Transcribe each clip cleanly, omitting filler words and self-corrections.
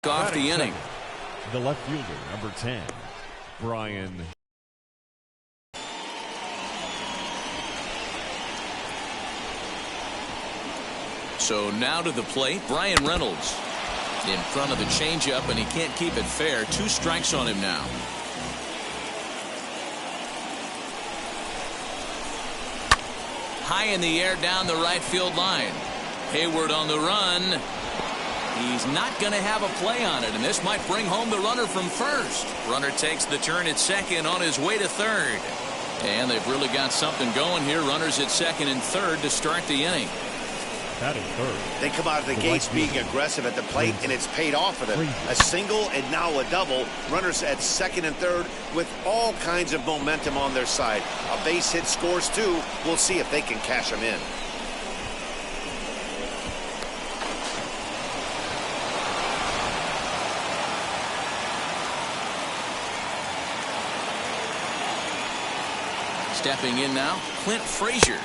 off the inning. The left fielder, number 10, Brian. So now to the plate, Bryan Reynolds. In front of the changeup, and he can't keep it fair. 2 strikes on him now. High in the air down the right field line. Hayward on the run. He's not going to have a play on it, and this might bring home the runner from first. Runner takes the turn at second on his way to third. And they've really got something going here. Runners at second and third to start the inning. Batting third. They come out of the gates being aggressive at the plate, and it's paid off for them. A single and now a double. Runners at second and third with all kinds of momentum on their side. A base hit scores too. We'll see if they can cash them in. Stepping in now, Clint Frazier.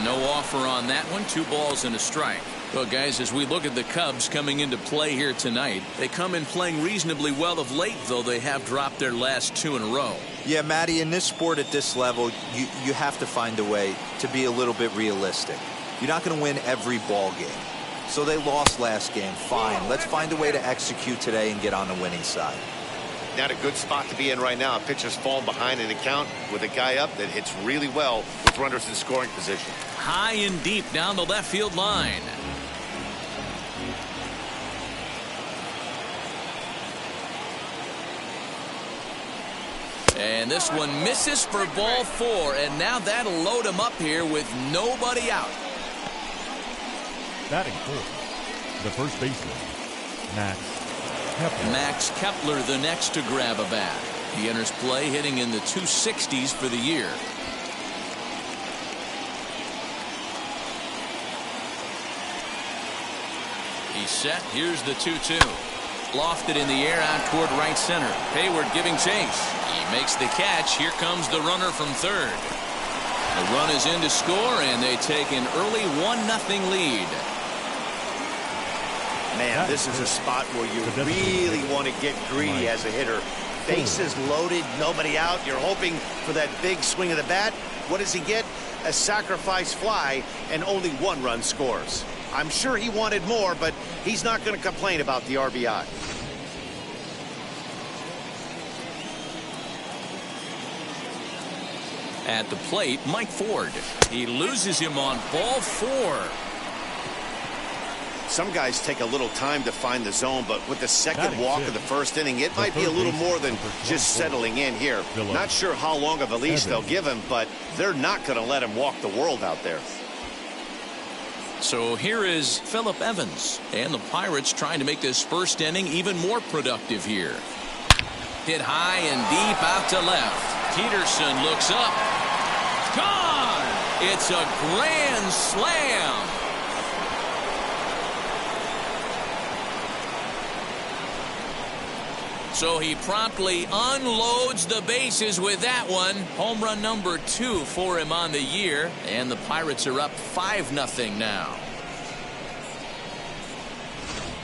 No offer on that one. 2 balls and a strike. Well, guys, as we look at the Cubs coming into play here tonight, they come in playing reasonably well of late, though they have dropped their last 2 in a row. Yeah, Matty, in this sport at this level, you have to find a way to be a little bit realistic. You're not going to win every ball game. So they lost last game. Fine. Let's find a way to execute today and get on the winning side. Not a good spot to be in right now. A pitcher's falling behind in the count with a guy up that hits really well with runners in scoring position. High and deep down the left field line. And this one misses for ball 4, and now that'll load him up here with nobody out. Batting fourth, the first baseman, Max Kepler the next to grab a bat. He enters play hitting in the 260s for the year. He's set. Here's the 2-2. Lofted in the air out toward right center. Hayward giving chase. He makes the catch. Here comes the runner from third. The run is in to score, and they take an early 1-0 lead. Man, this is a spot where you really want to get greedy as a hitter. Bases loaded, nobody out. You're hoping for that big swing of the bat. What does he get? A sacrifice fly, and only 1 run scores. I'm sure he wanted more, but he's not going to complain about the RBI. At the plate, Mike Ford. He loses him on ball 4. Some guys take a little time to find the zone, but with the second walk of the first inning, it might be a little more than just settling in here. Not sure how long of a leash they'll give him, but they're not going to let him walk the world out there. So here is Phillip Evans, and the Pirates trying to make this first inning even more productive here. Hit high and deep out to left. Peterson looks up. Gone! It's a grand slam. So he promptly unloads the bases with that one. Home run number 2 for him on the year. And the Pirates are up 5-0 now.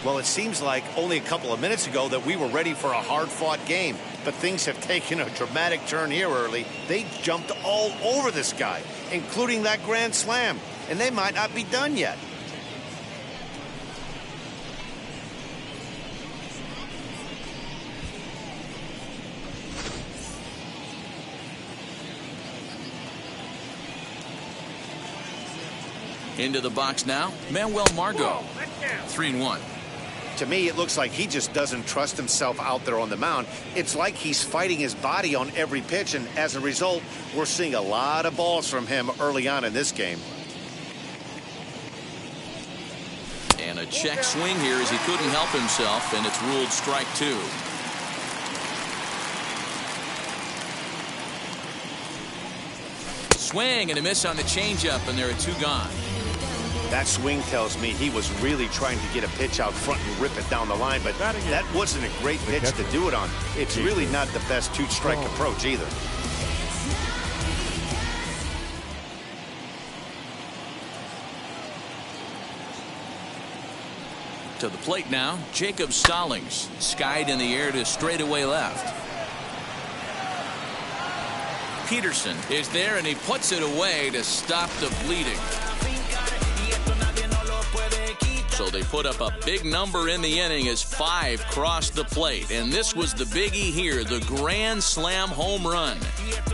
Well, it seems like only a couple of minutes ago that we were ready for a hard-fought game. But things have taken a dramatic turn here early. They jumped all over this guy, including that grand slam. And they might not be done yet. Into the box now, Manuel Margot. 3-1. To me, it looks like he just doesn't trust himself out there on the mound. It's like he's fighting his body on every pitch, and as a result, we're seeing a lot of balls from him early on in this game. And a check swing here as he couldn't help himself, and it's ruled strike 2. Swing and a miss on the changeup, and there are 2 gone. That swing tells me he was really trying to get a pitch out front and rip it down the line, but that wasn't a great pitch to do it on. It's really not the best 2-strike approach either. To the plate now, Jacob Stallings. Skied in the air to straightaway left. Peterson is there, and he puts it away to stop the bleeding. So they put up a big number in the inning as 5 crossed the plate. And this was the biggie here, the grand slam home run.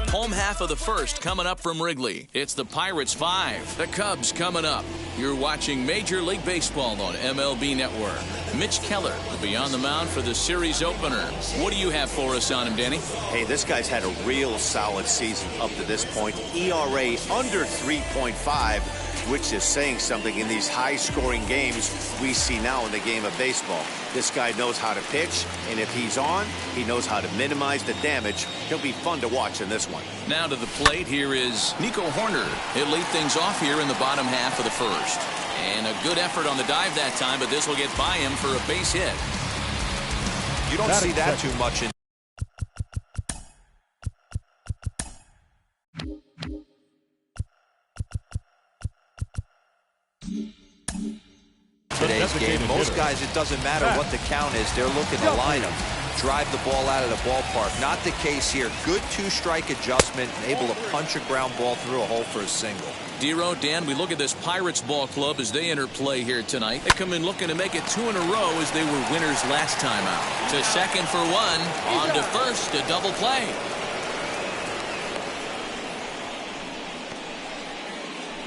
Home half of the first coming up from Wrigley. It's the Pirates 5, the Cubs coming up. You're watching Major League Baseball on MLB Network. Mitch Keller will be on the mound for the series opener. What do you have for us on him, Danny? Hey, this guy's had a real solid season up to this point. ERA under 3.5, which is saying something in these high-scoring games we see now in the game of baseball. This guy knows how to pitch, and if he's on, he knows how to minimize the damage. He'll be fun to watch in this one. Now to the plate, here is Nico Hoerner. He'll lead things off here in the bottom half of the first. And a good effort on the dive that time, but this will get by him for a base hit. You don't see that too much in today's game. Most guys, it doesn't matter what the count is. They're looking to line them, drive the ball out of the ballpark. Not the case here. Good 2-strike adjustment and able to punch a ground ball through a hole for a single. Dero, Dan, we look at this Pirates ball club as they enter play here tonight. They come in looking to make it 2 in a row as they were winners last time out. To second for 1, on to first, a double play.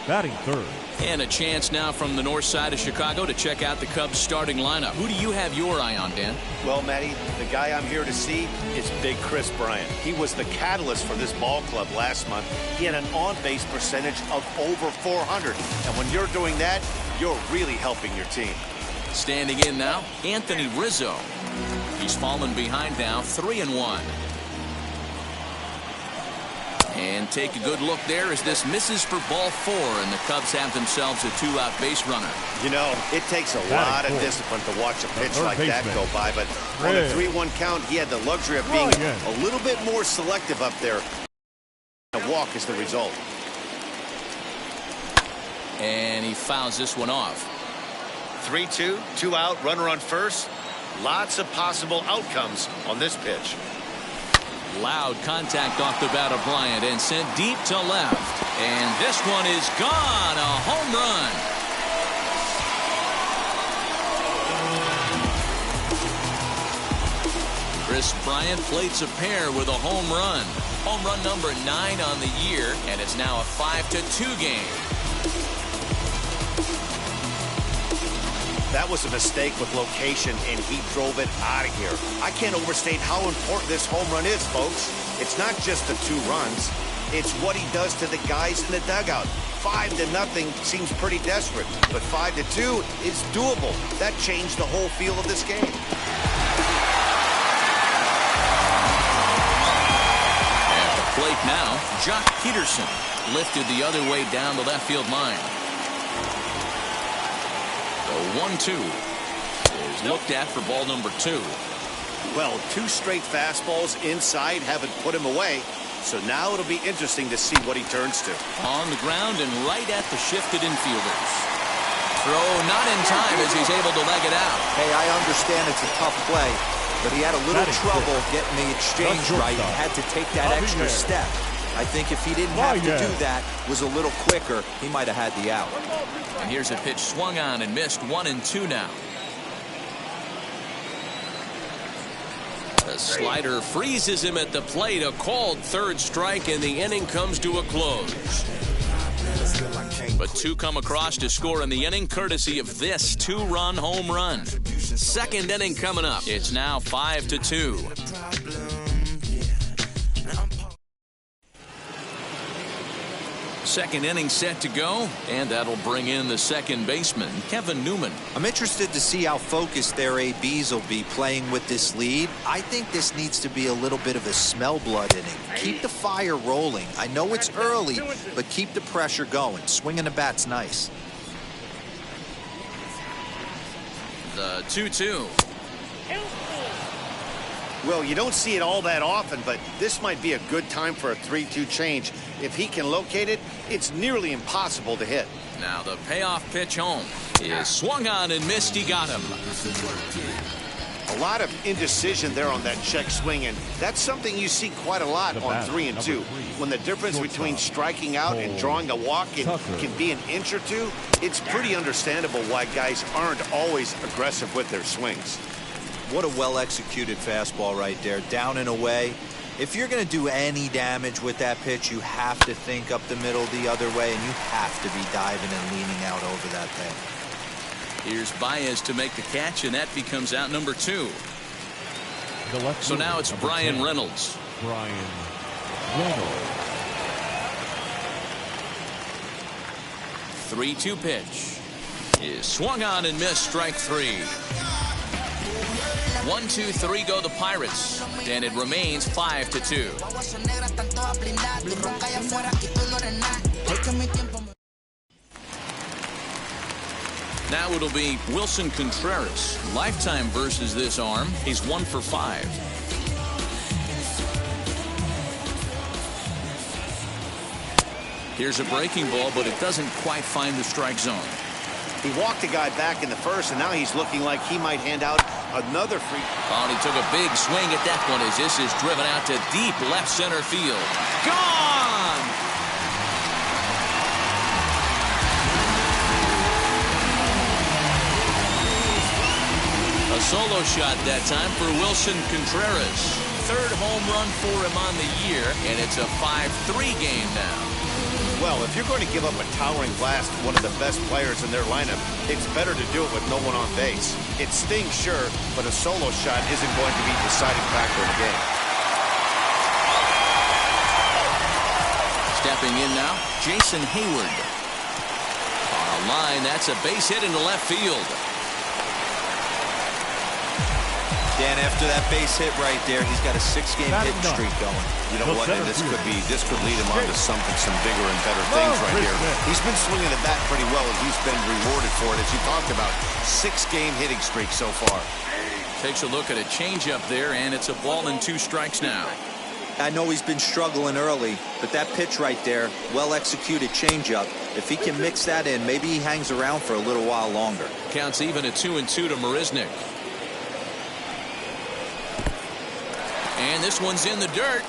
Batting third. And a chance now from the north side of Chicago to check out the Cubs starting lineup. Who do you have your eye on, Dan? Well, Matty, the guy I'm here to see is Big Chris Bryant. He was the catalyst for this ball club last month. He had an on-base percentage of over 400. And when you're doing that, you're really helping your team. Standing in now, Anthony Rizzo. He's fallen behind now, 3-1. And take a good look there as this misses for ball 4, and the Cubs have themselves a 2-out base runner. You know, it takes a lot of discipline to watch a pitch like that go by, but on a 3-1 count, he had the luxury of being a little bit more selective up there. A walk is the result. And he fouls this one off. 3-2, 2 out, runner on first. Lots of possible outcomes on this pitch. Loud contact off the bat of Bryant and sent deep to left. And this one is gone. A home run. Chris Bryant plates a pair with a home run. Home run number 9 on the year, and it's now a 5-2 game. That was a mistake with location, and he drove it out of here. I can't overstate how important this home run is, folks. It's not just the 2 runs. It's what he does to the guys in the dugout. 5-0 seems pretty desperate, but 5-2 is doable. That changed the whole feel of this game. At the plate now, Jock Peterson lifted the other way down the left field line. The 1-2 is looked at for ball number 2. Well, 2 straight fastballs inside haven't put him away, so now it'll be interesting to see what he turns to. On the ground and right at the shifted infielders. Throw not in time as he's able to leg it out. Hey, I understand it's a tough play, but he had a little trouble getting the exchange right and had to take that extra step. I think if he didn't have to do that, was a little quicker, he might have had the out. And here's a pitch swung on and missed. 1-2 now. The slider freezes him at the plate. A called 3rd strike, and the inning comes to a close. But 2 come across to score in the inning, courtesy of this 2-run home run. 2nd inning coming up. It's now 5-2. Second inning set to go, and that'll bring in the second baseman, Kevin Newman. I'm interested to see how focused their ABs will be playing with this lead. I think this needs to be a little bit of a smell blood inning. Keep the fire rolling. I know it's early, but keep the pressure going. Swinging the bat's nice. The 2-2. Well, you don't see it all that often, but this might be a good time for a 3-2 change. If he can locate it, it's nearly impossible to hit. Now the payoff pitch home. is swung on and missed. He got him. A lot of indecision there on that check swing, and that's something you see quite a lot on 3 and 2. When the difference between striking out and drawing a walk can be an inch or two, it's pretty understandable why guys aren't always aggressive with their swings. What a well-executed fastball right there, down and away. If you're going to do any damage with that pitch, you have to think up the middle the other way, and you have to be diving and leaning out over that thing. Here's Baez to make the catch, and that becomes out number 2. So now it's Bryan Reynolds. Bryan Reynolds. 3-2 pitch is swung on and missed. Strike 3. 1-2-3 go the Pirates, and it remains 5-2. Now it'll be Wilson Contreras. Lifetime versus this arm. He's 1 for 5. Here's a breaking ball, but it doesn't quite find the strike zone. He walked the guy back in the first, and now he's looking like he might hand out another free. Oh, and he took a big swing at that one as this is driven out to deep left center field. Gone! A solo shot that time for Wilson Contreras. 3rd home run for him on the year, and it's a 5-3 game now. Well, if you're going to give up a towering blast to one of the best players in their lineup, it's better to do it with no one on base. It stings, sure, but a solo shot isn't going to be the deciding factor in the game. Stepping in now, Jason Hayward. On a line, that's a base hit into left field. Dan, after that base hit right there, he's got a 6-game hitting streak going. You know what? And this could lead him on to some bigger and better things right here. He's been swinging the bat pretty well, and he's been rewarded for it, as you talked about. 6-game hitting streak so far. Takes a look at a changeup there, and it's a ball and 2 strikes now. I know he's been struggling early, but that pitch right there, well-executed changeup. If he can mix that in, maybe he hangs around for a little while longer. Counts even at 2-2 to Marisnick. And this one's in the dirt.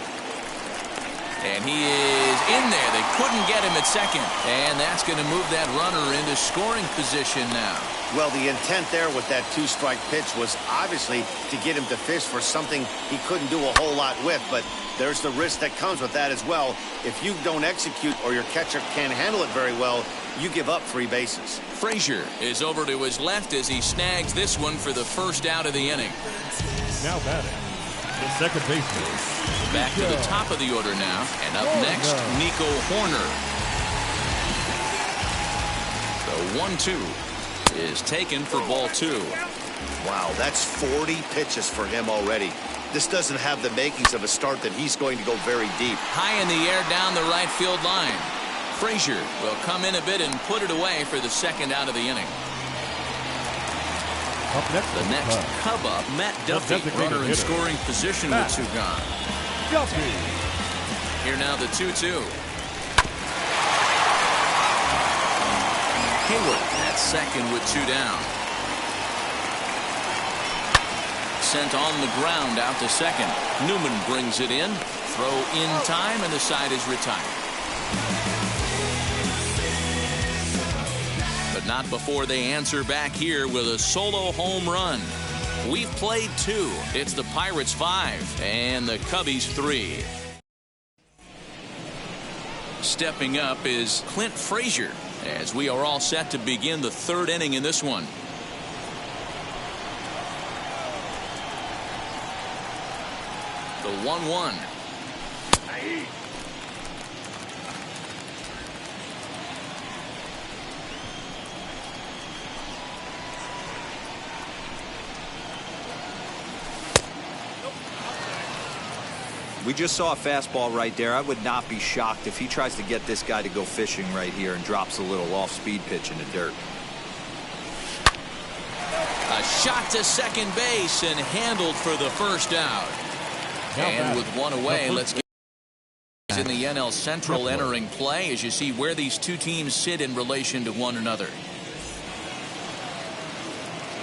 And he is in there. They couldn't get him at second. And that's going to move that runner into scoring position now. Well, the intent there with that 2-strike pitch was obviously to get him to fish for something he couldn't do a whole lot with. But there's the risk that comes with that as well. If you don't execute or your catcher can't handle it very well, you give up 3 bases. Frazier is over to his left as he snags this one for the first out of the inning. Now batting, the second baseman. Back to the top of the order now. And up next, Nico Hoerner. The 1-2 is taken for ball 2. Wow, that's 40 pitches for him already. This doesn't have the makings of a start that he's going to go very deep. High in the air down the right field line. Frazier will come in a bit and put it away for the second out of the inning. Up next, the next Cub up, Matt Duffy, runner in scoring position with 2 gone. Duffy. Here now the 2-2. Hayward at second with 2 down. Sent on the ground out to second. Newman brings it in. Throw in time, and the side is retired. But not before they answer back here with a solo home run. We've played 2. It's the Pirates 5 and the Cubbies 3. Stepping up is Clint Frazier as we are all set to begin the 3rd inning in this one. The 1-1. We just saw a fastball right there. I would not be shocked if he tries to get this guy to go fishing right here and drops a little off-speed pitch in the dirt. A shot to second base and handled for the first out. And with 1 away, let's get in the NL Central entering play as you see where these 2 teams sit in relation to one another.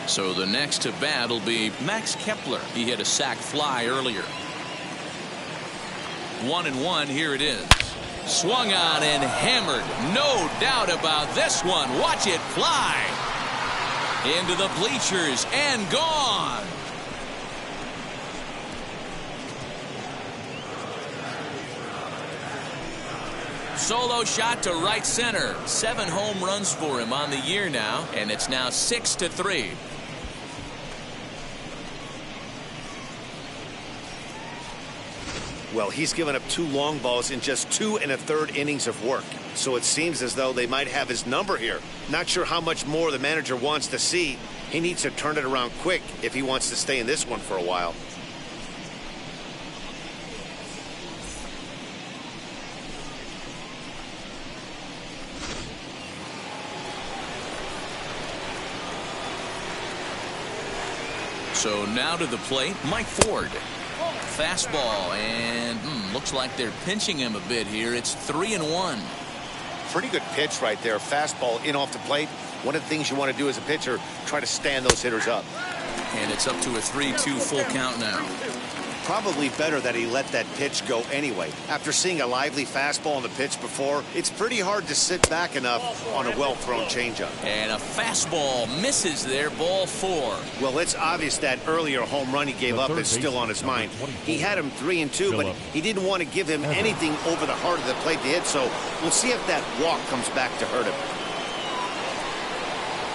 So the next to bat will be Max Kepler. He hit a sac fly earlier. 1-1. Here it is. Swung on and hammered. No doubt about this one. Watch it fly into the bleachers and gone. Solo shot to right center. 7 home runs for him on the year now, and it's now 6-3. Well, he's given up 2 long balls in just 2 1/3 innings of work. So it seems as though they might have his number here. Not sure how much more the manager wants to see. He needs to turn it around quick if he wants to stay in this one for a while. So now to the plate, Mike Ford. Fastball, and looks like they're pinching him a bit here. It's 3-1. Pretty good pitch right there. Fastball in off the plate. One of the things you want to do as a pitcher, try to stand those hitters up. And it's up to a 3-2 full count now. Probably better that he let that pitch go anyway. After seeing a lively fastball on the pitch before, it's pretty hard to sit back enough on a well-thrown changeup. And a fastball misses there, ball 4. Well, it's obvious that earlier home run he gave up is still on his mind. He had him 3-2, but he didn't want to give him anything over the heart of the plate to hit, so we'll see if that walk comes back to hurt him.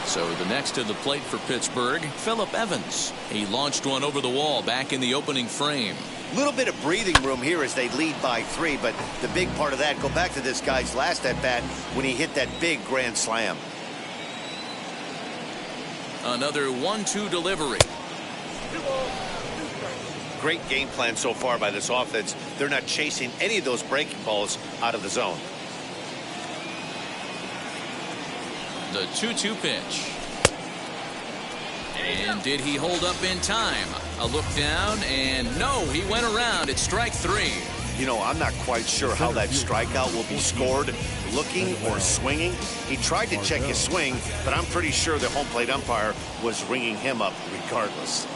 So the next to the plate for Pittsburgh, Phillip Evans. He launched one over the wall back in the opening frame. Little bit of breathing room here as they lead by 3, but the big part of that, go back to this guy's last at bat when he hit that big grand slam. Another 1-2 delivery. Great game plan so far by this offense. They're not chasing any of those breaking balls out of the zone. The 2-2 pitch. And did he hold up in time? A look down, and no, he went around. It's strike 3. You know, I'm not quite sure how that strikeout will be scored, looking or swinging. He tried to check his swing, but I'm pretty sure the home plate umpire was ringing him up regardless.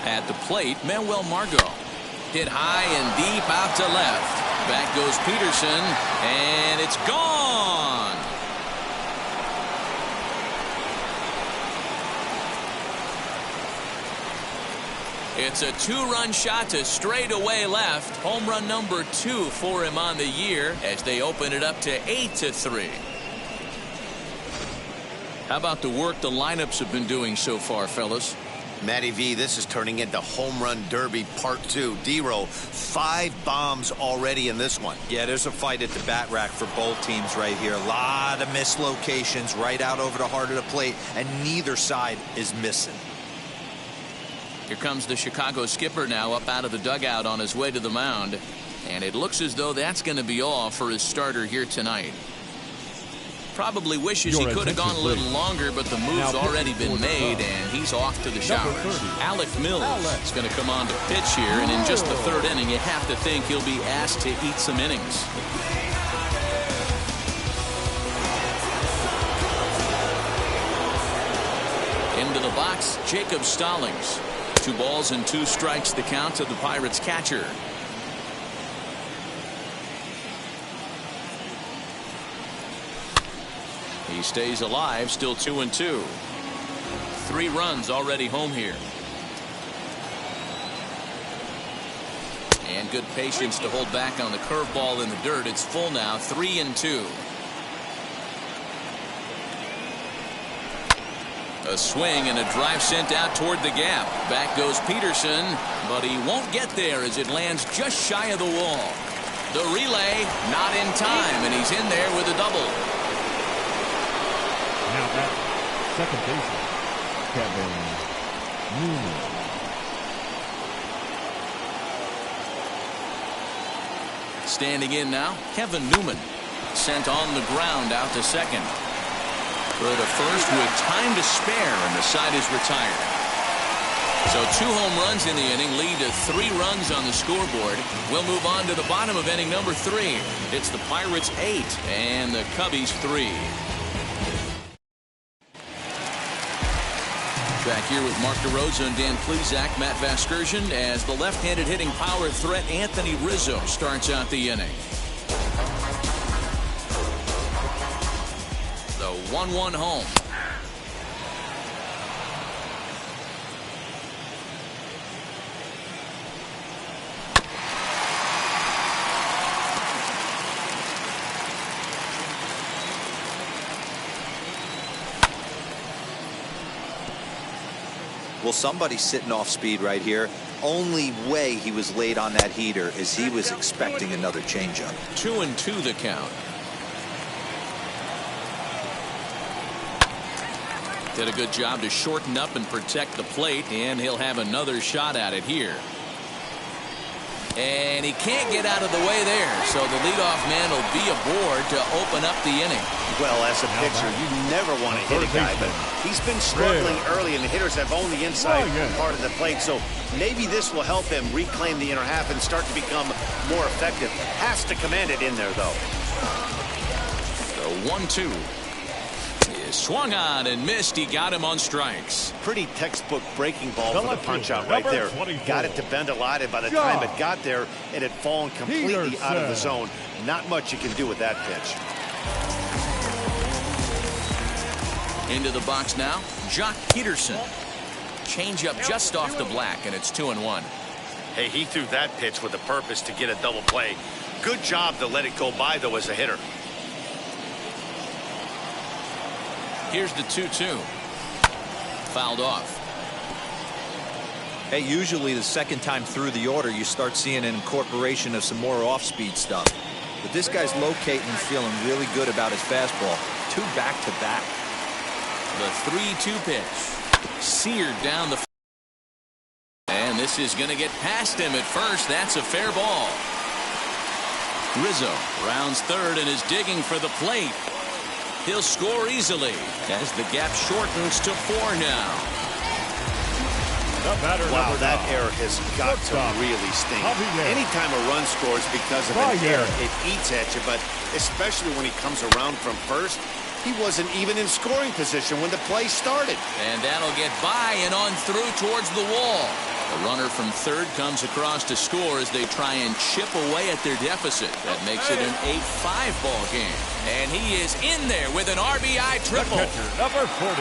At the plate, Manuel Margot. Hit high and deep out to left. Back goes Peterson, and it's gone. It's a 2-run shot to straightaway left. Home run number 2 for him on the year as they open it up to 8-3. How about the work the lineups have been doing so far, fellas? Matty V, this is turning into home run derby part 2. D-Row, 5 bombs already in this one. Yeah, there's a fight at the bat rack for both teams right here. A lot of mislocations right out over the heart of the plate, and neither side is missing. Here comes the Chicago skipper now up out of the dugout on his way to the mound. And it looks as though that's going to be all for his starter here tonight. Probably wishes he could have gone a little longer, but the move's already been made, and he's off to the showers. Alec Mills is going to come on to pitch here, and in just the 3rd inning, you have to think he'll be asked to eat some innings. Into the box, Jacob Stallings. 2 balls and 2 strikes the count to the Pirates catcher. He stays alive, still 2-2. 3 runs already home here. And good patience to hold back on the curveball in the dirt. It's full now, 3-2. A swing and a drive sent out toward the gap. Back goes Peterson, but he won't get there as it lands just shy of the wall. The relay not in time, and he's in there with a double. Now at second baseman, Kevin Newman. Standing in now, Kevin Newman. Sent on the ground out to second. Throw to first with time to spare, and the side is retired. So 2 home runs in the inning lead to 3 runs on the scoreboard. We'll move on to the bottom of inning number 3. It's the Pirates 8 and the Cubbies 3. Back here with Mark DeRosa and Dan Plesac, Matt Vasgersian, as the left-handed hitting power threat Anthony Rizzo starts out the inning. The 1-1 home. Well, somebody's sitting off speed right here. Only way he was late on that heater is he was expecting another changeup. 2-2 the count. Did a good job to shorten up and protect the plate, and he'll have another shot at it here. And he can't get out of the way there, so the leadoff man will be aboard to open up the inning. Well, as a pitcher, you never want to hit a guy, but he's been struggling early, and the hitters have owned the inside part of the plate, so maybe this will help him reclaim the inner half and start to become more effective. Has to command it in there, though. The 1-2 is swung on and missed. He got him on strikes. Pretty textbook breaking ball for the punch-out right there. Got it to bend a lot, and by the time it got there, it had fallen completely out of the zone. Not much you can do with that pitch. Into the box now, Jock Peterson. Changeup just off the black, and it's 2-1. Hey, he threw that pitch with a purpose to get a double play. Good job to let it go by, though, as a hitter. Here's the 2-2. Fouled off. Hey, usually the second time through the order, you start seeing an incorporation of some more off-speed stuff. But this guy's locating and feeling really good about his fastball. 2 back-to-back. The 3-2 pitch. Seared down the. And this is going to get past him at first. That's a fair ball. Rizzo rounds third and is digging for the plate. He'll score easily as the gap shortens to 4 now. Wow, that error has got to really sting. Anytime a run scores because of an error, it eats at you, but especially when he comes around from first, he wasn't even in scoring position when the play started. And that'll get by and on through towards the wall. The runner from third comes across to score as they try and chip away at their deficit. That makes it an 8-5 ball game. And he is in there with an RBI triple. Number 40.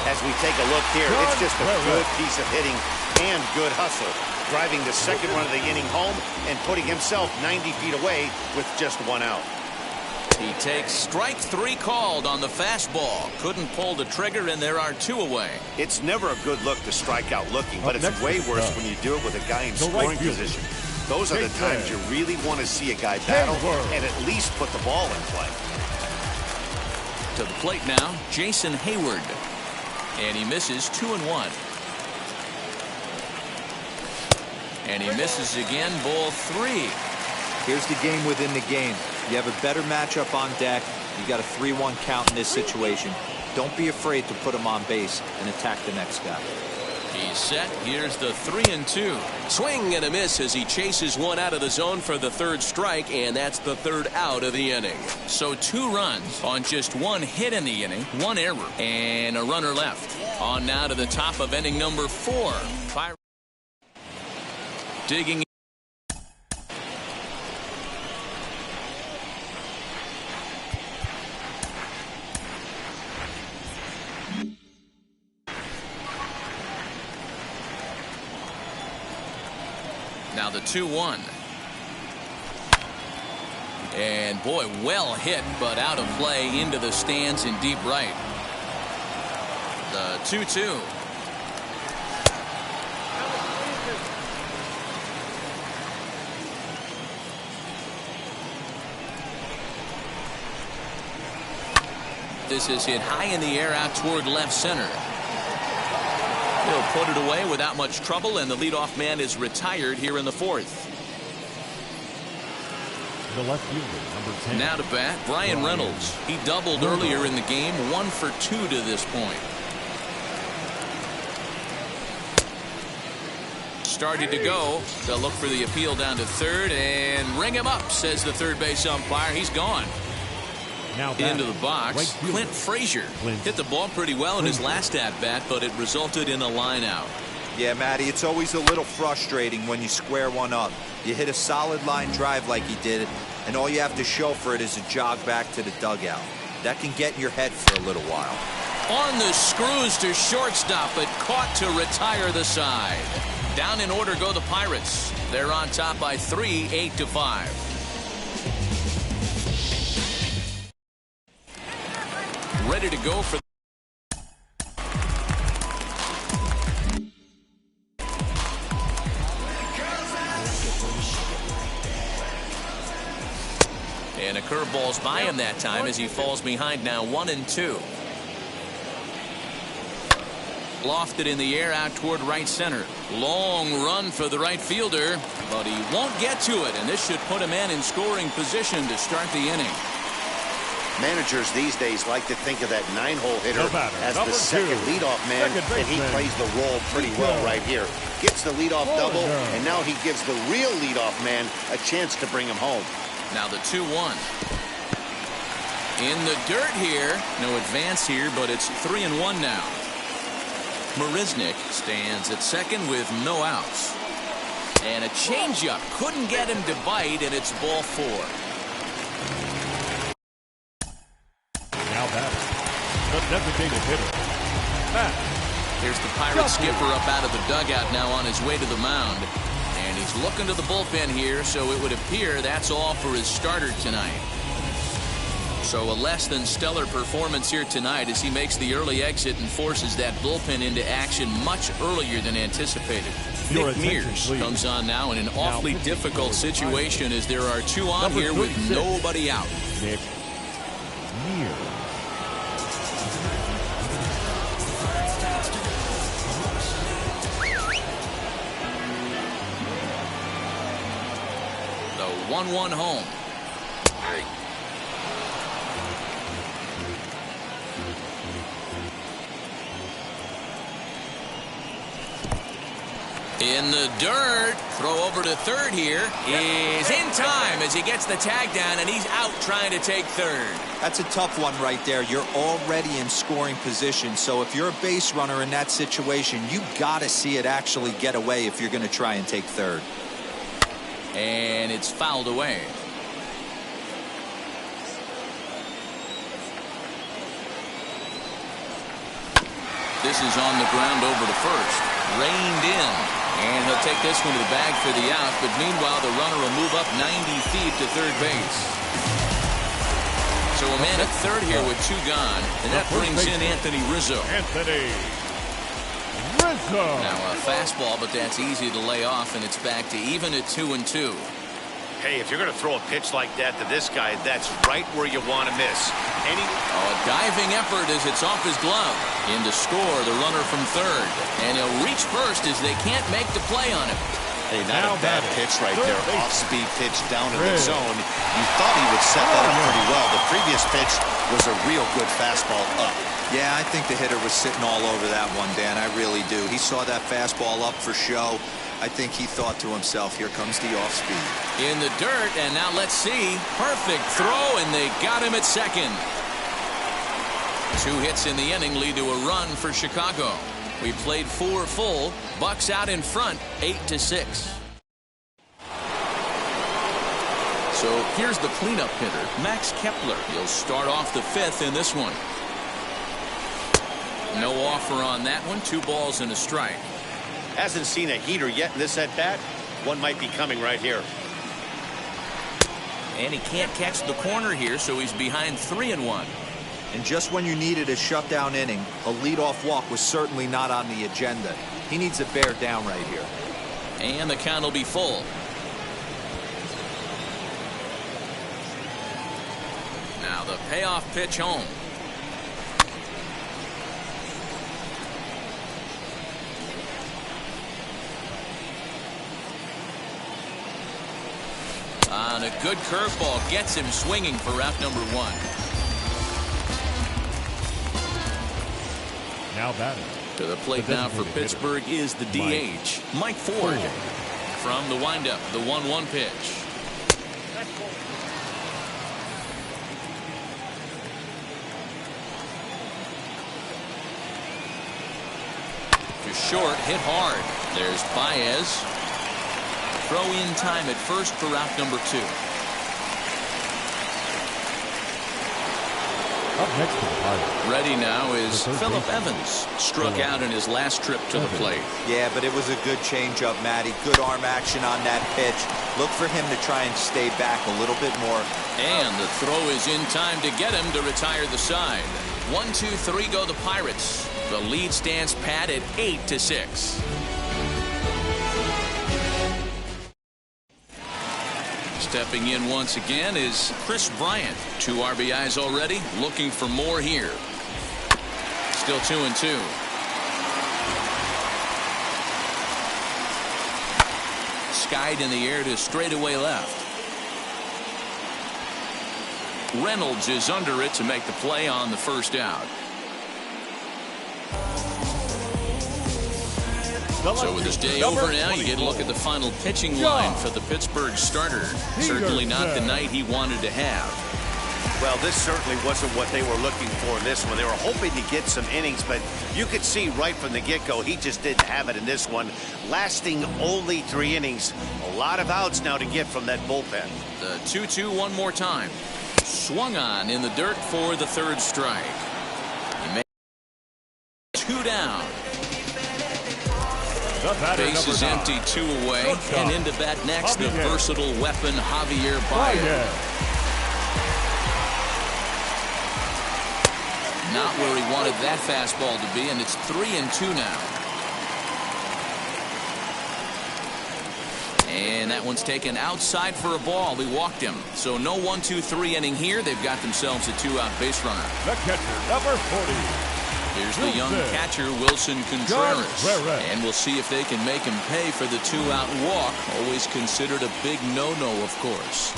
As we take a look here, it's just a good piece of hitting and good hustle. Driving the second run of the inning home and putting himself 90 feet away with just 1 out. He takes strike 3 called on the fastball. Couldn't pull the trigger, and there are 2 away. It's never a good look to strike out looking, but it's way worse when you do it with a guy in scoring position. Those are the times you really want to see a guy battle and at least put the ball in play. To the plate now, Jason Hayward. And he misses 2-1. And he misses again, ball 3. Here's the game within the game. You have a better matchup on deck. You got a 3-1 count in this situation. Don't be afraid to put him on base and attack the next guy. He's set. Here's the 3-2. Swing and a miss as he chases one out of the zone for the 3rd strike, and that's the 3rd out of the inning. So 2 runs on just 1 hit in the inning, 1 error, and a runner left. On now to the top of inning number 4. Digging. Now the 2-1. And boy, well hit, but out of play into the stands in deep right. The 2-2. This is hit high in the air out toward left center. He'll put it away without much trouble, and the leadoff man is retired here in the 4th. The left fielder, number 10. Now to bat, Brian Reynolds. He doubled earlier in the game, 1 for 2 to this point. Started to go. They'll look for the appeal down to third and ring him up, says the third base umpire. He's gone. Into the box, Clint Frazier hit the ball pretty well in his last at-bat, but it resulted in a line out. Yeah, Matty, it's always a little frustrating when you square one up. You hit a solid line drive like he did, and all you have to show for it is a jog back to the dugout. That can get in your head for a little while. On the screws to shortstop, but caught to retire the side. Down in order go the Pirates. They're on top by 3, 8-5. Ready to go for and a curveball's by him that time as he falls behind now 1-2. Lofted in the air out toward right center. Long run for the right fielder, but he won't get to it, and this should put a man in scoring position to start the inning. Managers these days like to think of that 9-hole hitter as the second leadoff man, and he plays the role pretty well right here. Gets the leadoff double, and now he gives the real leadoff man a chance to bring him home. Now the 2-1. In the dirt here. No advance here, but it's 3-1 now. Marisnick stands at second with no outs. And a changeup couldn't get him to bite, and it's ball 4. Now batter, the designated hitter, Matt. Here's the Pirate skipper up out of the dugout now on his way to the mound. And he's looking to the bullpen here, so it would appear that's all for his starter tonight. So a less than stellar performance here tonight as he makes the early exit and forces that bullpen into action much earlier than anticipated. Nick Mears comes on now in an awfully difficult situation as there are 2 on here with nobody out. Nick Mears. The 1-1 home. In the dirt, throw over to third here is in time as he gets the tag down, and he's out trying to take third. That's a tough one right there. You're already in scoring position, so if you're a base runner in that situation, you got to see it actually get away if you're going to try and take third. And it's fouled away. This is on the ground over to first. Reined in. And he'll take this one to the bag for the out, but meanwhile the runner will move up 90 feet to third base. So a man at third here with 2 gone, and that brings in Anthony Rizzo. Now a fastball, but that's easy to lay off, and it's back to even at 2-2. Hey, if you're going to throw a pitch like that to this guy, that's right where you want to miss. A diving effort as it's off his glove. In to score the runner from third. And he'll reach first as they can't make the play on him. Hey, not a bad pitch right there. Off-speed pitch down in the zone. You thought he would set that up pretty well. The previous pitch was a real good fastball up. Yeah, I think the hitter was sitting all over that one, Dan. I really do. He saw that fastball up for show. I think he thought to himself, here comes the off-speed. In the dirt, and now let's see. Perfect throw, and they got him at second. 2 hits in the inning lead to a run for Chicago. We played 4 full. Bucks out in front, 8-6. So here's the cleanup hitter, Max Kepler. He'll start off the 5th in this one. No offer on that one. 2 balls and a strike. Hasn't seen a heater yet in this at-bat. One might be coming right here. And he can't catch the corner here, so he's behind 3-1. And just when you needed a shutdown inning, a leadoff walk was certainly not on the agenda. He needs to bear down right here. And the count will be full. Now the payoff pitch home. On a good curveball gets him swinging for out number 1. Now batting. To the plate now for Pittsburgh is the DH, Mike Ford. From the windup, the 1-1 pitch. is short, hit hard. There's Baez. Throw in time at first for out number 2. Up next to the Pirates. Ready now is Phillip Evans. Struck out in his last trip to the plate. Yeah, but it was a good changeup, Matty. Good arm action on that pitch. Look for him to try and stay back a little bit more. And the throw is in time to get him to retire the side. 1, 2, 3 go the Pirates. The lead stands pat at 8-6. Stepping in once again is Chris Bryant. 2 RBIs already, looking for more here. Still 2-2. Skied in the air to straightaway left. Reynolds is under it to make the play on the first out. So with this day over now, you get a look at the final pitching line for the Pittsburgh starter. Certainly not the night he wanted to have. Well, this certainly wasn't what they were looking for in this one. They were hoping to get some innings, but you could see right from the get-go he just didn't have it in this one, lasting only 3 innings. A lot of outs now to get from that bullpen. The 2-2 one more time. Swung on in the dirt for the 3rd strike. He made 2 down. Base is empty, 2 away, and into bat next, the versatile weapon Javier Baez. Not where he wanted that fastball to be, and it's 3-2 now. And that one's taken outside for a ball. He walked him. So no 1-2-3 inning here. They've got themselves a 2-out base runner. The catcher, number 40. Here's the young catcher, Wilson Contreras. And we'll see if they can make him pay for the 2-out walk. Always considered a big no-no, of course.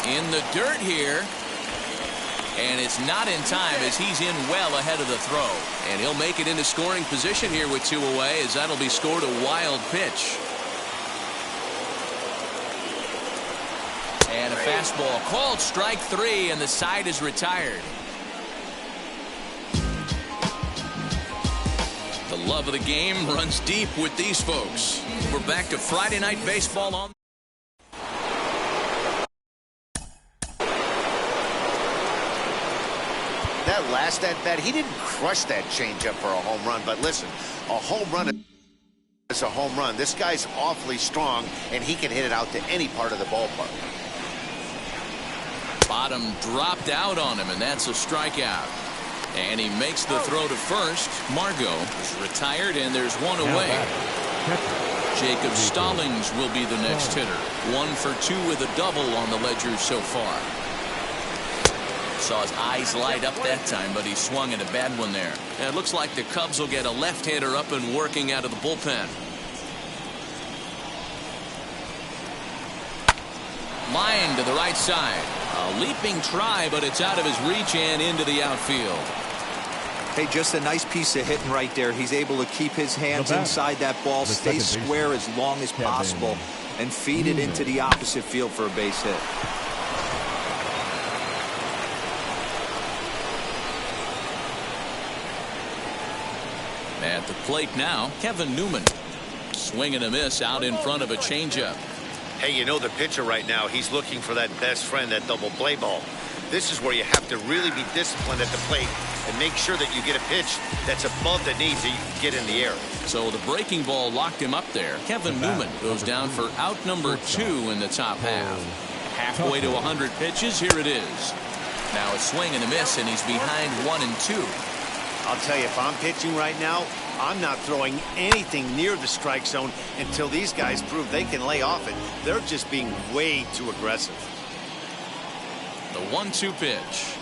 In the dirt here. And it's not in time as he's in well ahead of the throw. And he'll make it into scoring position here with 2 away, as that'll be scored a wild pitch. And a fastball called strike 3, and the side is retired. The love of the game runs deep with these folks. We're back to Friday Night Baseball on. That last at-bat, he didn't crush that changeup for a home run, but listen, a home run is a home run. This guy's awfully strong, and he can hit it out to any part of the ballpark. Bottom dropped out on him, and that's a strikeout. And he makes the throw to first. Margot is retired, and there's 1 away. Jacob Stallings will be the next hitter. 1 for 2 with a double on the ledger so far. Saw his eyes light up that time, but he swung at a bad one there. And it looks like the Cubs will get a left-hander up and working out of the bullpen. Line to the right side. A leaping try, but it's out of his reach and into the outfield. Hey, just a nice piece of hitting right there. He's able to keep his hands inside that ball, stay square as long as possible, and feed it into the opposite field for a base hit. At the plate now, Kevin Newman. Swing and a miss out in front of a changeup. Hey, you know the pitcher right now, he's looking for that best friend, that double play ball. This is where you have to really be disciplined at the plate and make sure that you get a pitch that's above the knees that you can get in the air. So the breaking ball locked him up there. Kevin Newman goes down for out number 2 in the top half. Halfway to 100 pitches, here it is. Now a swing and a miss, and he's behind 1 and 2. I'll tell you, if I'm pitching right now, I'm not throwing anything near the strike zone until these guys prove they can lay off it. They're just being way too aggressive. The 1-2 pitch.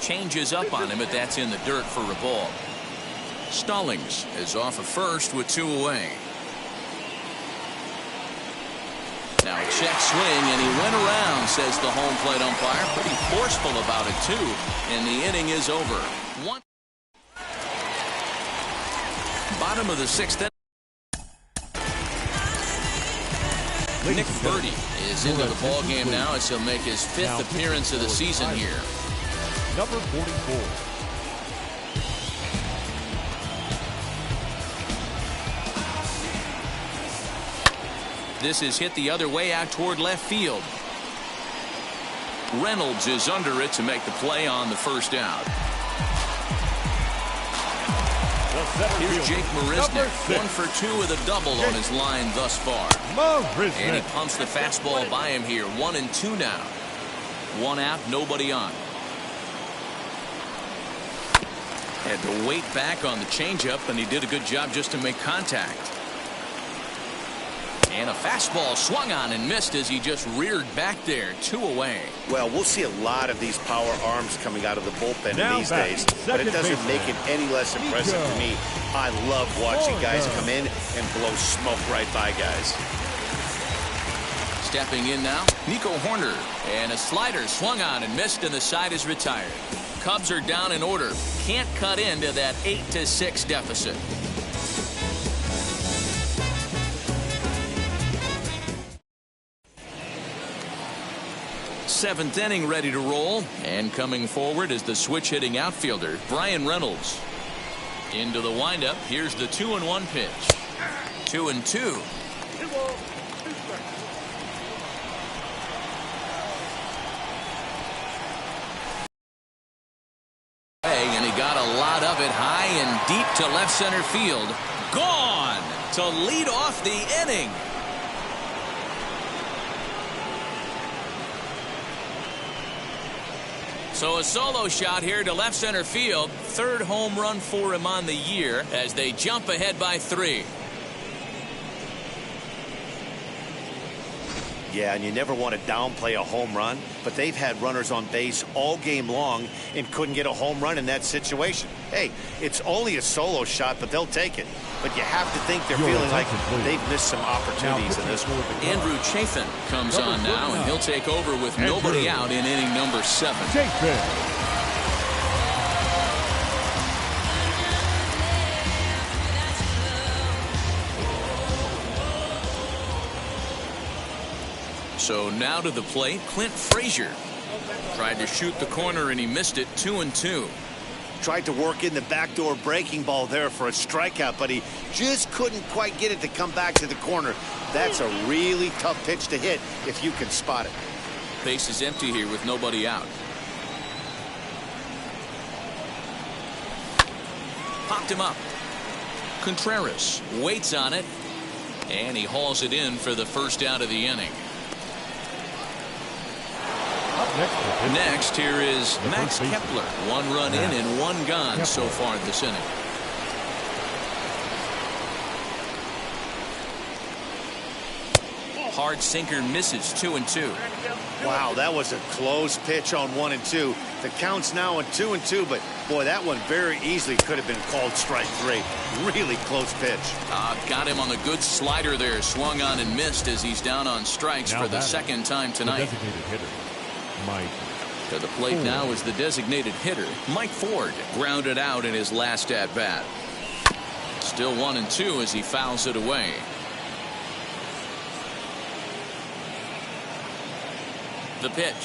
Changes up on him, but that's in the dirt for a ball. Stallings is off of first with 2 away. Now a check swing, and he went around, says the home plate umpire. Pretty forceful about it, too. And the inning is over. Bottom of the 6th inning. Nick Burdi is into the ball game now as he'll make his 5th appearance of the season here. Number 44. This is hit the other way out toward left field. Reynolds is under it to make the play on the first out. Here's Jake Marisnick, 1 for 2 with a double on his line thus far. And he pumps the fastball by him here. 1-2 now. 1 out, nobody on. Had to wait back on the changeup, and he did a good job just to make contact. And a fastball swung on and missed as he just reared back there. 2 away. Well, we'll see a lot of these power arms coming out of the bullpen these days, but it doesn't make it any less impressive to me. I love watching guys come in and blow smoke right by guys. Stepping in now, Nico Horner. And a slider swung on and missed, and the side is retired. Cubs are down in order. Can't cut into that 8-6 deficit. Seventh inning ready to roll, and coming forward is the switch hitting outfielder Bryan Reynolds. Into the windup. Here's the 2-1 pitch. 2-2. And he got a lot of it high and deep to left center field. Gone to lead off the inning. So a solo shot here to left center field. 3rd home run for him on the year as they jump ahead by 3. Yeah, and you never want to downplay a home run, but they've had runners on base all game long and couldn't get a home run in that situation. Hey, it's only a solo shot, but they'll take it. But you have to think they're feeling like they've missed some opportunities in this one. Andrew Chafin comes on now, and he'll take over with nobody out in inning number 7. So now to the plate, Clint Frazier. Tried to shoot the corner and he missed it. 2-2. Tried to work in the backdoor breaking ball there for a strikeout, but he just couldn't quite get it to come back to the corner. That's a really tough pitch to hit if you can spot it. Base is empty here with nobody out. Popped him up. Contreras waits on it, and he hauls it in for the first out of the inning. Next, here is Max Kepler. 1 run in and 1 gone so far this inning. Hard sinker misses. 2-2. Wow, that was a close pitch on 1 and 2. The count's now at 2-2, but boy, that one very easily could have been called strike 3. Really close pitch. Got him on a good slider there. Swung on and missed as he's down on strikes for the 2nd time tonight. To the plate now is the designated hitter, Mike Ford. Grounded out in his last at bat. Still 1-2 as he fouls it away. The pitch.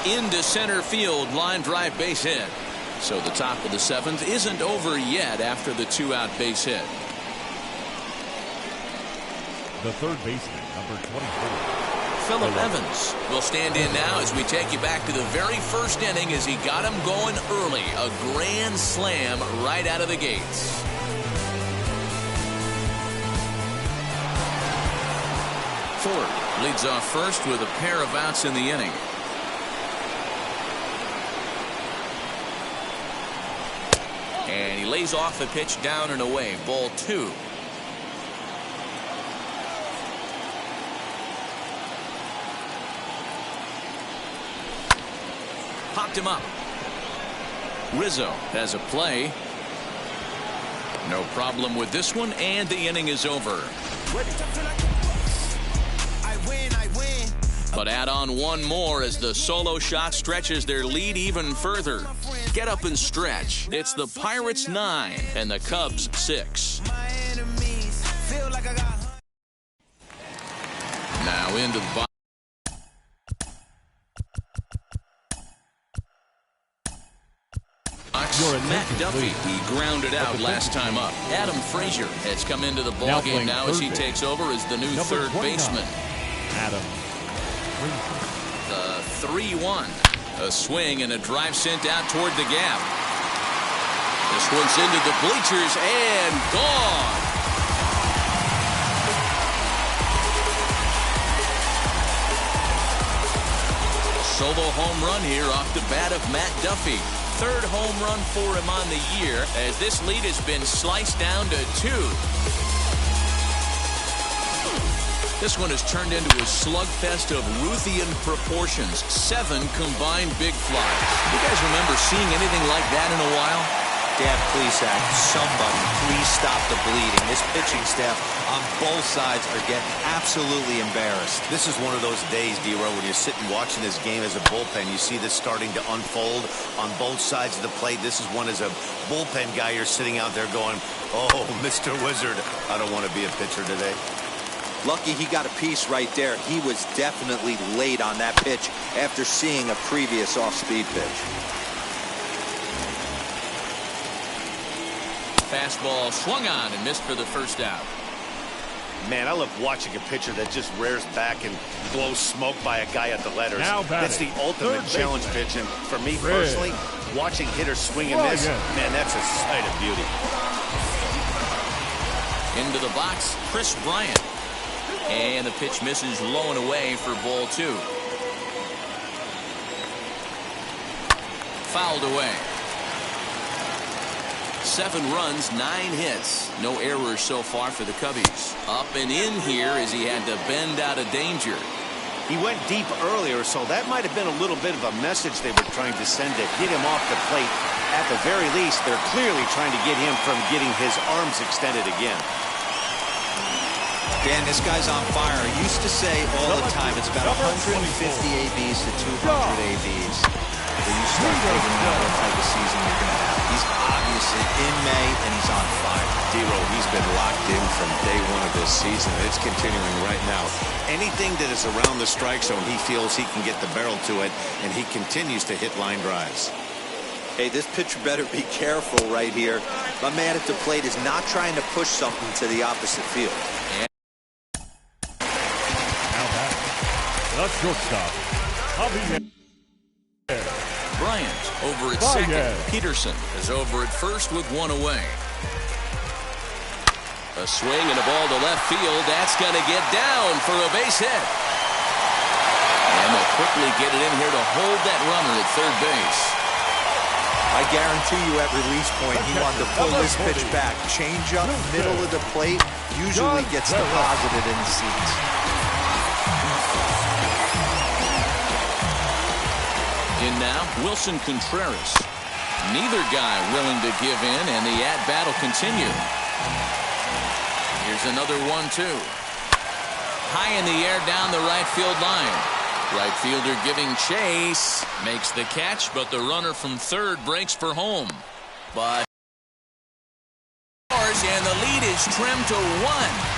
Into center field, line drive base hit. So the top of the 7th isn't over yet after the 2-out base hit. The third baseman, number 24. Phillip Evans will stand in now as we take you back to the very first inning as he got him going early. A grand slam right out of the gates. Ford leads off first with a pair of outs in the inning. And he lays off the pitch down and away. Ball 2. Popped him up. Rizzo has a play. No problem with this one, and the inning is over. But add on one more as the solo shot stretches their lead even further. Get up and stretch. It's the Pirates 9 and the Cubs 6. Now into the box. Matt Duffy, he grounded out last time up. Adam Frazier has come into the ball game now as he takes over as the new third baseman. Adam The 3-1. A swing and a drive sent out toward the gap. This one's into the bleachers and gone. Solo home run here off the bat of Matt Duffy. Third home run for him on the year as this lead has been sliced down to 2. This one has turned into a slugfest of Ruthian proportions. 7 combined big flies. You guys remember seeing anything like that in a while? Dan Plesac, somebody please stop the bleeding. This pitching staff on both sides are getting absolutely embarrassed. This is one of those days, D-Row, when you're sitting watching this game as a bullpen. You see this starting to unfold on both sides of the plate. This is one as a bullpen guy. You're sitting out there going, oh, Mr. Wizard, I don't want to be a pitcher today. Lucky he got a piece right there. He was definitely late on that pitch after seeing a previous off-speed pitch. Fastball swung on and missed for the first out. Man, I love watching a pitcher that just rears back and blows smoke by a guy at the letters. That's the ultimate challenge pitch. And for me personally, watching hitters swing and miss, man, that's a sight of beauty. Into the box, Chris Bryant. And the pitch misses low and away for ball 2. Fouled away. 7 runs, 9 hits. No errors so far for the Cubbies. Up and in here as he had to bend out of danger. He went deep earlier, so that might have been a little bit of a message they were trying to send to get him off the plate. At the very least, they're clearly trying to get him from getting his arms extended again. Dan, this guy's on fire. I used to say all the time it's about 150 ABs to 200 ABs. When you start figuring out what type of season you're going to have. He's obviously in May, and he's on fire. D-Row, he's been locked in from day 1 of this season. It's continuing right now. Anything that is around the strike zone, he feels he can get the barrel to it, and he continues to hit line drives. Hey, this pitcher better be careful right here. My man at the plate is not trying to push something to the opposite field. The shortstop, Javier. Bryant over at second. Peterson is over at first with 1 away. A swing and a ball to left field. That's going to get down for a base hit. And they'll quickly get it in here to hold that runner at third base. I guarantee you at release point he wanted to pull this pitch back. Change up, middle of the plate, usually gets deposited in the seats. In now, Wilson Contreras. Neither guy willing to give in, and the at-bat will continue. Here's another 1-2. High in the air down the right field line. Right fielder giving chase. Makes the catch, but the runner from third breaks for home. But and the lead is trimmed to 1.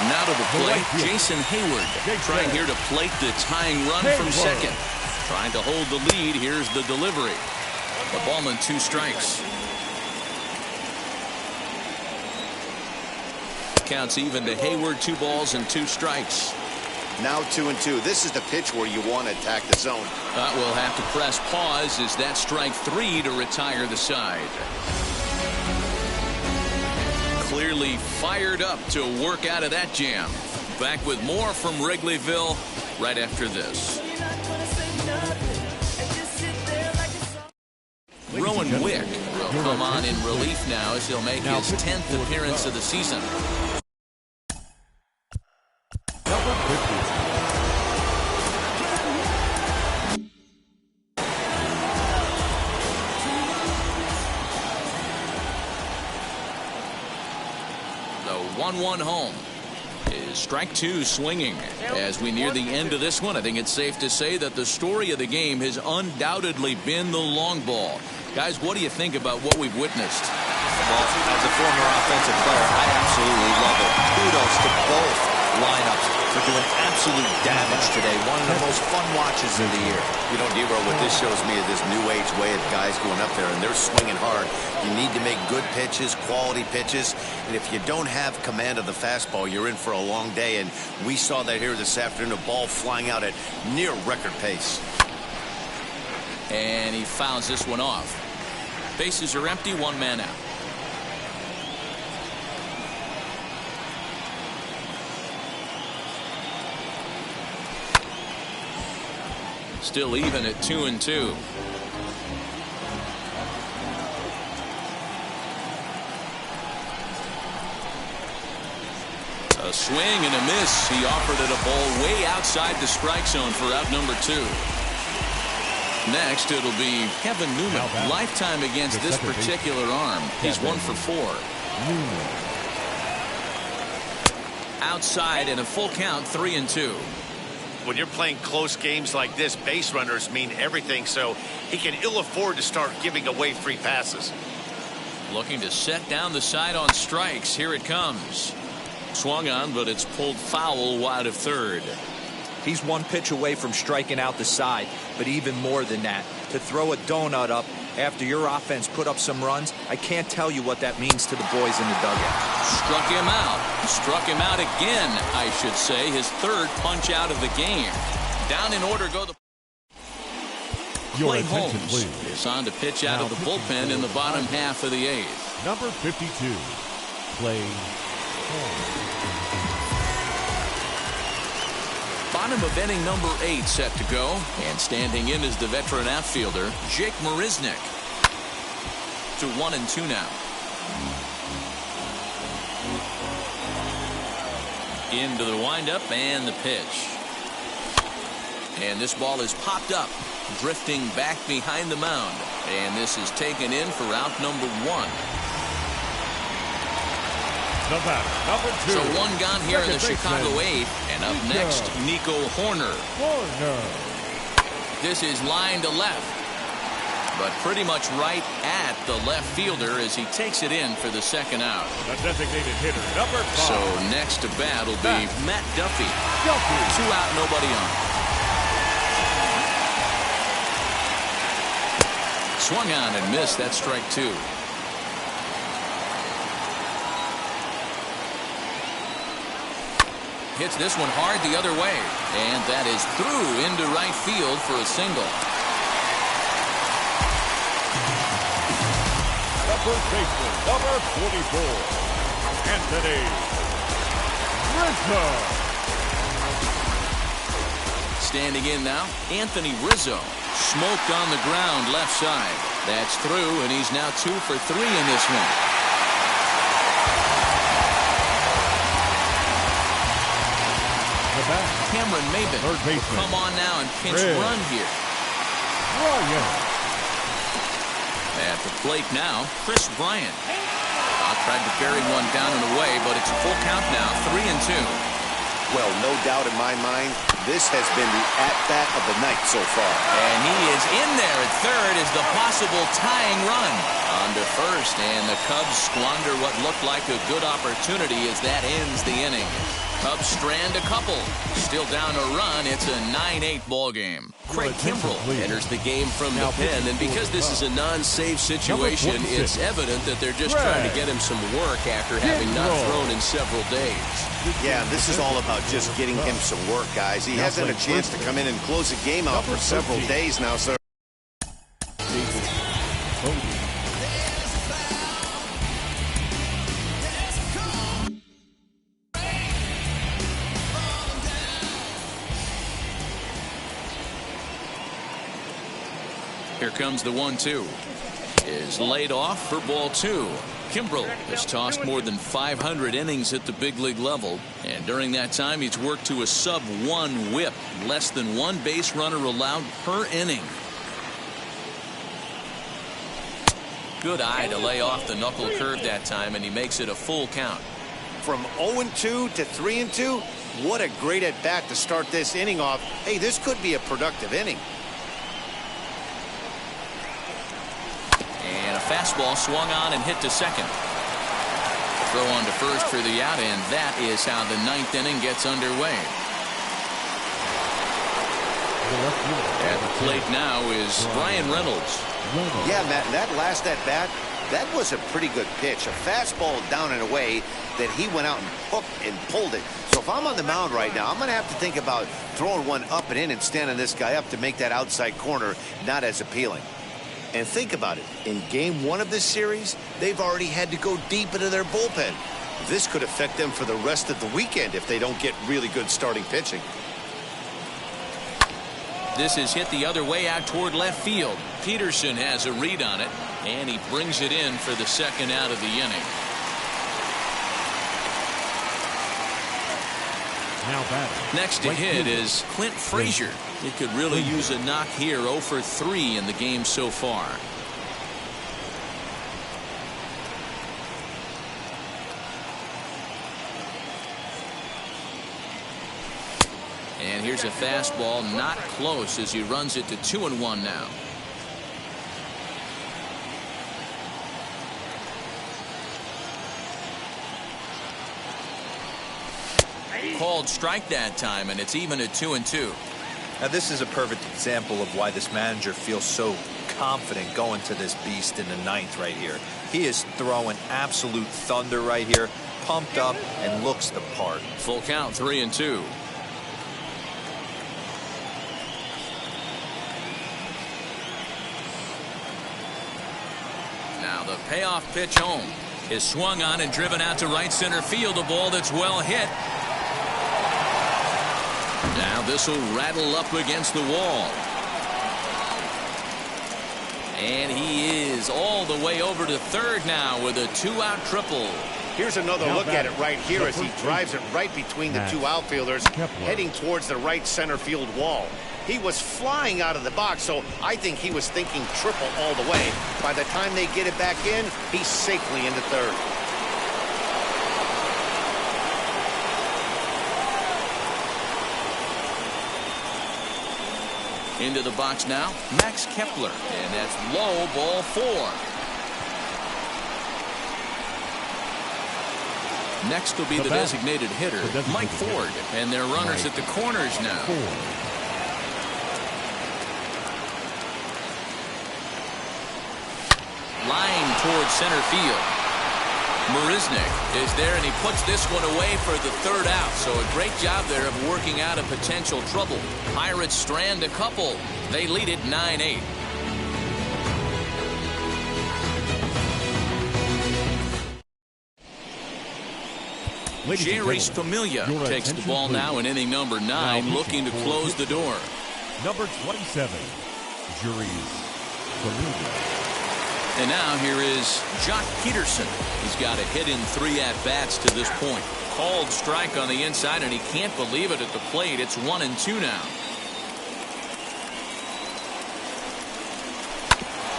Now to the plate, Jason Hayward trying here to plate the tying run from second. Trying to hold the lead. Here's the delivery. The ball and 2 strikes. Counts even to Hayward. 2 balls and 2 strikes. Now 2-2. This is the pitch where you want to attack the zone. We'll have to press pause as that strike 3 to retire the side. Clearly fired up to work out of that jam. Back with more from Wrigleyville right after this. Rowan Wick will come on in relief now as he'll make his 10th appearance of the season. The 1-1 home is strike 2 swinging. As we near the end of this one, I think it's safe to say that the story of the game has undoubtedly been the long ball. Guys, what do you think about what we've witnessed? Well, as a former offensive player, I absolutely love it. Kudos to both lineups for doing absolute damage today. One of the most fun watches of the year. You know, Dero, what this shows me is this new age way of guys going up there, and they're swinging hard. You need to make good pitches, quality pitches, and if you don't have command of the fastball, you're in for a long day, and we saw that here this afternoon, a ball flying out at near record pace. And he fouls this one off. Bases are empty, one man out. Still even at 2-2. A swing and a miss. He offered it a ball way outside the strike zone for out number 2. Next, it'll be Kevin Newman. Lifetime against this particular arm. He's 1 for 4. Outside and a full count, 3-2. When you're playing close games like this, base runners mean everything, so he can ill afford to start giving away free passes. Looking to set down the side on strikes. Here it comes. Swung on, but it's pulled foul wide of third. He's one pitch away from striking out the side, but even more than that, to throw a donut up after your offense put up some runs, I can't tell you what that means to the boys in the dugout. Struck him out. Struck him out again, I should say. His third punch out of the game. Down in order go the Your Clay attention, Holmes please. is on to pitch out of the bullpen in the bottom half of the 8th. Number 52, Clay Holmes. Bottom of inning number 8 set to go, and standing in is the veteran outfielder Jake Marisnick. To 1-2 now. Into the windup and the pitch. And this ball is popped up, drifting back behind the mound, and this is taken in for out number 1. The batter, number 2. So one gone here in the Second Chicago baseman, 8th, and up next, Nico Hoerner. This is line to left, but pretty much right at the left fielder as he takes it in for the second out. The designated hitter, number 5. So next to bat will be Matt Duffy. 2 out, nobody on. Swung on and missed. That's strike 2. Hits this one hard the other way, and that is through into right field for a single. The first baseman, number 44, Anthony Rizzo. Standing in now, Anthony Rizzo. Smoked on the ground left side. That's through, and he's now 2 for 3 in this one. Cameron Maybin will come on now and pinch run here. At the plate now, Chris Bryant. Tried to bury one down and away, but it's a full count now, 3-2. Well, no doubt in my mind, this has been the at-bat of the night so far. And he is in there at third as the possible tying run. On to first, and the Cubs squander what looked like a good opportunity as that ends the inning. Cubs strand a couple. Still down a run. It's a 9-8 ball game. Craig Kimbrel enters the game from the pen, and because this is a non-save situation, it's evident that they're just trying to get him some work after having not thrown in several days. Yeah, this is all about just getting him some work, guys. He hasn't had a chance to come in and close the game out for several days now, so. Here comes the 1-2. Is laid off for ball 2. Kimbrel has tossed more than 500 innings at the big league level, and during that time he's worked to a sub-1 whip, less than 1 base runner allowed per inning. Good eye to lay off the knuckle curve that time, and he makes it a full count. From 0-2 to 3-2, what a great at bat to start this inning off. Hey, this could be a productive inning. And a fastball swung on and hit to second. throw on to first for the out, and that is how the ninth inning gets underway. At the plate now is Bryan Reynolds. Yeah, Matt, that last at bat, that was a pretty good pitch. A fastball down and away that he went out and hooked and pulled it. So if I'm on the mound right now, I'm going to have to think about throwing one up and in and standing this guy up to make that outside corner not as appealing. And think about it. In game one of this series, they've already had to go deep into their bullpen. This could affect them for the rest of the weekend if they don't get really good starting pitching. This is hit the other way out toward left field. Peterson has a read on it, and he brings it in for the second out of the inning. Now batting. Next to hit is Clint Frazier. He could really use a knock here. 0 for 3 in the game so far. And here's a fastball, not close, as he runs it to 2-1 now. Called strike that time, and it's even at 2-2. Now this is a perfect example of why this manager feels so confident going to this beast in the ninth right here. He is throwing absolute thunder right here, pumped up and looks the part. Full count, 3-2. Now the payoff pitch home is swung on and driven out to right center field. A ball that's well hit. Now this will rattle up against the wall. And he is all the way over to third now with a 2-out triple. Here's another look at it right here as he drives it right between the two outfielders, heading towards the right center field wall. He was flying out of the box, so I think he was thinking triple all the way. By the time they get it back in, he's safely into third. Into the box now, Max Kepler, and that's low, ball 4. Next will be the designated hitter, Mike Ford, and their runners at the corners now. Line towards center field. Marisnick is there, and he puts this one away for the third out. So a great job there of working out a potential trouble. Pirates strand a couple. They lead it 9-8. Jerry's Familia takes the ball now in inning number 9, looking to close the door. Number 27, Jerry's Familia. And now here is Jock Peterson. He's got a hit in 3 at-bats to this point. Called strike on the inside, and he can't believe it at the plate. It's 1-2 now.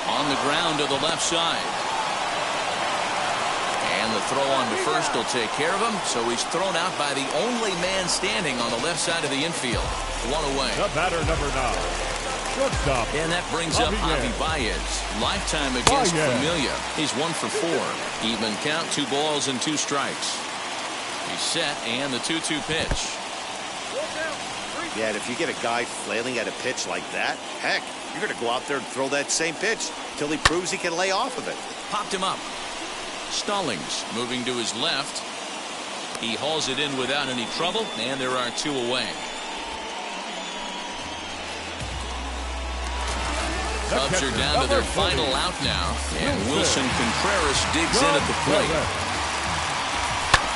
On the ground to the left side. And the throw on to first will take care of him. So he's thrown out by the only man standing on the left side of the infield. 1 away. The batter, number 9. Shortstop. And that brings up Javi Baez. Lifetime against Familia. He's 1 for 4. Even count, 2 balls and 2 strikes. He's set, and the 2-2 pitch. Yeah, and if you get a guy flailing at a pitch like that, heck, you're going to go out there and throw that same pitch till he proves he can lay off of it. Popped him up. Stallings moving to his left. He hauls it in without any trouble, and there are 2 away. Cubs are down to their final out now, and Wilson Contreras digs in at the plate.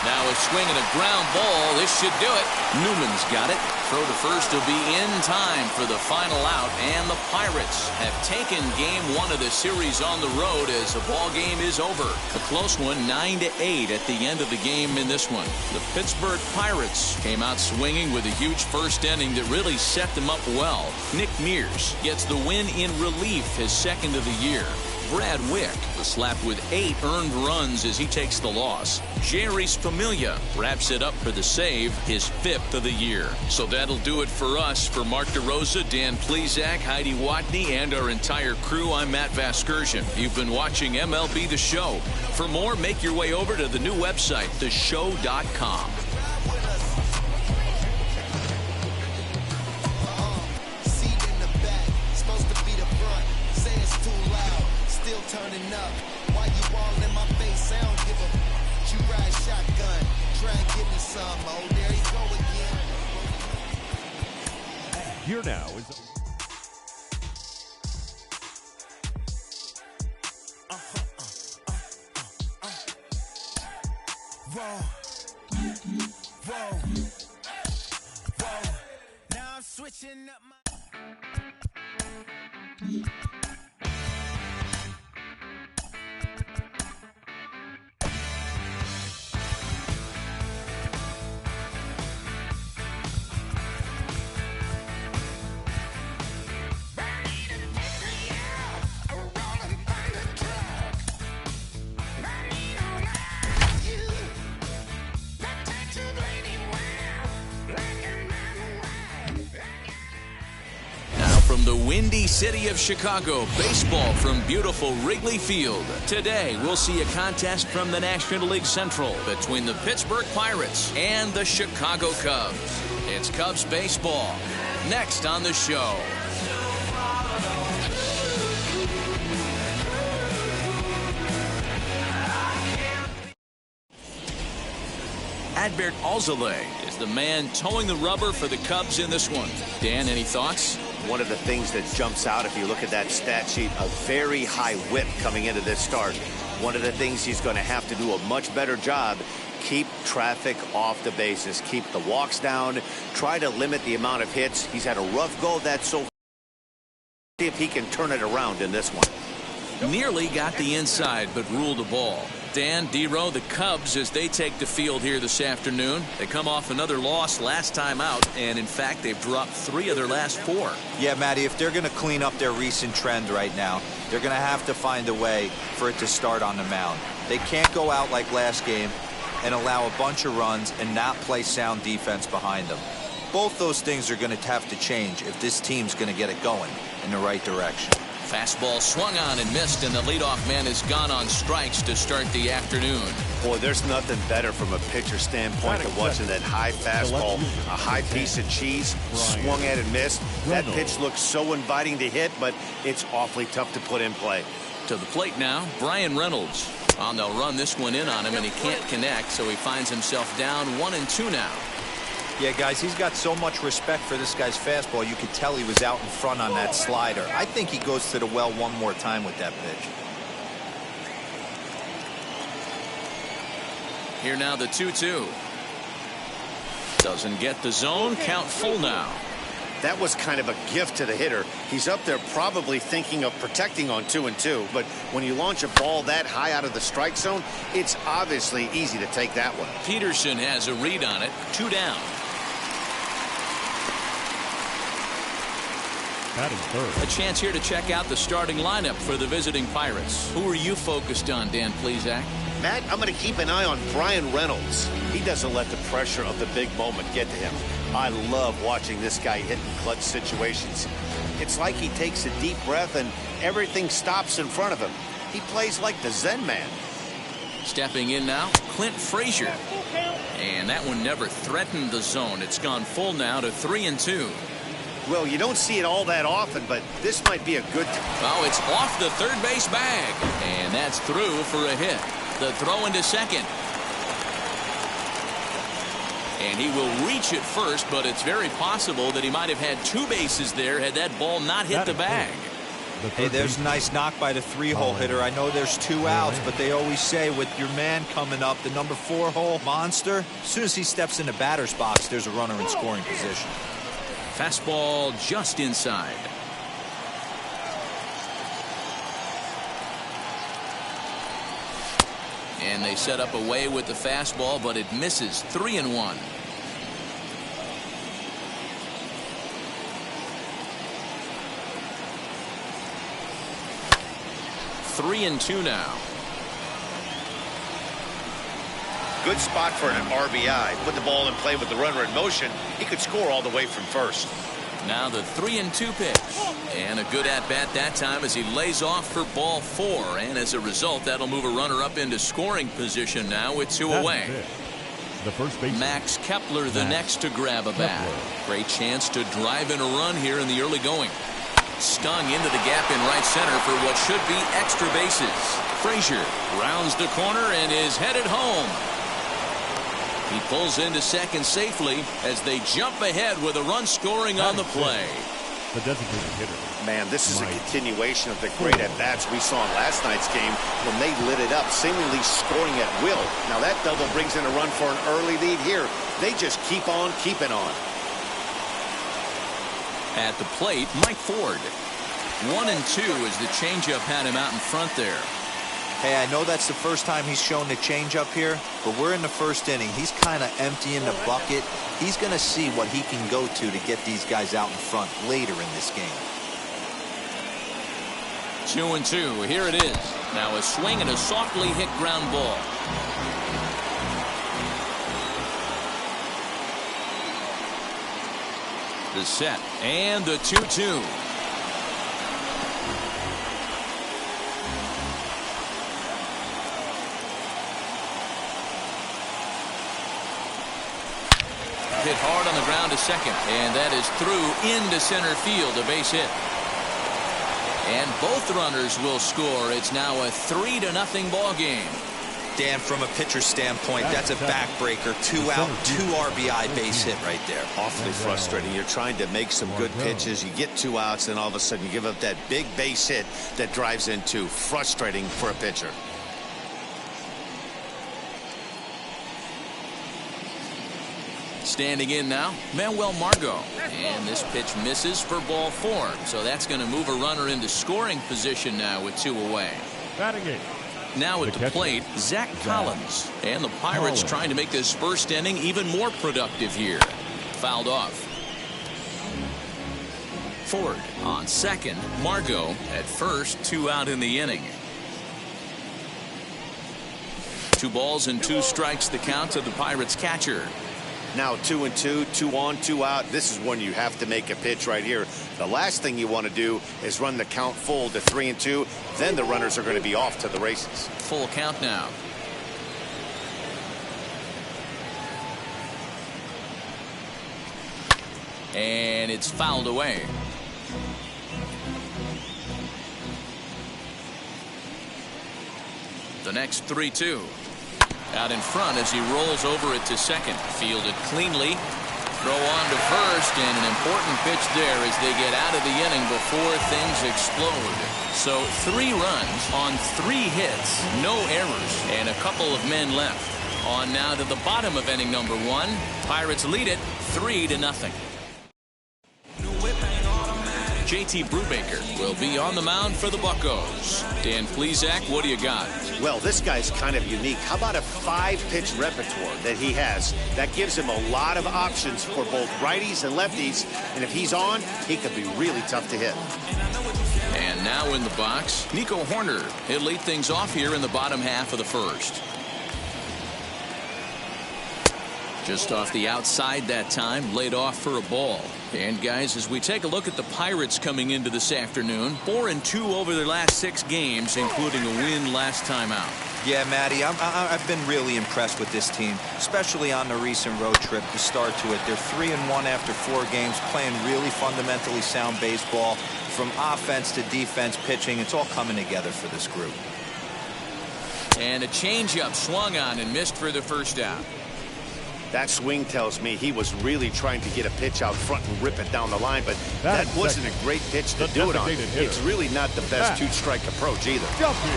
Now a swing and a ground ball. This should do it. Newman's got it. Throw to first will be in time for the final out, and the Pirates have taken game 1 of the series on the road as the ball game is over. A close one, 9-8 at the end of the game in this one. The Pittsburgh Pirates came out swinging with a huge first inning that really set them up well. Nick Mears gets the win in relief, his 2nd of the year. Brad Wick was slapped with 8 earned runs as he takes the loss. Jeurys Familia wraps it up for the save, his 5th of the year. So that'll do it for us. For Mark DeRosa, Dan Plesac, Heidi Watney, and our entire crew, I'm Matt Vasgersian. You've been watching MLB The Show. For more, make your way over to the new website, theshow.com. Turning up, why you all in my face? I don't give a. You ride shotgun, try and give me some. Oh, there you go again. Here now is. Whoa. Now I'm switching up my. From the windy city of Chicago, baseball from beautiful Wrigley Field. Today, we'll see a contest from the National League Central between the Pittsburgh Pirates and the Chicago Cubs. It's Cubs baseball. Next on the show. Adbert Alzolay is the man towing the rubber for the Cubs in this one. Dan, any thoughts? One of the things that jumps out if you look at that stat sheet, a very high whip coming into this start. One of the things he's going to have to do a much better job, keep traffic off the bases, keep the walks down, try to limit the amount of hits. He's had a rough go of that so far. See if he can turn it around in this one. Nearly got the inside, but ruled a ball. Dan, D-Row, the Cubs, as they take the field here this afternoon. They come off another loss last time out, and in fact, they've dropped 3 of their last 4. Yeah, Matty, if they're going to clean up their recent trend right now, they're going to have to find a way for it to start on the mound. They can't go out like last game and allow a bunch of runs and not play sound defense behind them. Both those things are going to have to change if this team's going to get it going in the right direction. Fastball swung on and missed, and the leadoff man is gone on strikes to start the afternoon. Boy, there's nothing better from a pitcher standpoint than watching that high fastball, a high piece of cheese, swung at and missed. That pitch looks so inviting to hit, but it's awfully tough to put in play. To the plate now, Bryan Reynolds. Well, they'll run this one in on him, and he can't connect, so he finds himself down 1-2 now. Yeah, guys, he's got so much respect for this guy's fastball. You could tell he was out in front on that slider. I think he goes to the well one more time with that pitch. Here now the 2-2. Doesn't get the zone. Count full now. That was kind of a gift to the hitter. He's up there probably thinking of protecting on 2-2, but when you launch a ball that high out of the strike zone, it's obviously easy to take that one. Peterson has a read on it. 2 down. A chance here to check out the starting lineup for the visiting Pirates. Who are you focused on, Dan Plesac? Matt, I'm going to keep an eye on Bryan Reynolds. He doesn't let the pressure of the big moment get to him. I love watching this guy hit in clutch situations. It's like he takes a deep breath and everything stops in front of him. He plays like the Zen man. Stepping in now, Clint Frazier. And that one never threatened the zone. It's gone full now to 3-2. Well, you don't see it all that often, but this might be a good... Oh, it's off the third base bag. And that's through for a hit. The throw into second. And he will reach it first, but it's very possible that he might have had 2 bases there had that ball not hit the bag. Hey, there's a nice knock by the 3-hole hitter. I know there's 2 outs, but they always say with your man coming up, the number 4-hole monster, as soon as he steps in the batter's box, there's a runner in scoring position. Fastball just inside. And they set up away with the fastball, but it misses. 3-1. 3-2 now. Good spot for an RBI. Put the ball in play with the runner in motion. He could score all the way from first. Now the 3-2 pitch. And a good at-bat that time as he lays off for ball 4. And as a result, that'll move a runner up into scoring position now with 2 away. The first baseman, Max Kepler, the next to grab a bat. Great chance to drive in a run here in the early going. Stung into the gap in right center for what should be extra bases. Frazier rounds the corner and is headed home. He pulls into second safely as they jump ahead with a run scoring on the play. The designated hitter. Man, this is a continuation of the great at-bats we saw in last night's game when they lit it up, seemingly scoring at will. Now that double brings in a run for an early lead here. They just keep on keeping on. At the plate, Mike Ford. 1-2 as the changeup had him out in front there. Hey, I know that's the first time he's shown the changeup here, but we're in the first inning. He's kind of emptying the bucket. He's going to see what he can go to get these guys out in front later in this game. 2-2. Here it is. Now a swing and a softly hit ground ball. The set and the 2-2. Hit hard on the ground to second, and that is through into center field, a base hit. And both runners will score. It's now a 3-0 ball game. Dan, from a pitcher standpoint, that's a backbreaker. 2 out, 2 RBI base hit right there. Awfully frustrating. You're trying to make some good pitches. You get 2 outs, and all of a sudden you give up that big base hit that drives in 2. Frustrating for a pitcher. Standing in now, Manuel Margot. And this pitch misses for ball 4. So that's going to move a runner into scoring position now with 2 away. Batting it. Now at the plate, Zach Collins. And the Pirates trying to make this first inning even more productive here. Fouled off. Ford on second. Margot at first. 2 out in the inning. 2 balls and 2 strikes the count to the Pirates catcher. Now 2-2, 2 on, 2 out. This is when you have to make a pitch right here. The last thing you want to do is run the count full to 3-2. Then the runners are going to be off to the races. Full count now. And it's fouled away. The next 3-2. Out in front as he rolls over it to second. Fielded cleanly. Throw on to first, and an important pitch there as they get out of the inning before things explode. So 3 runs on 3 hits, no errors, and a couple of men left. On now to the bottom of inning number 1. Pirates lead it 3-0. JT Brubaker will be on the mound for the Buccos. Dan Plesac, what do you got? Well, this guy's kind of unique. How about a 5-pitch repertoire that he has? That gives him a lot of options for both righties and lefties. And if he's on, he could be really tough to hit. And now in the box, Nico Horner. He'll lead things off here in the bottom half of the first. Just off the outside that time, laid off for a ball. And guys, as we take a look at the Pirates coming into this afternoon, 4-2 over their last 6 games, including a win last time out. Yeah, Matty, I've been really impressed with this team, especially on the recent road trip, the start to it. They're 3-1 after 4 games, playing really fundamentally sound baseball. From offense to defense, pitching, it's all coming together for this group. And a changeup swung on and missed for the first out. That swing tells me he was really trying to get a pitch out front and rip it down the line, but that wasn't a great pitch to do it on. It's really not the best 2-strike approach either. Duffy.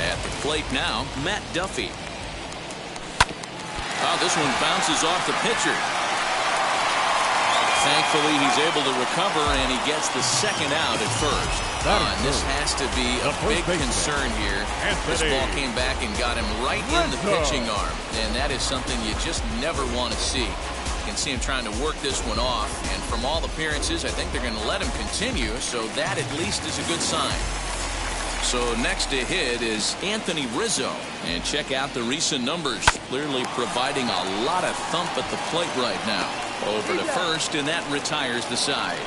At the plate now, Matt Duffy. Oh, this one bounces off the pitcher. Thankfully, he's able to recover, and he gets the second out at first. And this has to be a big concern here. This ball came back and got him right in the pitching arm, and that is something you just never want to see. You can see him trying to work this one off, and from all appearances, I think they're going to let him continue, so that at least is a good sign. So next to hit is Anthony Rizzo. And check out the recent numbers. Clearly providing a lot of thump at the plate right now. Over to first, and that retires the side.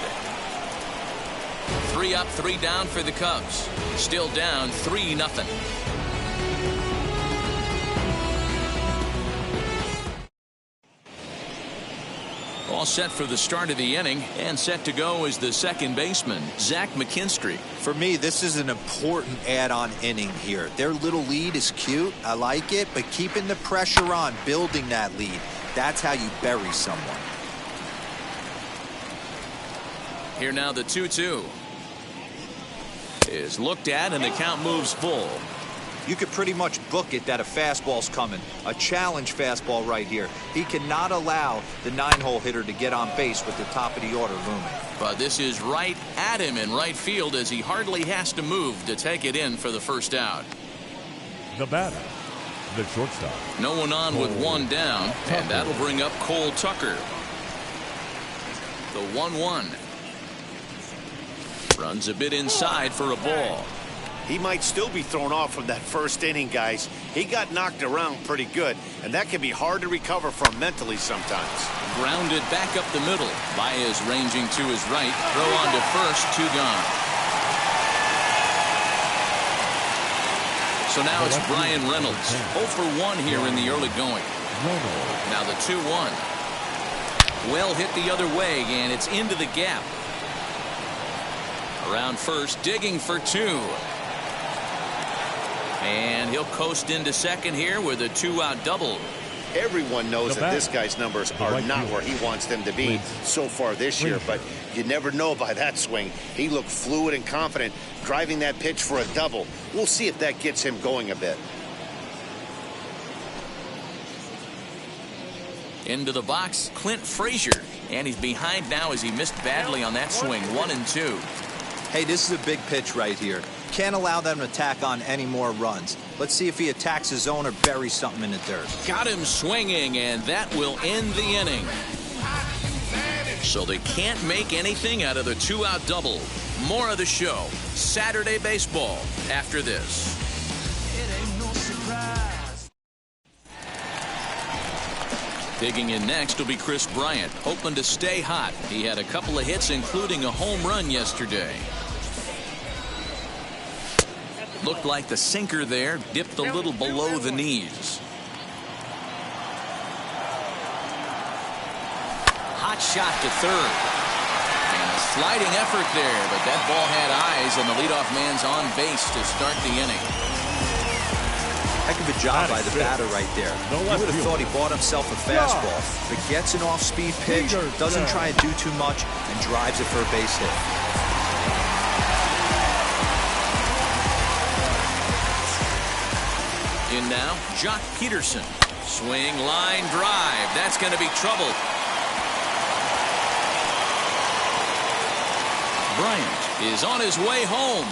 3 up, 3 down for the Cubs. Still down 3-0. All set for the start of the inning, and set to go is the second baseman, Zach McKinstry. For me, this is an important add-on inning here. Their little lead is cute. I like it, but keeping the pressure on, building that lead, that's how you bury someone. Here now the 2-2 is looked at, and the count moves full. You could pretty much book it that a fastball's coming. A challenge fastball right here. He cannot allow the 9-hole hitter to get on base with the top of the order looming. But this is right at him in right field as he hardly has to move to take it in for the first out. The batter, the shortstop. No one on with 1 down, and that'll bring up Cole Tucker. The 1-1. Runs a bit inside for a ball. He might still be thrown off from that first inning, guys. He got knocked around pretty good, and that can be hard to recover from mentally sometimes. Grounded back up the middle. Baez ranging to his right. Throw on to first, 2 gone. So now it's Brian Reynolds. 0 for 1 here in the early going. Now the 2-1. Well hit the other way, and it's into the gap. Around first, digging for 2. And he'll coast into second here with a 2-out double. Everyone knows that this guy's numbers are not where he wants them to be so far this year, but you never know by that swing. He looked fluid and confident, driving that pitch for a double. We'll see if that gets him going a bit. Into the box, Clint Frazier. And he's behind now as he missed badly on that swing. 1-2. Hey, this is a big pitch right here. Can't allow them to tack on any more runs. Let's see if he attacks his zone or buries something in the dirt. Got him swinging, and that will end the inning. So they can't make anything out of the 2-out double. More of the show, Saturday Baseball, after this. Digging in next will be Chris Bryant, hoping to stay hot. He had a couple of hits, including a home run yesterday. Looked like the sinker there dipped a little below the knees. Hot shot to third. And a sliding effort there, but that ball had eyes, and the leadoff man's on base to start the inning. Heck of a job by the batter right there. You would have thought he bought himself a fastball, but gets an off-speed pitch, doesn't try to do too much, and drives it for a base hit. In now, Jock Peterson. Swing, line, drive. That's going to be trouble. Bryant is on his way home.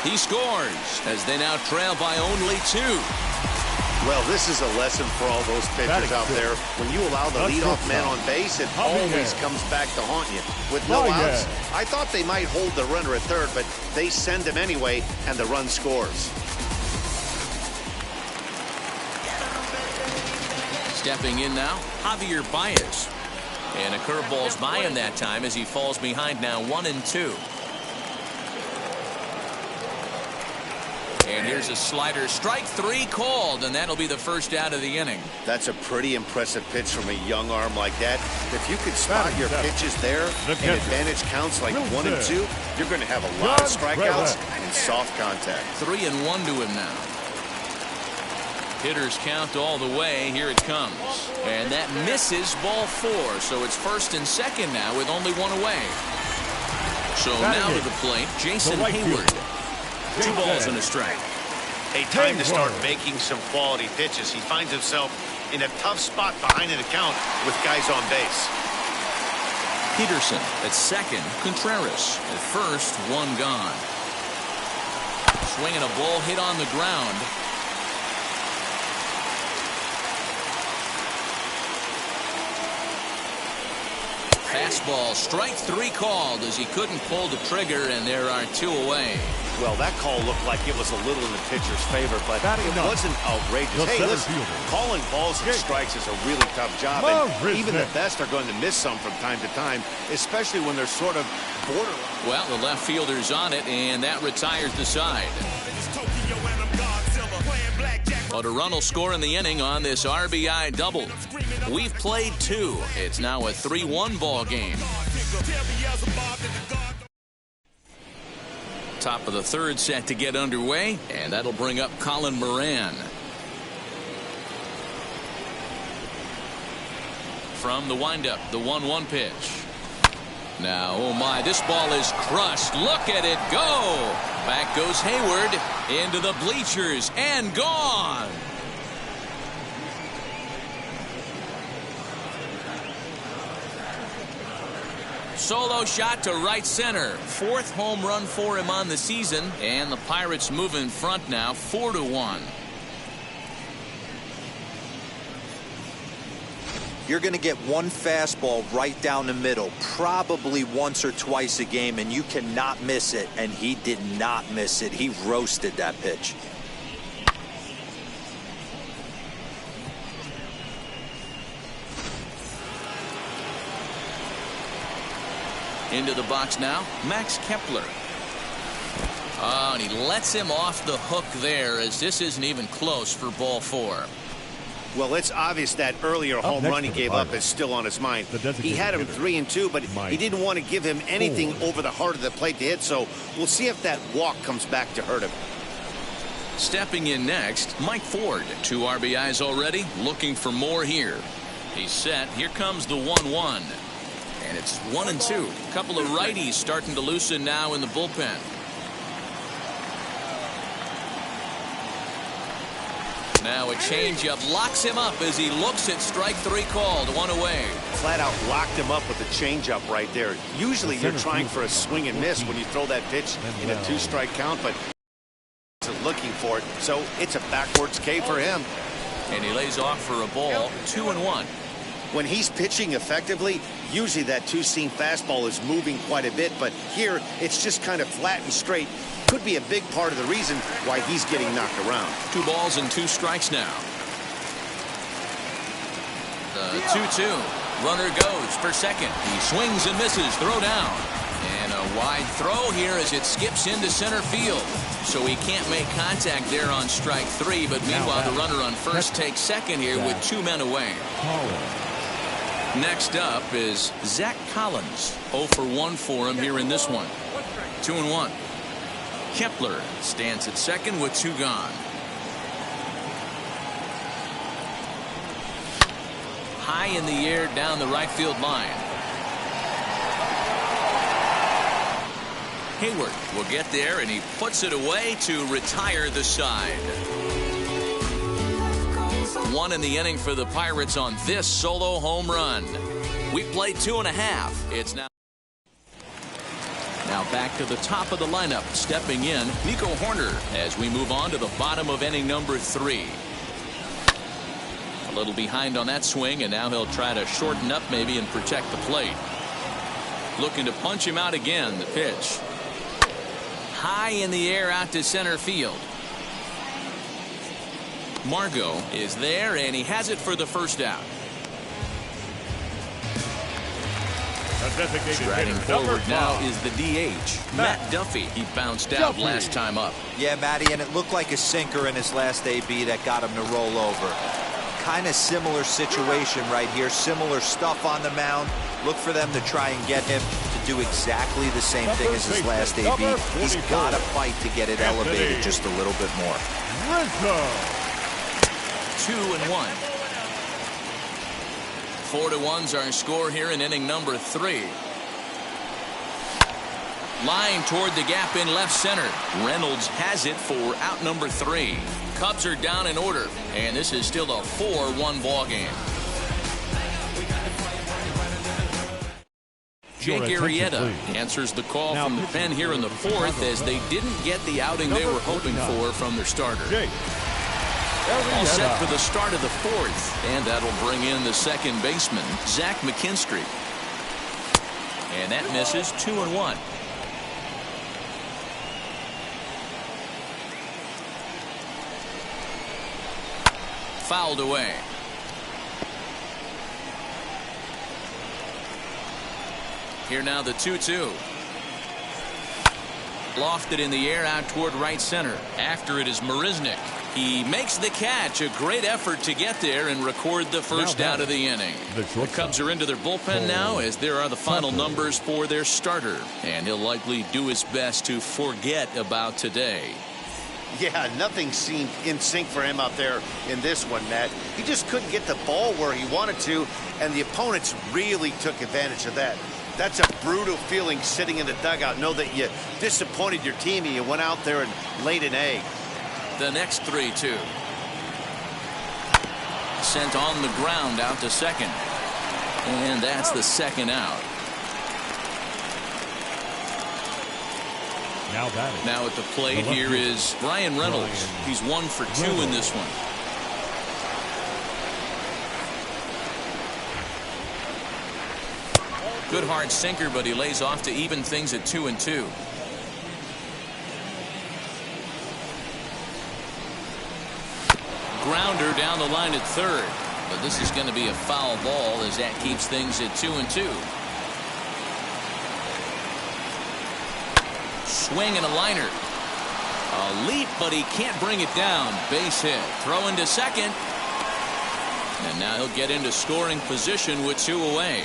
He scores as they now trail by only 2. Well, this is a lesson for all those pitchers out there. When you allow the leadoff man on base, it always comes back to haunt you. With no outs, I thought they might hold the runner at third, but they send him anyway, and the run scores. Stepping in now, Javier Baez. And a curveball's by him that time as he falls behind now 1-2. And here's a slider, strike 3 called, and that'll be the first out of the inning. That's a pretty impressive pitch from a young arm like that. If you could spot your pitches there and advantage counts like 1 and 2, you're going to have a lot of strikeouts and soft contact. 3-1 to him now. Hitters count all the way. Here it comes. And that misses, ball 4. So it's first and second now with only 1 away. So now to the plate, Jason Hayward. 2 balls and a strike. A time to start making some quality pitches. He finds himself in a tough spot behind an account with guys on base. Peterson at second. Contreras at first. 1 gone. Swinging a ball hit on the ground. Fastball, strike 3 called as he couldn't pull the trigger, and there are 2 away. Well, that call looked like it was a little in the pitcher's favor, but it wasn't outrageous. Hey, listen, calling balls and strikes is a really tough job, and even the best are going to miss some from time to time, especially when they're sort of borderline. Well, the left fielder's on it, and that retires the side. But a run will score in the inning on this RBI double. We've played 2. It's now a 3-1 ball game. Top of the third set to get underway, and that'll bring up Colin Moran. From the windup, the 1-1 pitch. Now, oh my, this ball is crushed. Look at it go. Back goes Hayward into the bleachers and gone. Solo shot to right center. 4th home run for him on the season, and the Pirates move in front now 4-1. You're going to get one fastball right down the middle, probably once or twice a game, and you cannot miss it. And he did not miss it. He roasted that pitch. Into the box now, Max Kepler. Oh, and he lets him off the hook there, as this isn't even close for ball 4. Well, it's obvious that earlier home run he gave up is still on his mind. He had him 3-2, but he didn't want to give him anything over the heart of the plate to hit, so we'll see if that walk comes back to hurt him. Stepping in next, Mike Ford. 2 RBIs already, looking for more here. He's set. Here comes the 1-1. And it's 1-2. A couple of righties starting to loosen now in the bullpen. Now a changeup locks him up as he looks at strike 3 called. 1 away. Flat out locked him up with the changeup right there. Usually you're trying for a swing and miss when you throw that pitch in a 2-strike count, but isn't looking for it, so it's a backwards K for him. And he lays off for a ball. 2-1. When he's pitching effectively, usually that 2-seam fastball is moving quite a bit, but here it's just kind of flat and straight. Could be a big part of the reason why he's getting knocked around. 2 balls and 2 strikes now. The 2-2. Runner goes for second. He swings and misses. Throw down. And a wide throw here as it skips into center field. So he can't make contact there on strike 3, but meanwhile the runner on first takes second here with 2 men away. Next up is Zach Collins. 0 for 1 for him here in this one. 2-1. Kepler stands at second with 2 gone. High in the air down the right field line. Hayward will get there, and he puts it away to retire the side. 1 in the inning for the Pirates on this solo home run. We played 2.5. It's now back to the top of the lineup. Stepping in, Nico Horner, as we move on to the bottom of inning number 3. A little behind on that swing, and now he'll try to shorten up maybe and protect the plate. Looking to punch him out again. The pitch. High in the air out to center field. Margot is there, and he has it for the first out. Striding forward now is the DH, Matt Duffy. He bounced out last time up. Yeah, Matty, and it looked like a sinker in his last AB that got him to roll over. Kind of similar situation right here. Similar stuff on the mound. Look for them to try and get him to do exactly the same thing as his last AB. He's got to fight to get it elevated just a little bit more. 2-1. 4-1's our score here in inning number 3. Line toward the gap in left center. Reynolds has it for out number 3. Cubs are down in order, and this is still a 4-1 ball game. Jake Arrieta answers the call from the pen here in the 4th, as they didn't get the outing they were hoping for from their starter. All set for the start of the 4th, and that'll bring in the second baseman, Zach McKinstry. And that misses. 2-1. fouled away. Here now the 2-2. Lofted in the air out toward right center. After it is Marisnick. He makes the catch. A great effort to get there and record the first out of the inning. The Cubs are into their bullpen now, as there are the final numbers for their starter. And he'll likely do his best to forget about today. Yeah, nothing seemed in sync for him out there in this one, Matt. He just couldn't get the ball where he wanted to, and the opponents really took advantage of that. That's a brutal feeling sitting in the dugout. Know that you disappointed your team and you went out there and laid an egg. The next 3-2. Sent on the ground out to second. And that's the second out. Now at the plate here is Bryan Reynolds. He's 1 for 2 in this one. Good hard sinker, but he lays off to even things at 2-2. Grounder down the line at third, but this is going to be a foul ball as that keeps things at 2-2. Swing and a liner. A leap, but he can't bring it down. Base hit. Throw into second. And now he'll get into scoring position with 2 away.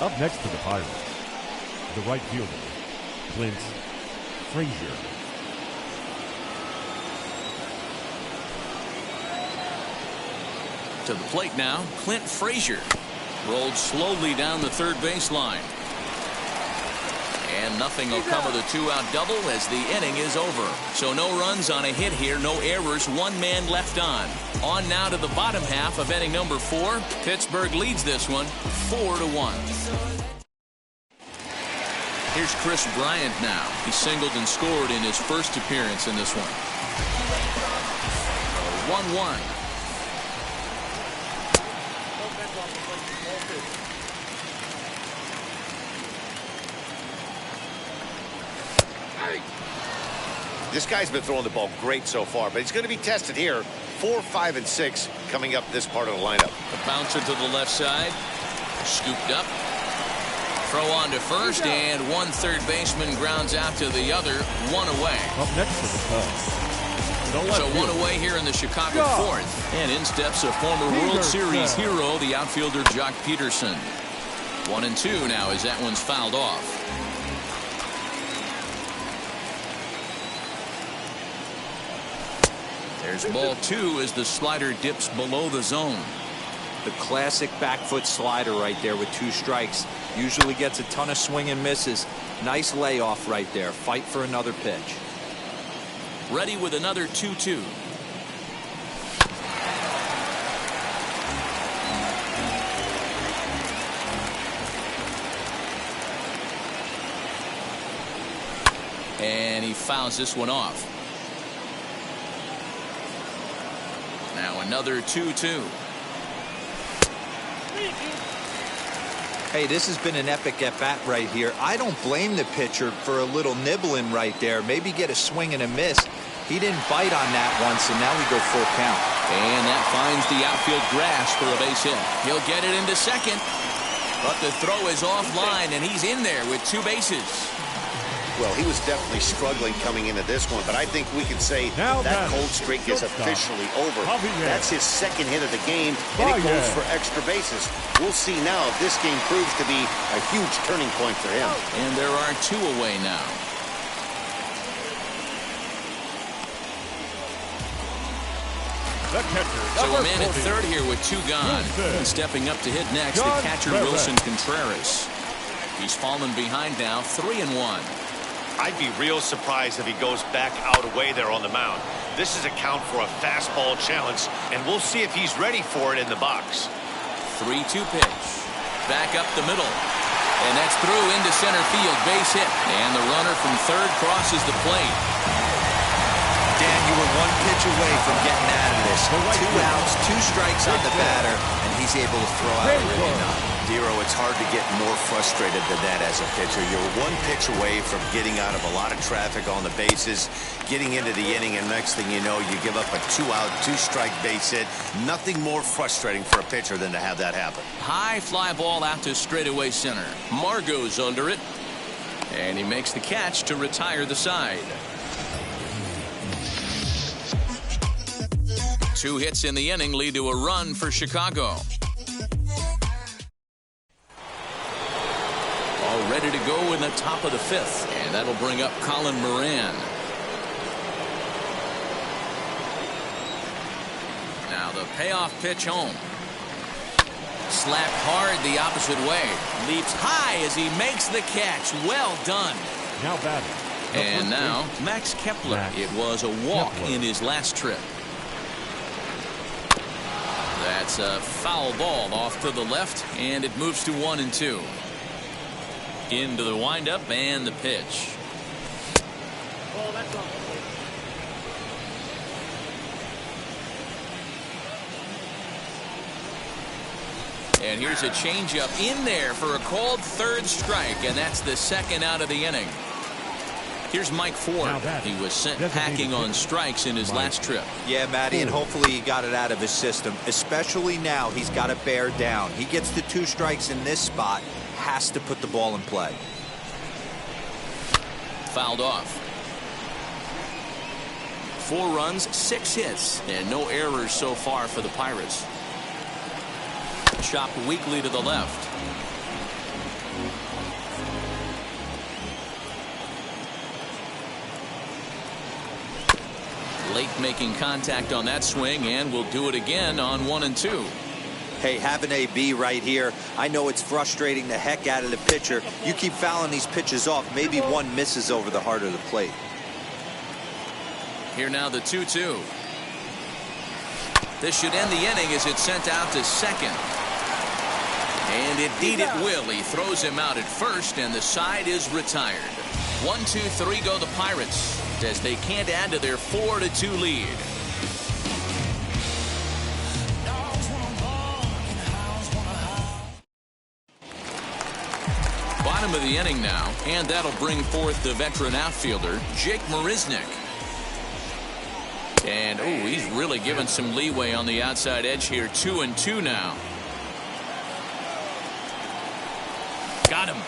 Up next for the Pirates, the right fielder, Clint Frazier. To the plate now, Clint Frazier. Rolled slowly down the third baseline. And nothing will come of the 2-out double as the inning is over. So no runs on a hit here, no errors, 1 man left on. On now to the bottom half of inning number 4. Pittsburgh leads this one 4-1. Here's Chris Bryant now. He singled and scored in his first appearance in this one. 1-1. This guy's been throwing the ball great so far, but he's going to be tested here. 4, 5, and 6 coming up this part of the lineup. A bouncer to the left side. Scooped up. Throw on to first, and 1 third baseman grounds out to the other. 1 away. Up next for the Cubs. So 1 away here in the Chicago 4th. And in steps a former World Series hero, the outfielder Jock Peterson. 1-2 now as that one's fouled off. There's ball 2 as the slider dips below the zone. The classic back foot slider right there with 2 strikes. Usually gets a ton of swing and misses. Nice layoff right there. Fight for another pitch. Ready with another 2-2. And he fouls this one off. Now another 2-2. Hey, this has been an epic at-bat right here. I don't blame the pitcher for a little nibbling right there. Maybe get a swing and a miss. He didn't bite on that once, and now we go full count. And that finds the outfield grass for a base hit. He'll get it into second. But the throw is offline, and he's in there with 2 bases. Well, he was definitely struggling coming into this one, but I think we can say that cold streak is officially over. That's his 2nd hit of the game, and it goes for extra bases. We'll see now if this game proves to be a huge turning point for him. And there are 2 away now. So a man at third here with 2 gone. And stepping up to hit next, the catcher Wilson Contreras. He's fallen behind now, 3-1. I'd be real surprised if he goes back out away there on the mound. This is a count for a fastball challenge, and we'll see if he's ready for it in the box. 3-2 pitch. Back up the middle. And that's through into center field. Base hit. And the runner from third crosses the plate. Dan, you were 1 pitch away from getting out of this. 2 outs, 2 strikes on the batter, and he's able to throw out a really nine. Dero, it's hard to get more frustrated than that as a pitcher. You're 1 pitch away from getting out of a lot of traffic on the bases, getting into the inning, and next thing you know, you give up a 2-out, 2-strike base hit. Nothing more frustrating for a pitcher than to have that happen. High fly ball out to straightaway center. Margot's under it, and he makes the catch to retire the side. 2 hits in the inning lead to a run for Chicago. All ready to go in the top of the 5th, and that'll bring up Colin Moran. Now the payoff pitch home. Slapped hard the opposite way. Leaps high as he makes the catch. Well done. Now batting. And now Max Kepler. It was a walk in his last trip. That's a foul ball off to the left, and it moves to 1-2. Into the windup and the pitch. And here's a changeup in there for a called 3rd strike, and that's the 2nd out of the inning. Here's Mike Ford. He was sent packing on strikes in his last trip. Yeah, Matty, and hopefully he got it out of his system, especially now he's got to bear down. He gets the 2 strikes in this spot, has to put the ball in play. Fouled off. 4 runs, 6 hits, and no errors so far for the Pirates. Chopped weakly to the left. Lake making contact on that swing, and will do it again on 1-2. Hey, have an AB right here. I know it's frustrating the heck out of the pitcher. You keep fouling these pitches off, maybe one misses over the heart of the plate. Here now the 2-2. This should end the inning as it's sent out to second. And indeed it will. He throws him out at first, and the side is retired. 1-2-3 go the Pirates as they can't add to their 4-2 lead. Bottom of the inning now, and that'll bring forth the veteran outfielder, Jake Marisnick. And, oh, he's really given some leeway on the outside edge here. 2-2 now. Got him.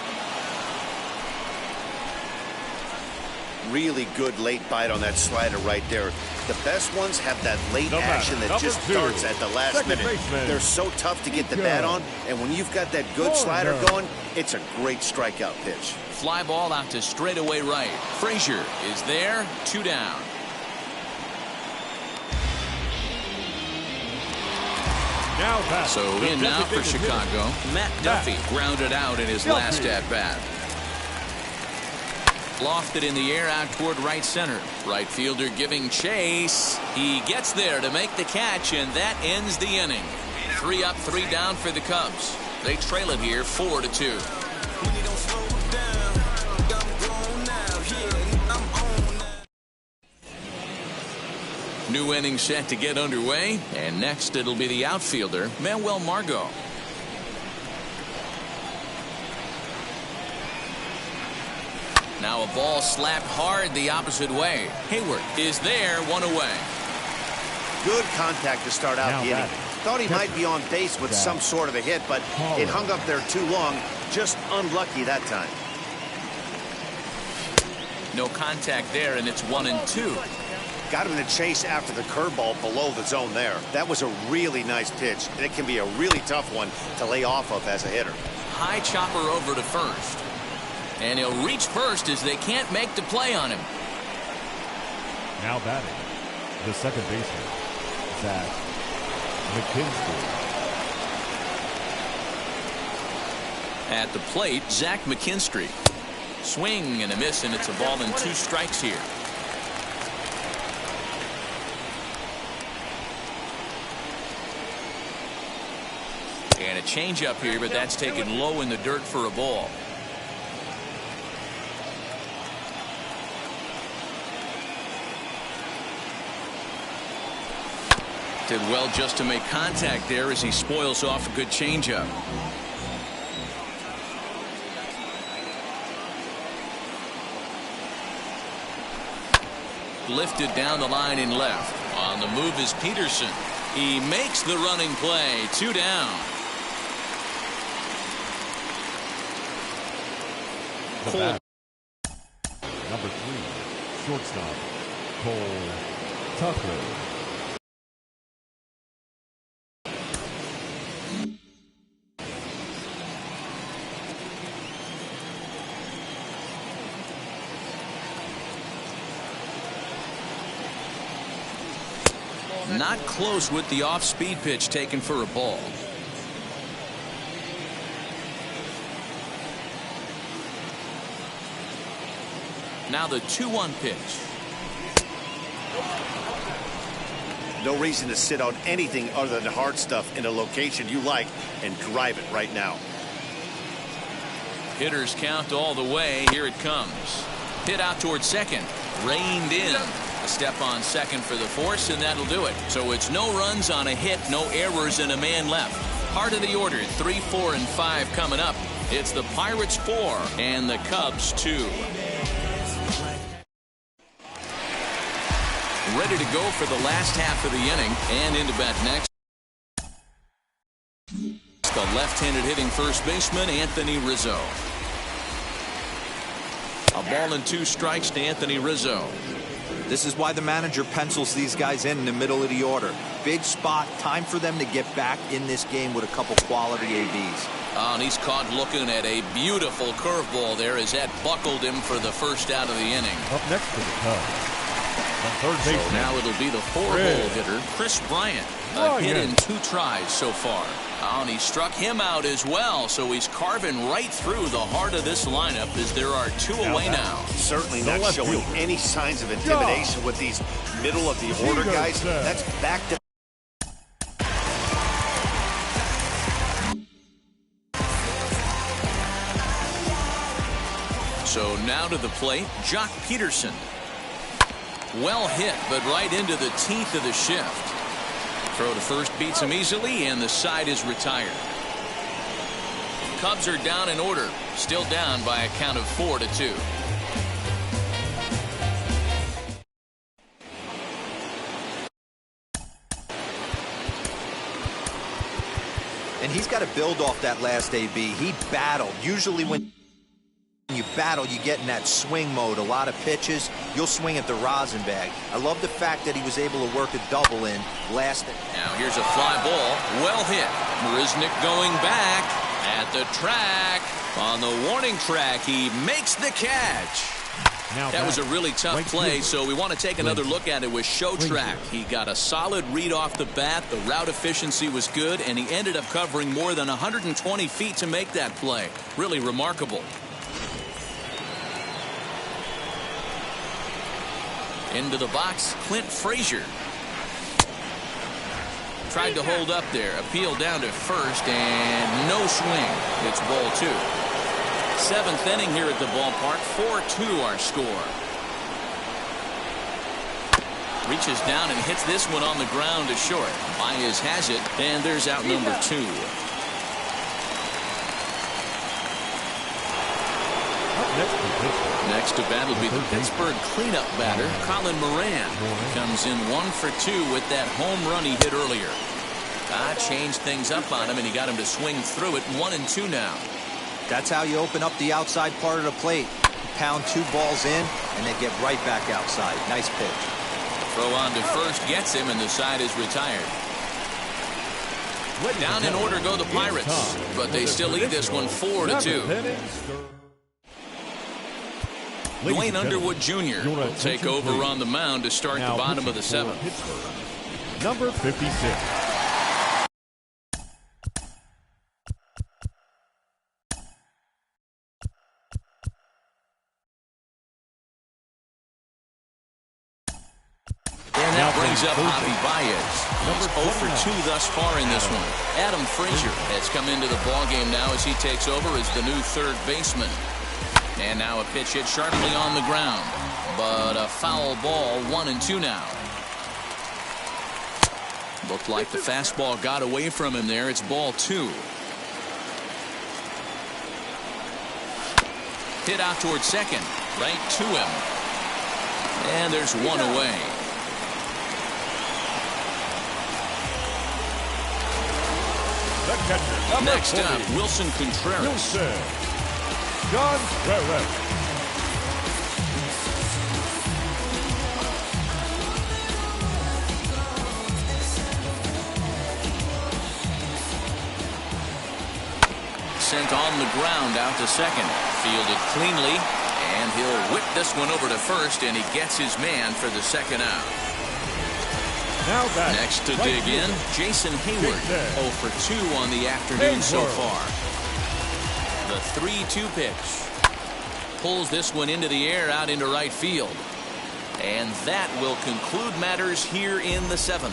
Really good late bite on that slider right there. The best ones have that late action that just starts at the last minute. They're so tough to get the bat on, and when you've got that good slider going, it's a great strikeout pitch. Fly ball out to straightaway right. Frazier is there. 2 down. So in now for Chicago, Matt Duffy grounded out in his last at-bat. Lofted in the air out toward right center. Right fielder giving chase. He gets there to make the catch, and that ends the inning. 3 up, 3 down for the Cubs. They trail it here 4-2. New inning set to get underway, and next it'll be the outfielder, Manuel Margot. Now a ball slapped hard the opposite way. Hayward is there, 1 away. Good contact to start out the inning. Thought he might be on base with some sort of a hit, but it hung up there too long. Just unlucky that time. No contact there, and it's 1-2. Got him to chase after the curveball below the zone there. That was a really nice pitch, and it can be a really tough one to lay off of as a hitter. High chopper over to first. And he'll reach first as they can't make the play on him. Now batting, the second baseman, Zach McKinstry. At the plate, Zach McKinstry. Swing and a miss, and it's a ball and 2 strikes here. And a changeup here, but that's taken low in the dirt for a ball. Did well just to make contact there as he spoils off a good changeup. Lifted down the line in left. On the move is Peterson. He makes the running play. 2 down. The bat. Number 3, shortstop, Cole Tucker. Not close with the off-speed pitch taken for a ball. Now the 2-1 pitch. No reason to sit on anything other than hard stuff in a location you like and drive it right now. Hitters count all the way. Here it comes. Hit out towards second. Reined in. A step on second for the force, and that'll do it. So it's no runs on a hit, no errors, and a man left. Heart of the order, 3, 4, and 5 coming up. It's the Pirates 4 and the Cubs 2. Ready to go for the last half of the inning, and into bat next. The left-handed hitting first baseman, Anthony Rizzo. A ball and 2 strikes to Anthony Rizzo. This is why the manager pencils these guys in the middle of the order. Big spot. Time for them to get back in this game with a couple quality ABs. And he's caught looking at a beautiful curveball there as that buckled him for the first out of the inning. Up next to the Cubs, the third baseman. So now it'll be the 4-hole hitter, Chris Bryant. A hit in 2 tries so far. And he struck him out as well, so he's carving right through the heart of this lineup as there are 2 away now. Certainly not showing any signs of intimidation with these middle of the order guys. That's back to So now to the plate, Jock Peterson. Well hit, but right into the teeth of the shift. Throw to first beats him easily, and the side is retired. Cubs are down in order, still down by a count of 4-2. And he's got to build off that last AB. He battled. Usually when you battle, you get in that swing mode. A lot of pitches, you'll swing at the rosin bag. I love the fact that he was able to work a double in last. Now here's a fly ball. Well hit. Marisnick going back at the track. On the warning track, he makes the catch. Now that was a really tough play, so we want to take another look at it with Show Track. He got a solid read off the bat. The route efficiency was good, and he ended up covering more than 120 feet to make that play. Really remarkable. Into the box, Clint Frazier. Tried to hold up there. Appeal down to first, and no swing. It's ball 2. 7th inning here at the ballpark. 4-2 our score. Reaches down and hits this one on the ground to short. Baez has it, and there's out number 2. Next to bat will be the Pittsburgh cleanup batter, Colin Moran. Comes in 1 for 2 with that home run he hit earlier. Changed things up on him, and he got him to swing through it. 1-2 now. That's how you open up the outside part of the plate. Pound 2 balls in, and they get right back outside. Nice pitch. Throw on to first gets him, and the side is retired. Down in order go the Pirates, but they still lead this one 4-2. Dwayne Underwood Jr. will take over on the mound to start the bottom of the 7th. Number 56. And that brings up Javi Baez. He's 0 for 2 thus far in this one. Adam Frazier has come into the ballgame now as he takes over as the new 3rd baseman. And now a pitch hit sharply on the ground. But a foul ball. 1-2 now. Looked like the fastball got away from him there. It's ball 2. Hit out towards second. Right to him. And there's one away. Next up, Wilson Contreras. John Contreras. Sent on the ground out to second. Fielded cleanly. And he'll whip this one over to first, and he gets his man for the second out. Now back. Next to dig in, Jason Hayward. 0 for 2 on the afternoon so far. The 3-2 pitch. Pulls this one into the air out into right field. And that will conclude matters here in the 7th.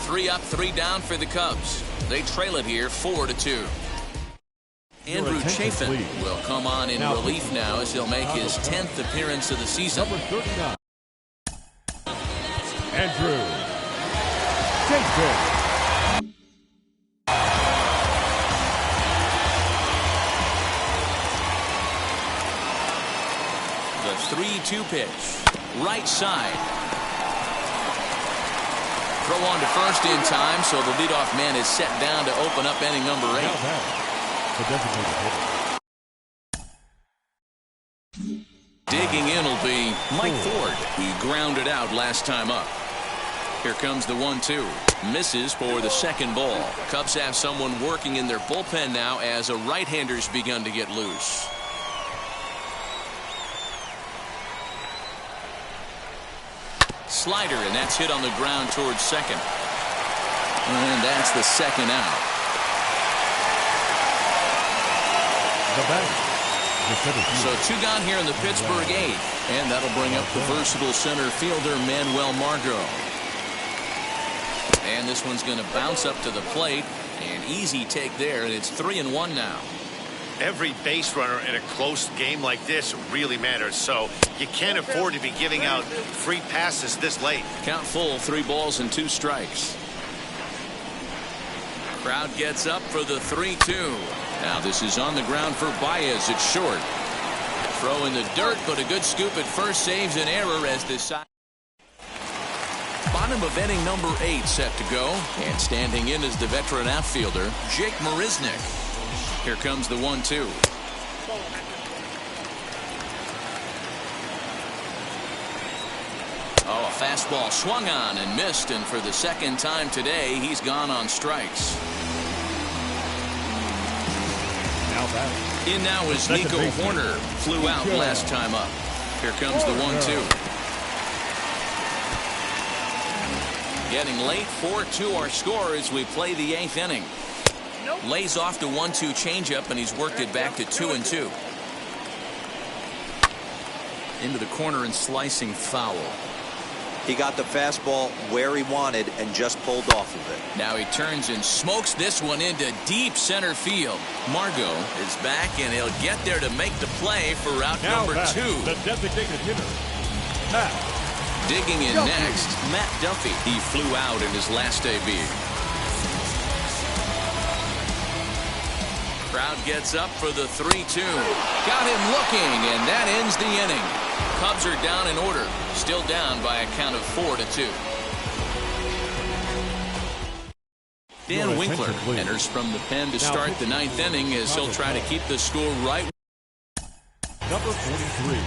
3 up, 3 down for the Cubs. They trail it here 4-2. Andrew Chafin will come on in relief now as he'll make his 10th appearance of the season. Number 39. Andrew Chafin. The 3-2 pitch. Right side. Throw on to first in time, so the leadoff man is set down to open up inning number 8. Digging in will be Mike Ford. He grounded out last time up. Here comes the 1-2. Misses for the second ball. Cubs have someone working in their bullpen now as a right-hander's begun to get loose. Slider, and that's hit on the ground towards second. And that's the second out. So 2 gone here in the Pittsburgh 8th, and that'll bring up the versatile center fielder Manuel Margot. And this one's going to bounce up to the plate. An easy take there, and it's 3-1 now. Every base runner in a close game like this really matters, so you can't afford to be giving out free passes this late. Count full, 3 balls and 2 strikes. Crowd gets up for the 3-2. Now this is on the ground for Baez. It's short. Throw in the dirt, but a good scoop at first saves an error as this side. Bottom of inning number 8 set to go. And standing in is the veteran outfielder, Jake Marisnick. Here comes the 1-2. Oh, a fastball swung on and missed, and for the second time today, he's gone on strikes. In now is Nico Horner. Flew out last time up. Here comes the 1-2. Getting late, 4-2 our score as we play the 8th inning. Lays off the 1-2 changeup, and he's worked it back to 2-2. Into the corner and slicing foul. He got the fastball where he wanted and just pulled off of it. Now he turns and smokes this one into deep center field. Margot is back, and he'll get there to make the play for route number 2. The designated hitter, Matt. Digging in next, Matt Duffy. He flew out in his last AB. Crowd gets up for the 3-2. Got him looking, and that ends the inning. Cubs are down in order. Still down by a count of 4-2. Dan Winkler enters from the pen to start the 9th inning as he'll try to keep the score right. Number 43,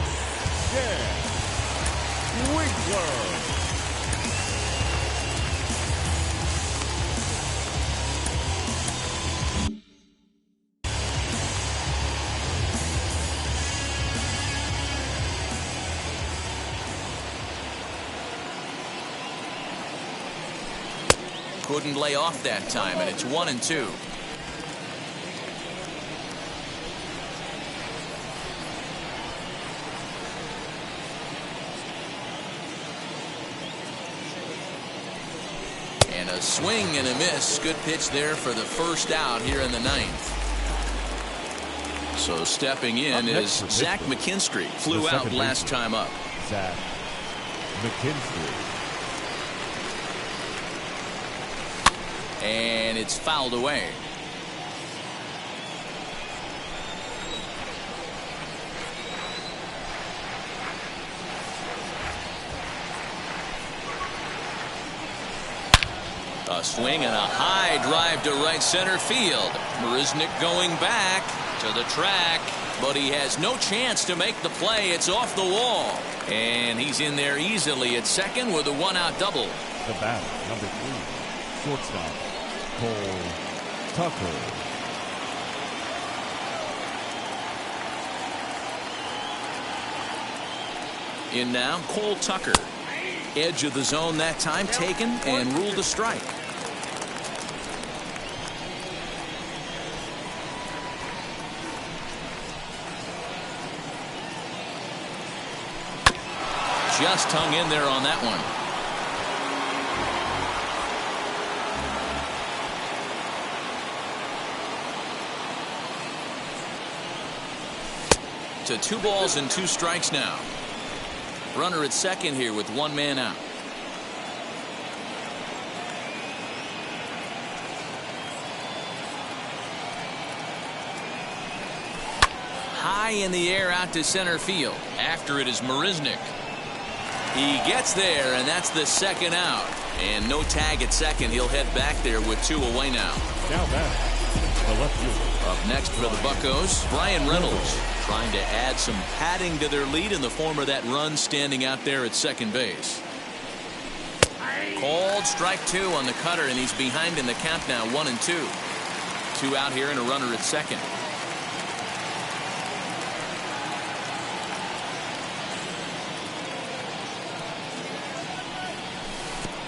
Dan Winkler. Couldn't lay off that time, and it's 1-2. And a swing and a miss. Good pitch there for the first out here in the 9th. So stepping in is Zach McKinstry. Flew out last time up. Zach McKinstry. And it's fouled away. A swing and a high drive to right center field. Marisnick going back to the track, but he has no chance to make the play. It's off the wall. And he's in there easily at second with a one-out double. The batter, number 3, shortstop, Cole Tucker. In now, Cole Tucker. Edge of the zone that time taken and ruled a strike. Just hung in there on that one. To 2 balls and 2 strikes now. Runner at second here with 1 man out. High in the air out to center field. After it is Marisnick. He gets there, and that's the second out. And no tag at second. He'll head back there with 2 away now. Now back, the left fielder. Up next for the Buccos, Bryan Reynolds. Trying to add some padding to their lead in the form of that run standing out there at second base. Called strike 2 on the cutter, and he's behind in the count now, 1-2. 2 out here and a runner at second.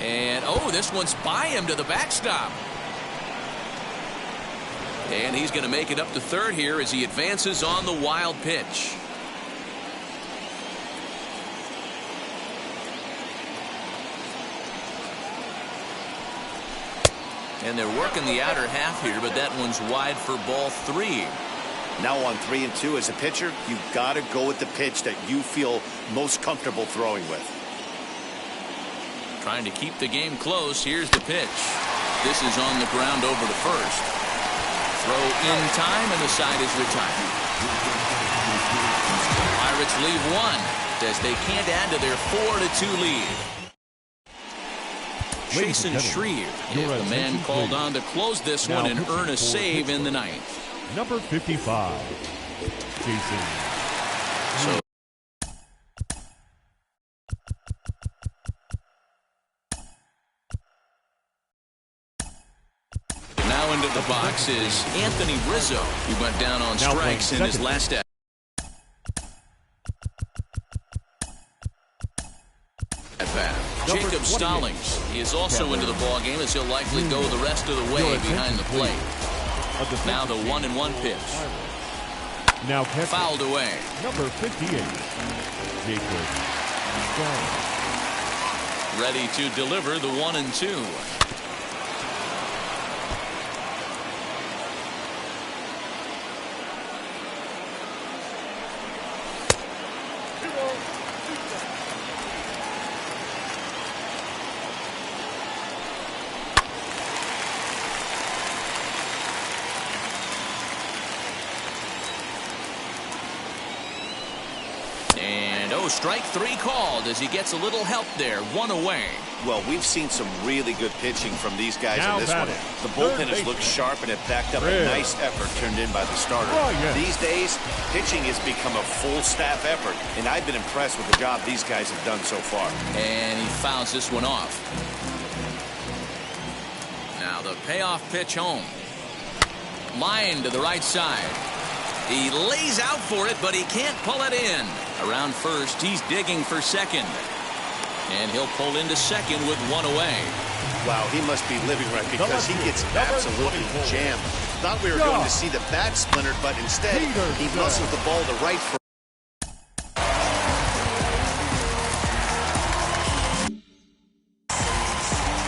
And oh, this one's by him to the backstop. And he's going to make it up to third here as he advances on the wild pitch. And they're working the outer half here, but that one's wide for ball 3. Now on 3-2 as a pitcher, you've got to go with the pitch that you feel most comfortable throwing with. Trying to keep the game close. Here's the pitch. This is on the ground over to first. Throw in time, and the side is retired. Pirates leave 1 as they can't add to their 4-2 lead. Jason Schreier is the man called on to close this one and earn a save in the 9th. Number 55, Jason. So now into the box is Anthony Rizzo. He went down on strikes in his last at bat. Jacob Stallings is also into the ball game as he'll likely go the rest of the way behind the plate. Now the 1-1 pitch. Now fouled away. Number 58, Jacob Stallings. Ready to deliver the 1-2. Strike 3 called as he gets a little help there. 1 away. Well, we've seen some really good pitching from these guys in this one. The bullpen has looked sharp and have backed up a nice effort turned in by the starter. These days, pitching has become a full staff effort, and I've been impressed with the job these guys have done so far. And he fouls this one off. Now the payoff pitch home. Line to the right side. He lays out for it, but he can't pull it in. Around first, he's digging for second. And he'll pull into second with 1 away. Wow, he must be living right because he gets absolutely jammed. Thought we were going to see the bat splintered, but instead, he muscles the ball to right for.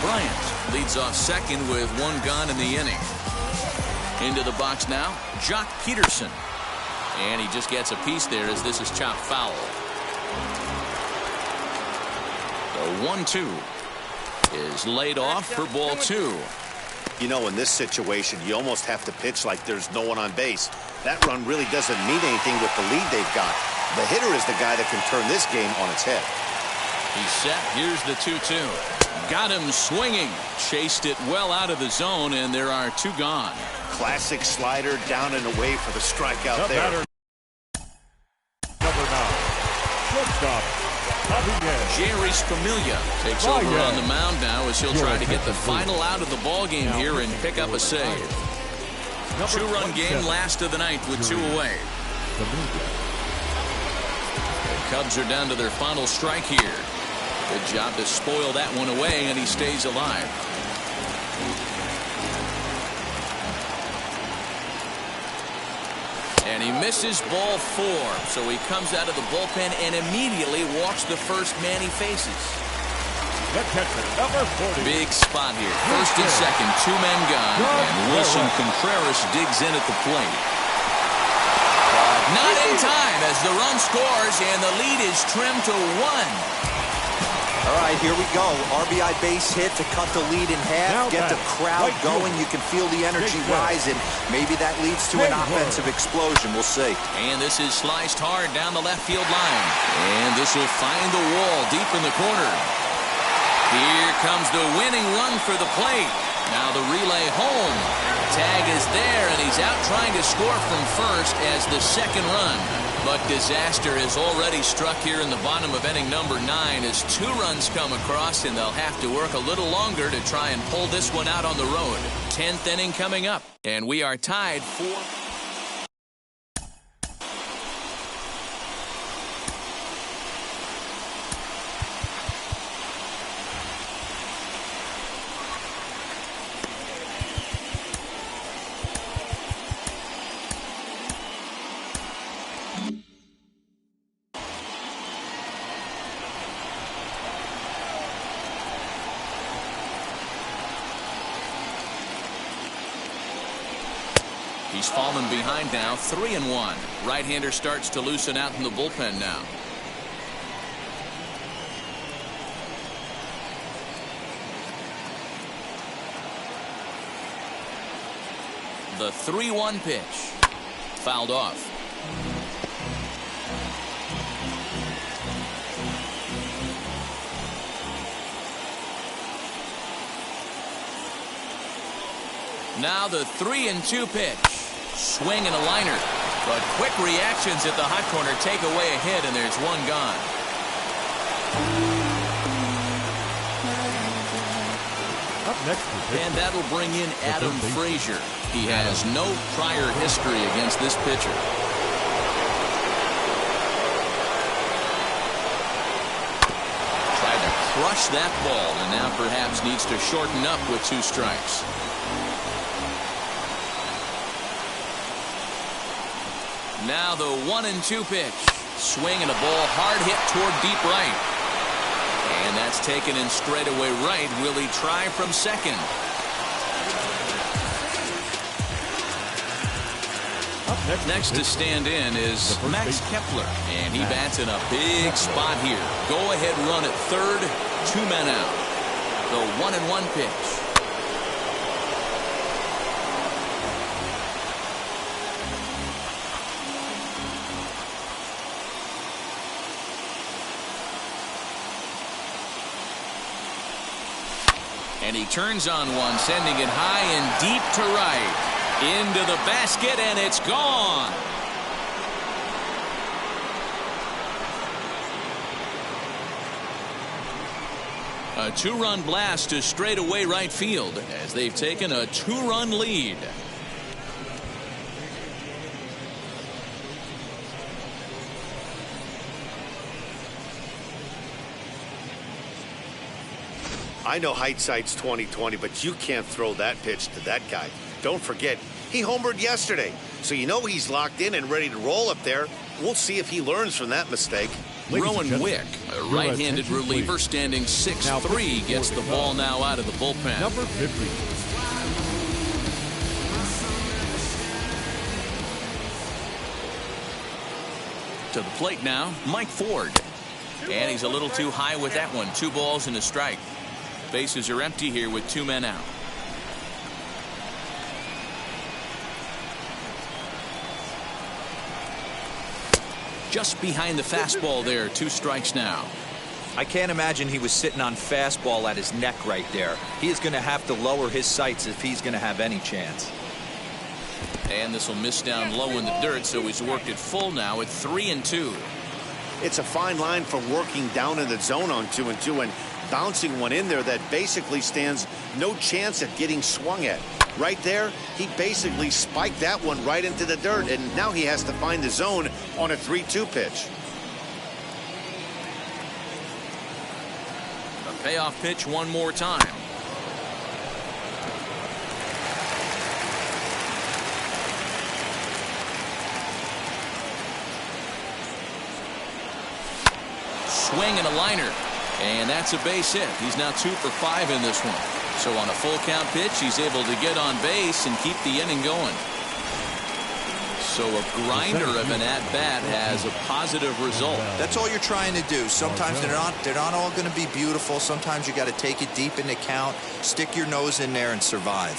Bryant leads off second with 1 gone in the inning. Into the box now, Jock Peterson. And he just gets a piece there as this is chopped foul. The 1-2 is laid off for ball 2. You know, in this situation, you almost have to pitch like there's no one on base. That run really doesn't mean anything with the lead they've got. The hitter is the guy that can turn this game on its head. He's set. Here's the 2-2. Got him swinging. Chased it well out of the zone, and there are 2 gone. Classic slider down and away for the strikeout there. Batter, number 9. Shortstop, Javier. Jeurys Familia takes over on the mound now as he'll try to get the final out of the ball game here and pick up a save. 2-run game last of the night with 2 away. The Cubs are down to their final strike here. Good job to spoil that one away, and he stays alive. And he misses ball 4, so he comes out of the bullpen and immediately walks the first man he faces. The catcher, number 40. Big spot here. First and second, 2 men gone, and Wilson Contreras digs in at the plate. Not in time as the run scores, and the lead is trimmed to 1. All right, here we go. RBI base hit to cut the lead in half, get the crowd going. You can feel the energy rising. Maybe that leads to an offensive explosion. We'll see. And this is sliced hard down the left field line. And this will find the wall deep in the corner. Here comes the winning run for the plate. Now the relay home. Tag is there, and he's out trying to score from first as the second run. But disaster has already struck here in the bottom of inning number 9 as 2 runs come across, and they'll have to work a little longer to try and pull this one out on the road. 10th inning coming up, and we are tied 4. He's fallen behind now, 3-1. Right-hander starts to loosen out in the bullpen now. The 3-1 pitch. Fouled off. Now the 3-2 pitch. Swing and a liner. But quick reactions at the hot corner take away a hit, and there's 1 gone. Up next, and that'll bring in Adam Frazier. He has no prior history against this pitcher. Tried to crush that ball, and now perhaps needs to shorten up with 2 strikes. Now the 1-2 pitch. Swing and a ball hard hit toward deep right. And that's taken in straightaway right. Will he try from second? Next to stand in is Max Kepler. And he bats in a big spot here. Go ahead run at third. 2 men out. The 1-1 pitch. And he turns on one, sending it high and deep to right. Into the basket, and it's gone. A 2-run blast to straightaway right field as they've taken a 2-run lead. I know hindsight's 20/20, but you can't throw that pitch to that guy. Don't forget, he homered yesterday, so you know he's locked in and ready to roll up there. We'll see if he learns from that mistake. Rowan Wick, a right-handed reliever standing 6'3", gets the ball now out of the bullpen. Number 50. To the plate now, Mike Ford. And he's a little too high with that one. 2 balls and a strike. Bases are empty here with 2 men out. Just behind the fastball there. 2 strikes now. I can't imagine he was sitting on fastball at his neck right there. He is going to have to lower his sights if he's going to have any chance. And this will miss down low in the dirt, so he's worked it full now at 3-2. It's a fine line from working down in the zone on 2-2 and bouncing one in there that basically stands no chance of getting swung at. Right there, he basically spiked that one right into the dirt, and now he has to find the zone on a 3-2 pitch. A payoff pitch one more time. Swing and a liner. And that's a base hit. He's now 2 for 5 in this one. So on a full count pitch, he's able to get on base and keep the inning going. So a grinder of an at-bat has a positive result. That's all you're trying to do. Sometimes they're not all going to be beautiful. Sometimes you got to take it deep into count, stick your nose in there, and survive.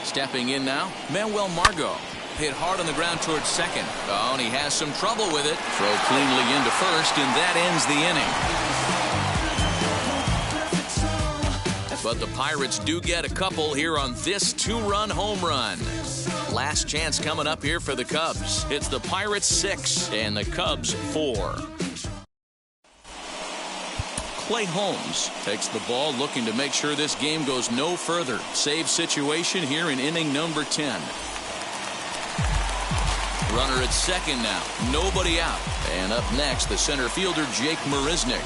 Stepping in now, Manuel Margot. Hit hard on the ground towards second. Oh, and he has some trouble with it. Throw cleanly into first, and that ends the inning. But the Pirates do get a couple here on this 2-run home run. Last chance coming up here for the Cubs. It's the Pirates 6 and the Cubs 4. Clay Holmes takes the ball, looking to make sure this game goes no further. Save situation here in inning number 10. Runner at second now. Nobody out. And up next, the center fielder, Jake Marisnick.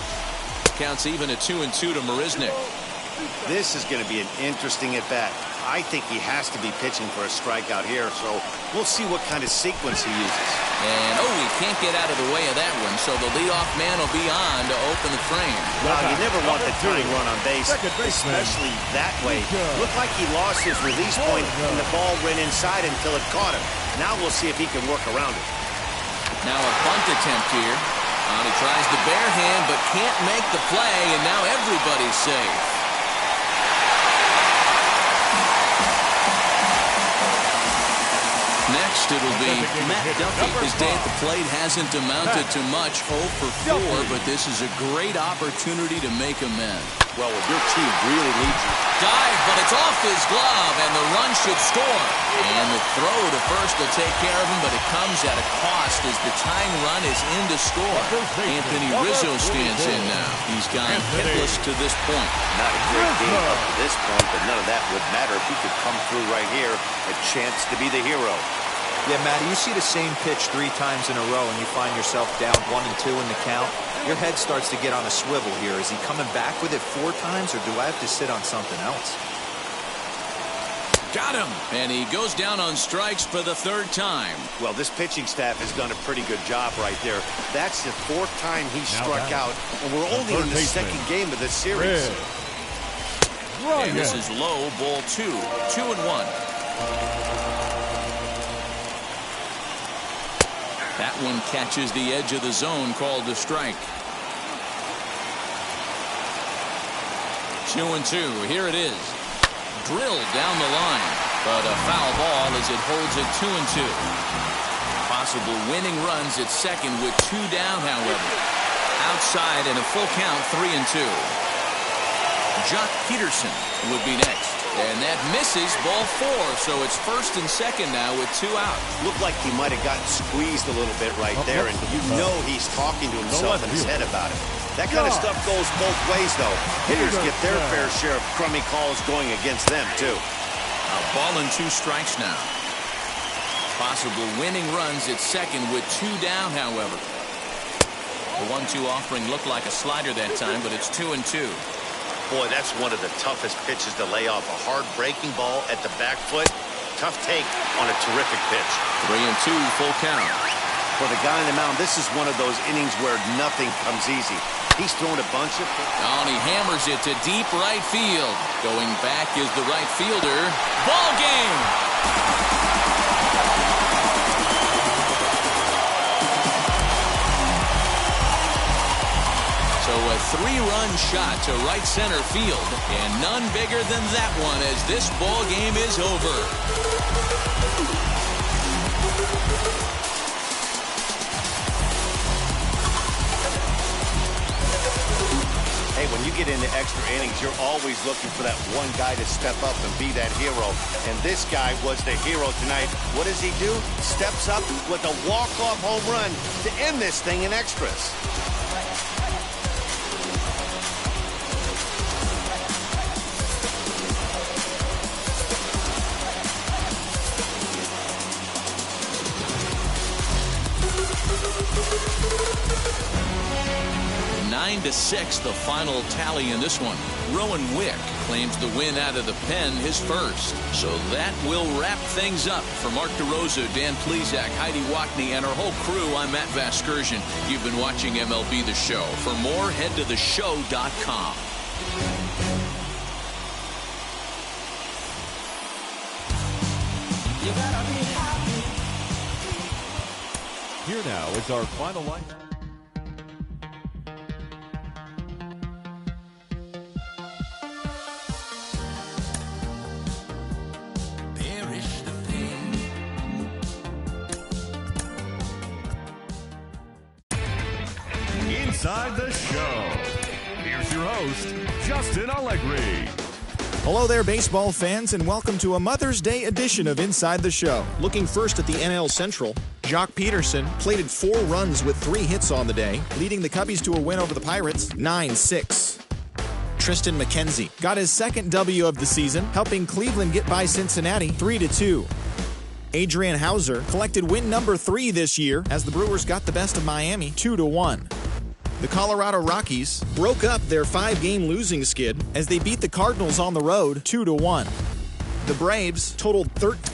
Counts even at 2-2 to Marisnick. This is going to be an interesting at-bat. I think he has to be pitching for a strikeout here, so we'll see what kind of sequence he uses. And, he can't get out of the way of that one, so the leadoff man will be on to open the frame. Well, you never want the tying run on base, especially that way. Looked like he lost his release point, and the ball ran inside until it caught him. Now we'll see if he can work around it. Now a bunt attempt here. He tries the bare hand, but can't make the play, and now everybody's safe. Next, it'll be Matt Duffy. His day at the plate hasn't amounted to much. 0 for 4, but this is a great opportunity to make amends. Well, if your team really needs you. Dive, but it's off his glove, and the run should score. And the throw to first will take care of him, but it comes at a cost as the tying run is in to score. Anthony Rizzo stands in now. He's gone hitless to this point. Not a great game up to this point, but none of that would matter if he could come through right here. A chance to be the hero. Yeah, Matty, you see the same pitch 3 times in a row and you find yourself down 1-2 in the count. Your head starts to get on a swivel here. Is he coming back with it 4 times, or do I have to sit on something else? Got him. And he goes down on strikes for the 3rd time. Well, this pitching staff has done a pretty good job right there. That's the 4th time he struck out, and we're only in the 2nd game of this series. And this is low, ball 2. 2-1. That one catches the edge of the zone, called a strike. 2-2. Here it is. Drilled down the line, but a foul ball as it holds it 2-2. Possible winning runs at second with 2 down, however. Outside and a full count, 3-2. Jock Peterson would be next. And that misses, ball 4, so it's 1st and 2nd now with 2 out. Looked like he might have gotten squeezed a little bit right there, and you know he's talking to himself in his head about it. That kind of stuff goes both ways, though. Hitters get their fair share of crummy calls going against them, too. A ball and 2 strikes now. Possible winning runs at second with 2 down, however. The 1-2 offering looked like a slider that time, but it's 2-2. Boy, that's one of the toughest pitches to lay off. A hard breaking ball at the back foot. Tough take on a terrific pitch. 3-2, full count. For the guy on the mound, this is one of those innings where nothing comes easy. He's thrown a bunch of... Oh, and he hammers it to deep right field. Going back is the right fielder. Ball game! So a 3-run shot to right center field, and none bigger than that one as this ball game is over. when you get into extra innings, you're always looking for that one guy to step up and be that hero. And this guy was the hero tonight. What does he do? Steps up with a walk-off home run to end this thing in extras. Nine to 6, the final tally in this one. Rowan Wick claims the win out of the pen, his first. So that will wrap things up. For Mark DeRosa, Dan Plesac, Heidi Wackney, and our whole crew, I'm Matt Vasgersian. You've been watching MLB The Show. For more, head to theshow.com. Here now is our final line. Inside the Show. Here's your host, Justin Allegri. Hello there, baseball fans, and welcome to a Mother's Day edition of Inside the Show. Looking first at the NL Central, Jock Peterson plated 4 runs with 3 hits on the day, leading the Cubbies to a win over the Pirates 9-6. Tristan McKenzie got his second W of the season, helping Cleveland get by Cincinnati 3-2. Adrian Hauser collected win number 3 this year as the Brewers got the best of Miami 2-1. The Colorado Rockies broke up their 5-game losing skid as they beat the Cardinals on the road 2-1. The Braves totaled 13.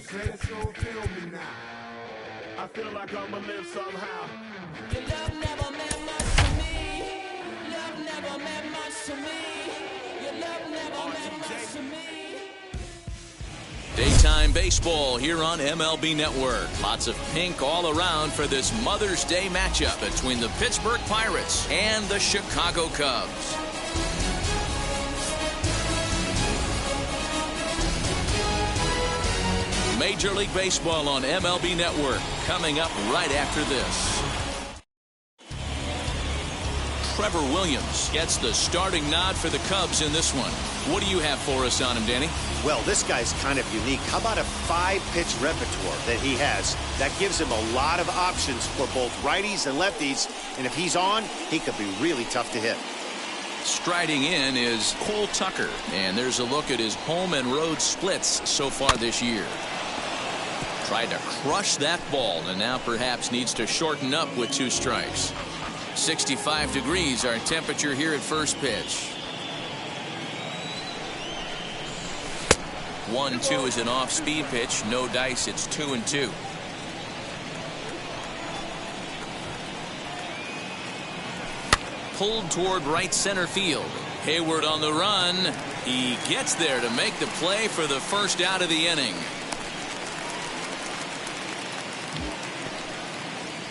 Saints gon' kill me now. I feel like I'ma live somehow. Your love never meant much to me. Love never meant much to me. Your love never meant much to me. Daytime baseball here on MLB Network. Lots of pink all around for this Mother's Day matchup between the Pittsburgh Pirates and the Chicago Cubs. Major League Baseball on MLB Network coming up right after this. Trevor Williams gets the starting nod for the Cubs in this one. What do you have for us on him, Danny? Well, this guy's kind of unique. How about a 5-pitch repertoire that he has? That gives him a lot of options for both righties and lefties. And if he's on, he could be really tough to hit. Striding in is Cole Tucker. And there's a look at his home and road splits so far this year. Tried to crush that ball and now perhaps needs to shorten up with 2 strikes. 65 degrees our temperature here at first pitch. 1-2 is an off-speed pitch. No dice. It's 2-2. Pulled toward right center field. Hayward on the run. He gets there to make the play for the first out of the inning.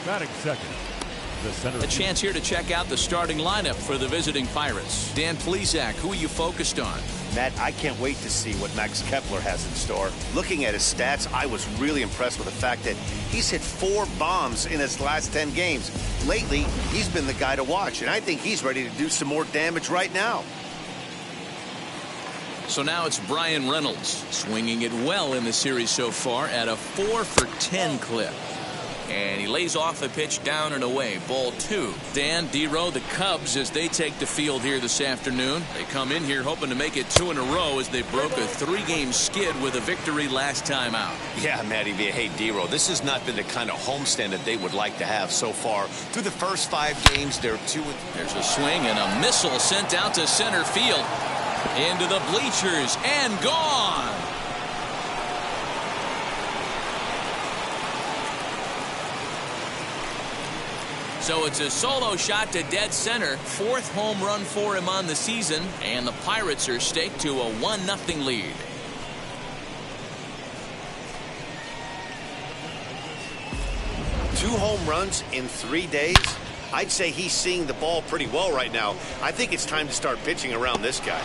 Batting second, the center. A chance here to check out the starting lineup for the visiting Pirates. Dan Plesac, who are you focused on? Matt, I can't wait to see what Max Kepler has in store. Looking at his stats, I was really impressed with the fact that he's hit 4 bombs in his last 10 games. Lately, he's been the guy to watch, and I think he's ready to do some more damage right now. So now it's Brian Reynolds, swinging it well in the series so far at a 4-for-10 clip. And he lays off a pitch down and away. Ball 2. Dan, D-Row, the Cubs, as they take the field here this afternoon. They come in here hoping to make it 2 in a row as they broke a 3-game skid with a victory last time out. Yeah, Matty V. Hey, D-Row, this has not been the kind of homestand that they would like to have so far. Through the first 5 games, they're 2. There's a swing and a missile sent out to center field. Into the bleachers and gone. So it's a solo shot to dead center. 4th home run for him on the season. And the Pirates are staked to a 1-0 lead. Two home runs in 3 days? I'd say he's seeing the ball pretty well right now. I think it's time to start pitching around this guy.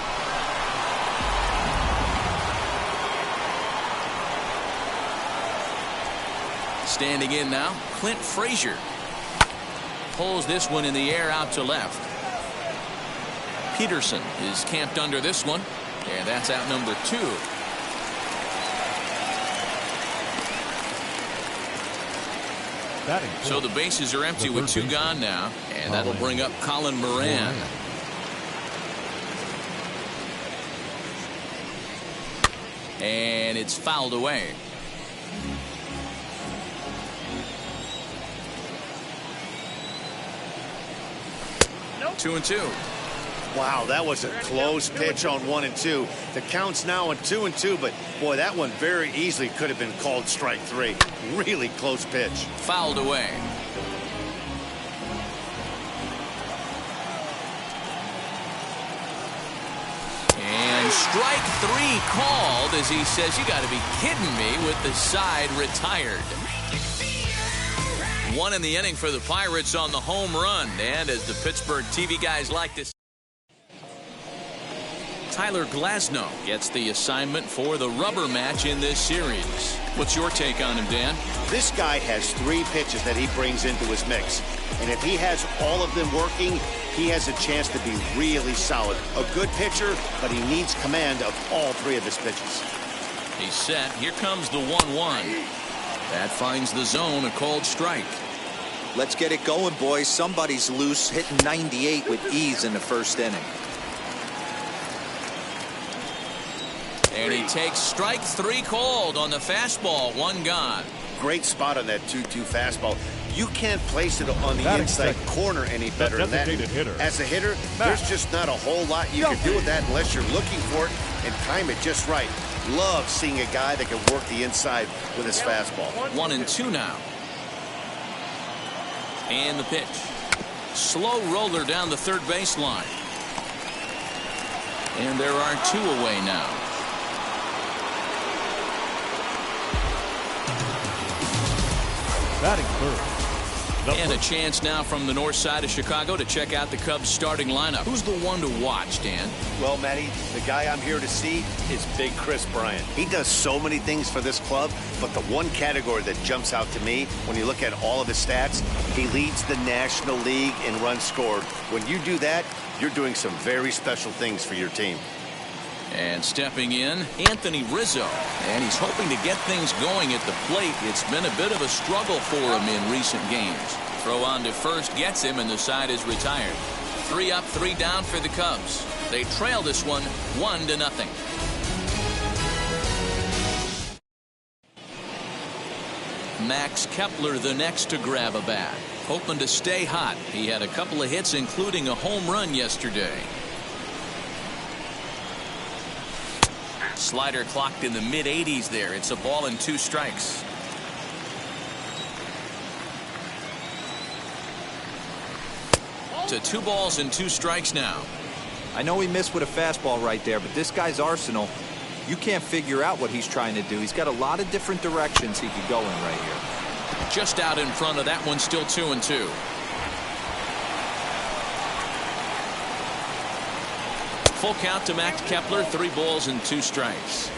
Standing in now, Clint Frazier. Pulls this one in the air out to left. Peterson is camped under this one, and that's out number 2. So the bases are empty with 2 gone now, and that'll bring up Colin Moran. And it's fouled away. Nope. 2-2. Wow, that was a close pitch on 1-2. The count's now on 2-2, but boy, that one very easily could have been called strike 3. Really close pitch. Fouled away. And strike 3 called as he says, you got to be kidding me, with the side retired. 1 in the inning for the Pirates on the home run. And as the Pittsburgh TV guys like to say, Tyler Glasnow gets the assignment for the rubber match in this series. What's your take on him, Dan? This guy has 3 pitches that he brings into his mix. And if he has all of them working, he has a chance to be really solid. A good pitcher, but he needs command of all 3 of his pitches. He's set. Here comes the 1-1. That finds the zone, a called strike. Let's get it going, boys. Somebody's loose, hitting 98 with ease in the first inning. And he takes strike 3 called on the fastball. 1 gone. Great spot on that 2-2 fastball. You can't place it on the inside corner any better than that. Hitter. As a hitter, there's just not a whole lot you can do with that unless you're looking for it. and time it just right. Love seeing a guy that can work the inside with his fastball. 1-2 now. And the pitch. Slow roller down the third baseline. And there are 2 away now. Batting third. And a chance now from the north side of Chicago to check out the Cubs starting lineup. Who's the one to watch, Dan? Well, Matty, the guy I'm here to see is Big Chris Bryant. He does so many things for this club, but the one category that jumps out to me when you look at all of his stats, he leads the National League in runs scored. When you do that, you're doing some very special things for your team. And stepping in, Anthony Rizzo. And he's hoping to get things going at the plate. It's been a bit of a struggle for him in recent games. Throw on to first gets him, and the side is retired. 3 up, 3 down for the Cubs. They trail this one 1-0. Max Kepler the next to grab a bat. Hoping to stay hot. He had a couple of hits, including a home run yesterday. Slider clocked in the mid-80s there. It's a ball and 2 strikes. To 2 balls and 2 strikes now. I know he missed with a fastball right there, but this guy's arsenal, you can't figure out what he's trying to do. He's got a lot of different directions he could go in right here. Just out in front of that one, still 2-2. Full count to Max Kepler, 3 balls and 2 strikes.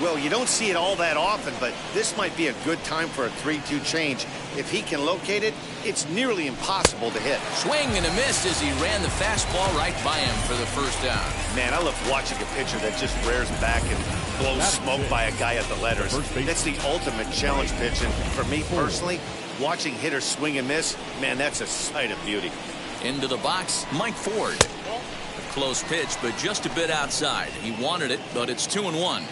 Well, you don't see it all that often, but this might be a good time for a 3-2 change. If he can locate it, it's nearly impossible to hit. Swing and a miss as he ran the fastball right by him for the first down. Man, I love watching a pitcher that just rears back and blows smoke by a guy at the letters. That's the ultimate challenge pitch, and for me personally, watching hitters swing and miss, man, that's a sight of beauty. Into the box, Mike Ford. A close pitch, but just a bit outside. He wanted it, but it's 2-1.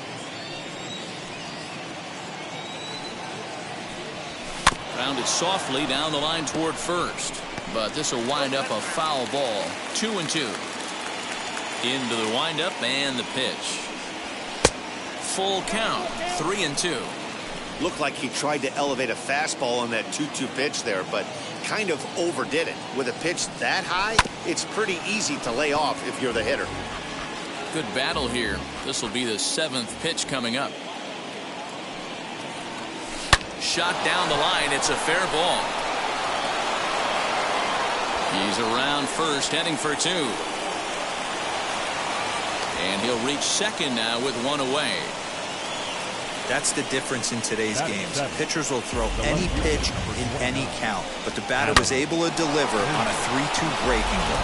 Grounded softly down the line toward first, but this will wind up a foul ball. 2-2. Into the windup and the pitch. Full count. 3-2. Looked like he tried to elevate a fastball on that 2-2 pitch there, but kind of overdid it. With a pitch that high, it's pretty easy to lay off if you're the hitter. Good battle here. This will be the 7th pitch coming up. Shot down the line. It's a fair ball. He's around first, heading for 2. And he'll reach second now with 1 away. That's the difference in today's games. Pitchers will throw any pitch in any count, but the batter was able to deliver on a 3-2 breaking ball.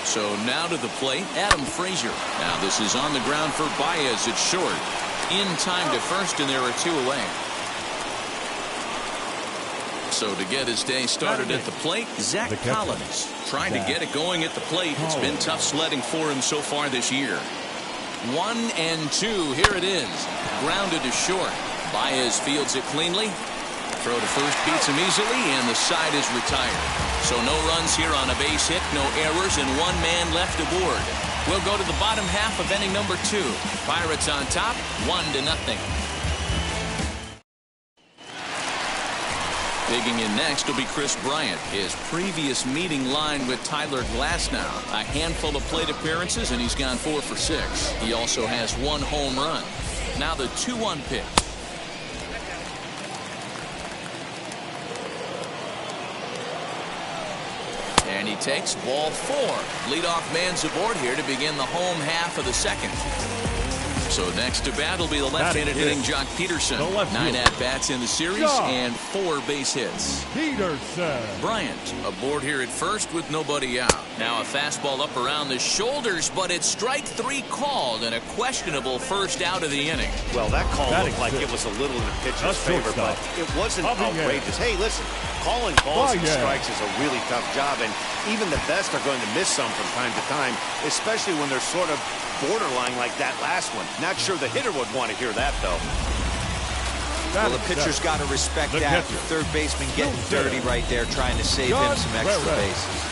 So now to the plate, Adam Frazier. Now this is on the ground for Baez. It's short. In time to first, and there are 2 away. So to get his day started at the plate, Zach Collins trying to get it going at the plate. It's been tough sledding for him so far this year. 1-2. Here it is. Grounded to short. Baez fields it cleanly. Throw to first beats him easily, and the side is retired. So no runs here on a base hit, no errors, and 1 man left aboard. We'll go to the bottom half of inning number 2. Pirates on top, 1-0. Digging in next will be Chris Bryant. His previous meeting line with Tyler Glasnow. A handful of plate appearances, and he's gone 4 for 6. He also has 1 home run. Now the 2-1 pitch. And he takes ball 4. Leadoff man's aboard here to begin the home half of the 2nd. So next to bat will be the left-handed hitting Jock Peterson. 9 at-bats in the series and 4 base hits. Peterson. Bryant aboard here at first with nobody out. Now a fastball up around the shoulders, but it's strike 3 called and a questionable first out of the inning. Well, that call looked like it was a little in the pitcher's favor, but it wasn't outrageous. Hey, listen, calling balls and strikes is a really tough job, and even the best are going to miss some from time to time, especially when they're sort of borderline like that last one. Not sure the hitter would want to hear that, though. Well, the pitcher's got to respect that. Third baseman getting dirty right there, trying to save him some extra bases.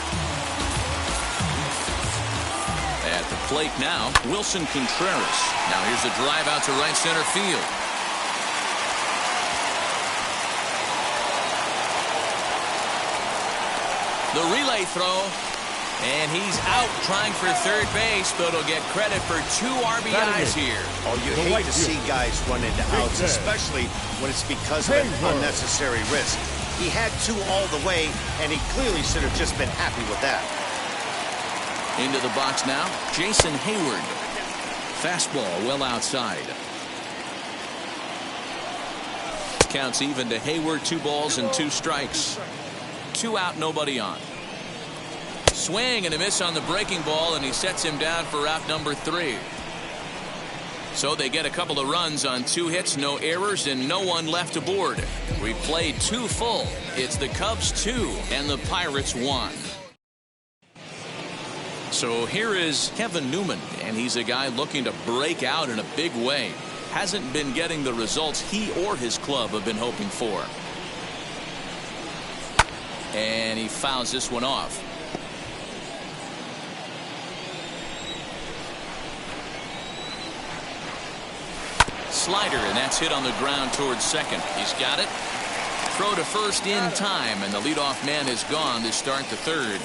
At the plate now, Wilson Contreras. Now here's a drive out to right center field. The relay throw. And he's out trying for third base, but he'll get credit for 2 RBIs here. Oh, you hate to see guys run into outs, especially when it's because of an unnecessary risk. He had 2 all the way, and he clearly should have just been happy with that. Into the box now, Jason Hayward. Fastball well outside. Counts even to Hayward, 2 balls and 2 strikes. 2 out, nobody on. Swing and a miss on the breaking ball, and he sets him down for out number 3. So they get a couple of runs on 2 hits, no errors, and no one left aboard. We played 2 full. It's the Cubs 2 and the Pirates 1. So here is Kevin Newman, and he's a guy looking to break out in a big way. Hasn't been getting the results he or his club have been hoping for. And he fouls this one off. Slider, and that's hit on the ground towards second. He's got it. Throw to first in time, and the leadoff man is gone to start the third.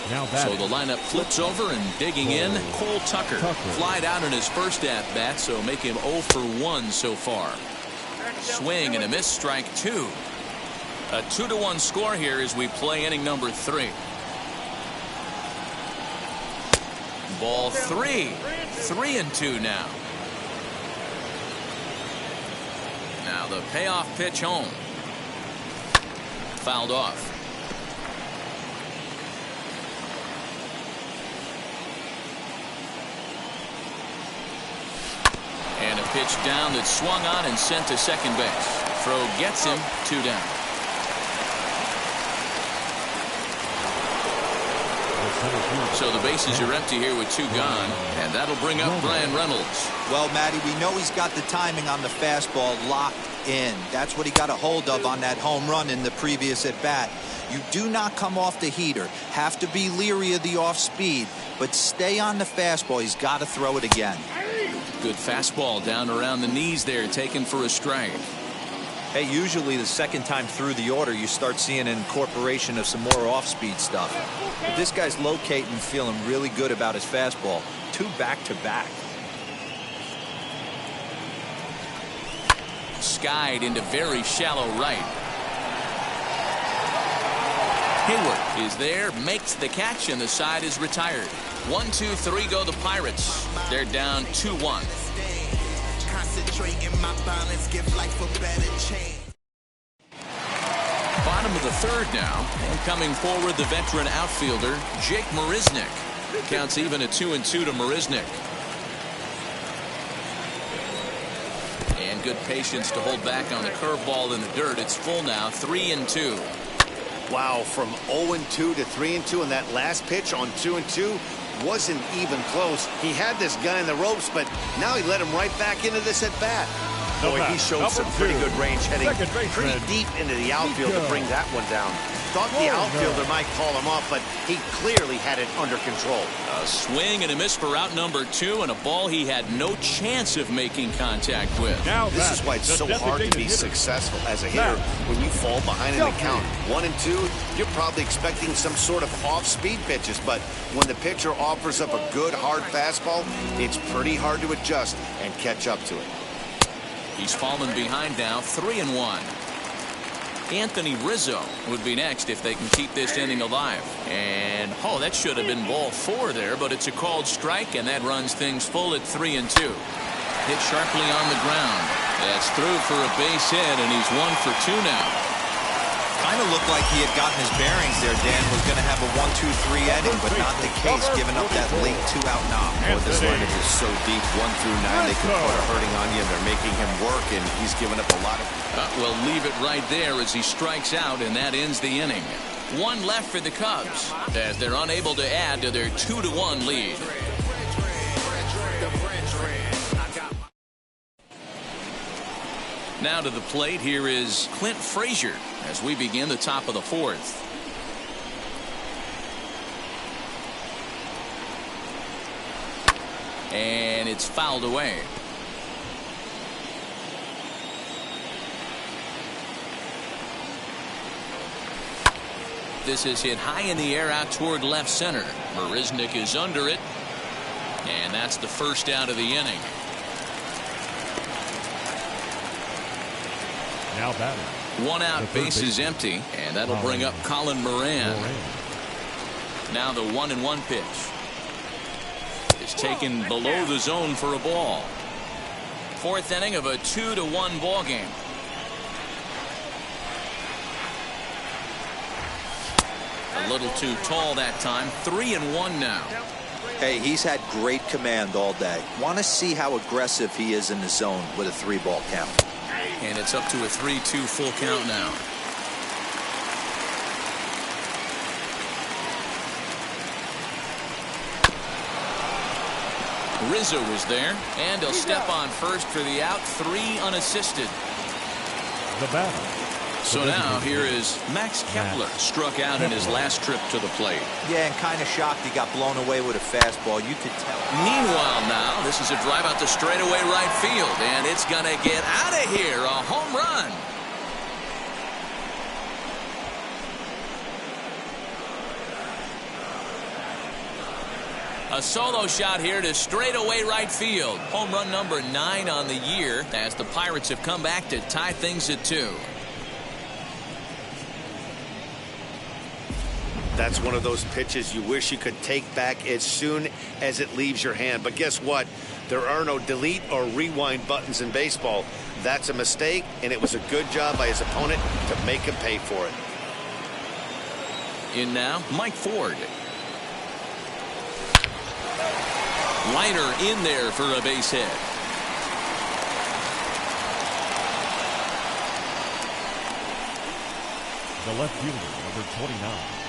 So the lineup flips over, and digging in, Cole Tucker. Flied out in his first at-bat, so make him 0 for 1 so far. Swing and a miss, strike 2. A 2-1 score here as we play inning number 3. Ball 3. 3-2 now. Now the payoff pitch home. Fouled off. And a pitch down that swung on and sent to second base. Throw gets him, 2 down. So the bases are empty here with 2 gone, and that'll bring up Bryan Reynolds. Well, Matty, we know he's got the timing on the fastball locked in. That's what he got a hold of on that home run in the previous at bat. You do not come off the heater. Have to be leery of the off speed, but stay on the fastball. He's got to throw it again. Good fastball down around the knees there, taken for a strike. Hey, usually the second time through the order, you start seeing an incorporation of some more off-speed stuff. But this guy's locating, feeling really good about his fastball. 2 back-to-back. Skied into very shallow right. Hayward is there, makes the catch, and the side is retired. 1, 2, 3 go the Pirates. They're down 2-1. Bottom of the third now, and coming forward the veteran outfielder Jake Marisnick. Counts even at 2-2 to Marisnick. And good patience to hold back on the curveball in the dirt. It's full now, 3-2. Wow, from 0-2 to 3-2, and that last pitch on 2-2 wasn't even close. He had this guy in the ropes, but now he let him right back into this at bat. Boy, he showed some pretty good range heading pretty deep into the outfield to bring that one down. Thought the outfielder might call him off, but he clearly had it under control. A swing and a miss for out number 2, and a ball he had no chance of making contact with. This is why it's so hard to be successful as a hitter when you fall behind in the count. 1 and 2, you're probably expecting some sort of off-speed pitches, but when the pitcher offers up a good hard fastball, it's pretty hard to adjust and catch up to it. He's fallen behind now, 3-1. Anthony Rizzo would be next if they can keep this inning alive. And, oh, that should have been ball 4 there, but it's a called strike, and that runs things full at 3-2. Hit sharply on the ground. That's through for a base hit, and he's 1 for 2 now. Kind of looked like he had gotten his bearings there. Dan was going to have a 1-2-3 inning, but not the case, giving up that late 2-out knock. Boy, this lineup is so deep, 1 through 9, they could put a hurting on you, and they're making him work, and he's given up a lot of... We'll leave it right there as he strikes out, and that ends the inning. 1 left for the Cubs, as they're unable to add to their 2-1 lead. Now to the plate, here is Clint Frazier as we begin the top of the fourth. And it's fouled away. This is hit high in the air out toward left center. Marisnick is under it. And that's the first out of the inning. Now batting. One out, base is empty, and that'll bring up Colin Moran. Now the 1-1 pitch. It's taken below the zone for a ball. Fourth inning of a 2-1 ball game. A little too tall that time. 3-1 now. Hey, he's had great command all day. Want to see how aggressive he is in the zone with a 3-ball count. And it's up to a 3-2 full count now. Rizzo is there, and he'll step on first for the out. 3 unassisted. The batter. So now here is Max Kepler, struck out in his last trip to the plate. Yeah, and kind of shocked he got blown away with a fastball. You could tell. Meanwhile now, this is a drive out to straightaway right field, and it's going to get out of here. A home run. A solo shot here to straightaway right field. Home run number 9 on the year as the Pirates have come back to tie things at 2. That's one of those pitches you wish you could take back as soon as it leaves your hand. But guess what? There are no delete or rewind buttons in baseball. That's a mistake, and it was a good job by his opponent to make him pay for it. In now, Mike Ford. Liner in there for a base hit. The left fielder, number 29.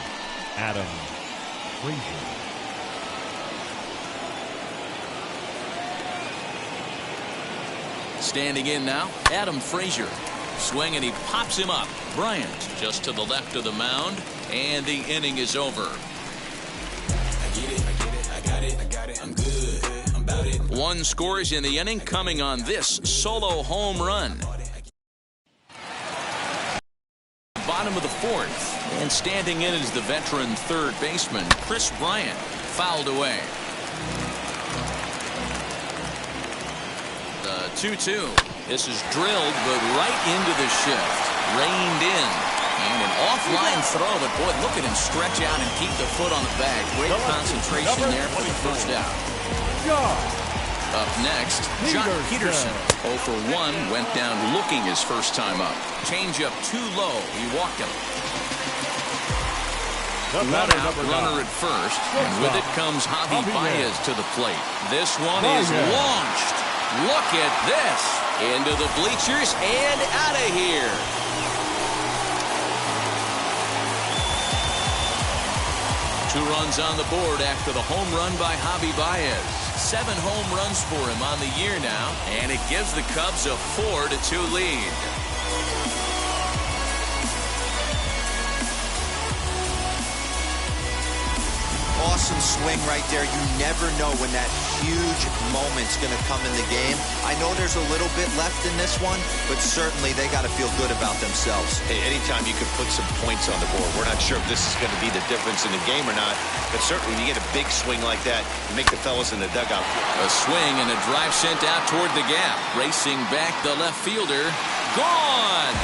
Adam Frazier. Standing in now, Adam Frazier. Swing and he pops him up. Bryant just to the left of the mound, and the inning is over. I get it, I got it, I'm good, I'm about it. 1 scores in the inning, coming on this solo home run. Bottom of the fourth, and standing in is the veteran third baseman Chris Bryant. Fouled away. The 2-2. This is drilled, but right into the shift. Reined in. And an offline throw, but boy, look at him stretch out and keep the foot on the bag. Great concentration there for the first out. Up next, Jock Peterson. 0 for 1, went down looking his first time up. Changeup too low. He walked him. One out, runner at first, and with it comes Javi Baez to the plate. This one is launched. Look at this. Into the bleachers and out of here. Two runs on the board after the home run by Javi Baez. 7 home runs for him on the year now, and it gives the Cubs a 4-2 lead. Awesome swing right there. You never know when that huge moment's going to come in the game. I know there's a little bit left in this one, but certainly they got to feel good about themselves. Hey, anytime you can put some points on the board, we're not sure if this is going to be the difference in the game or not, but certainly you get a big swing like that, you make the fellas in the dugout. A swing and a drive sent out toward the gap. Racing back the left fielder. Gone!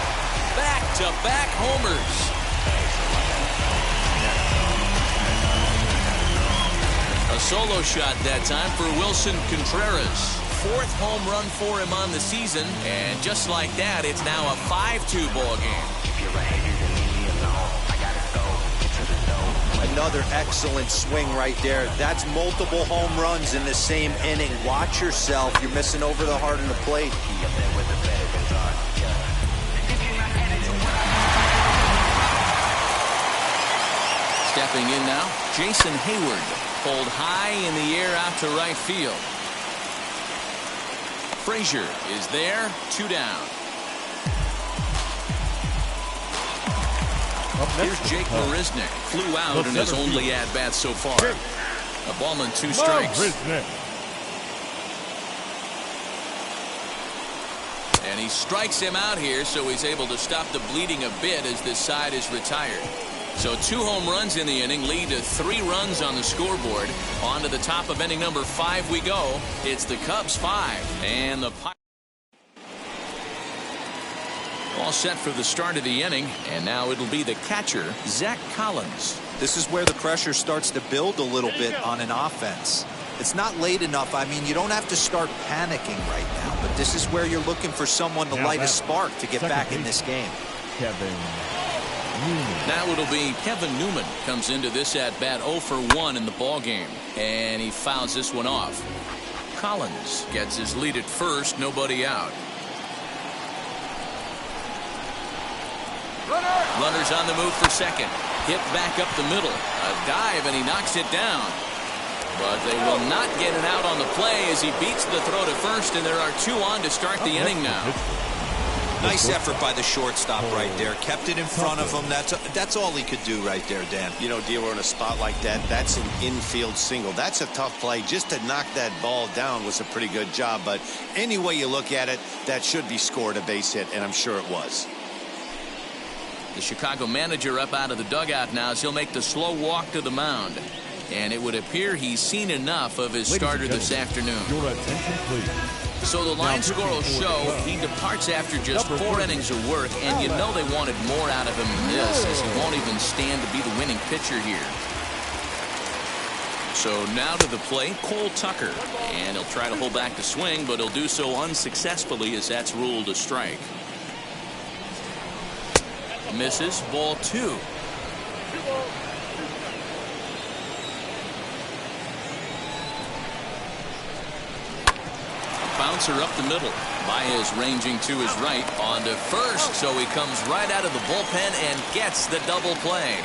Back-to-back homers. A solo shot that time for Wilson Contreras. 4th home run for him on the season, and just like that, it's now a 5-2 ball game. Another excellent swing right there. That's multiple home runs in the same inning. Watch yourself. You're missing over the heart of the plate. Stepping in now, Jason Hayward. Pulled high in the air out to right field. Frazier is there, 2 down. Here's Jake Marisnick. Flew out in his only at-bat so far. A ball and 2 strikes. And he strikes him out here, so he's able to stop the bleeding a bit as this side is retired. So 2 home runs in the inning lead to 3 runs on the scoreboard. On to the top of inning number 5 we go. It's the Cubs 5 and the Pirates. All set for the start of the inning, and now it'll be the catcher, Zach Collins. This is where the pressure starts to build a little bit on an offense. It's not late enough. I mean, you don't have to start panicking right now, but this is where you're looking for someone to light a spark to get back in this game. Kevin Newman. Now it'll be Kevin Newman comes into this at-bat 0 for 1 in the ball game, and he fouls this one off. Collins gets his lead at first, nobody out. Runners on the move for second. Hit back up the middle. A dive, and he knocks it down. But they will not get it out on the play as he beats the throw to first, and there are 2 on to start the inning now. Nice effort by the shortstop right there. Kept it in front of him. That's all he could do right there, Dan. You know, Dealer, in a spot like that, that's an infield single. That's a tough play. Just to knock that ball down was a pretty good job. But any way you look at it, that should be scored a base hit, and I'm sure it was. The Chicago manager up out of the dugout now as he'll make the slow walk to the mound. And it would appear he's seen enough of his starter this afternoon. Your attention, please. So the line score will show he departs after just 4 innings of work, and you know they wanted more out of him than this, as he won't even stand to be the winning pitcher here. So now to the plate, Cole Tucker. And he'll try to hold back the swing, but he'll do so unsuccessfully as that's ruled a strike. Misses, ball 2. Bouncer up the middle. Baez ranging to his right on to first, so he comes right out of the bullpen and gets the double play.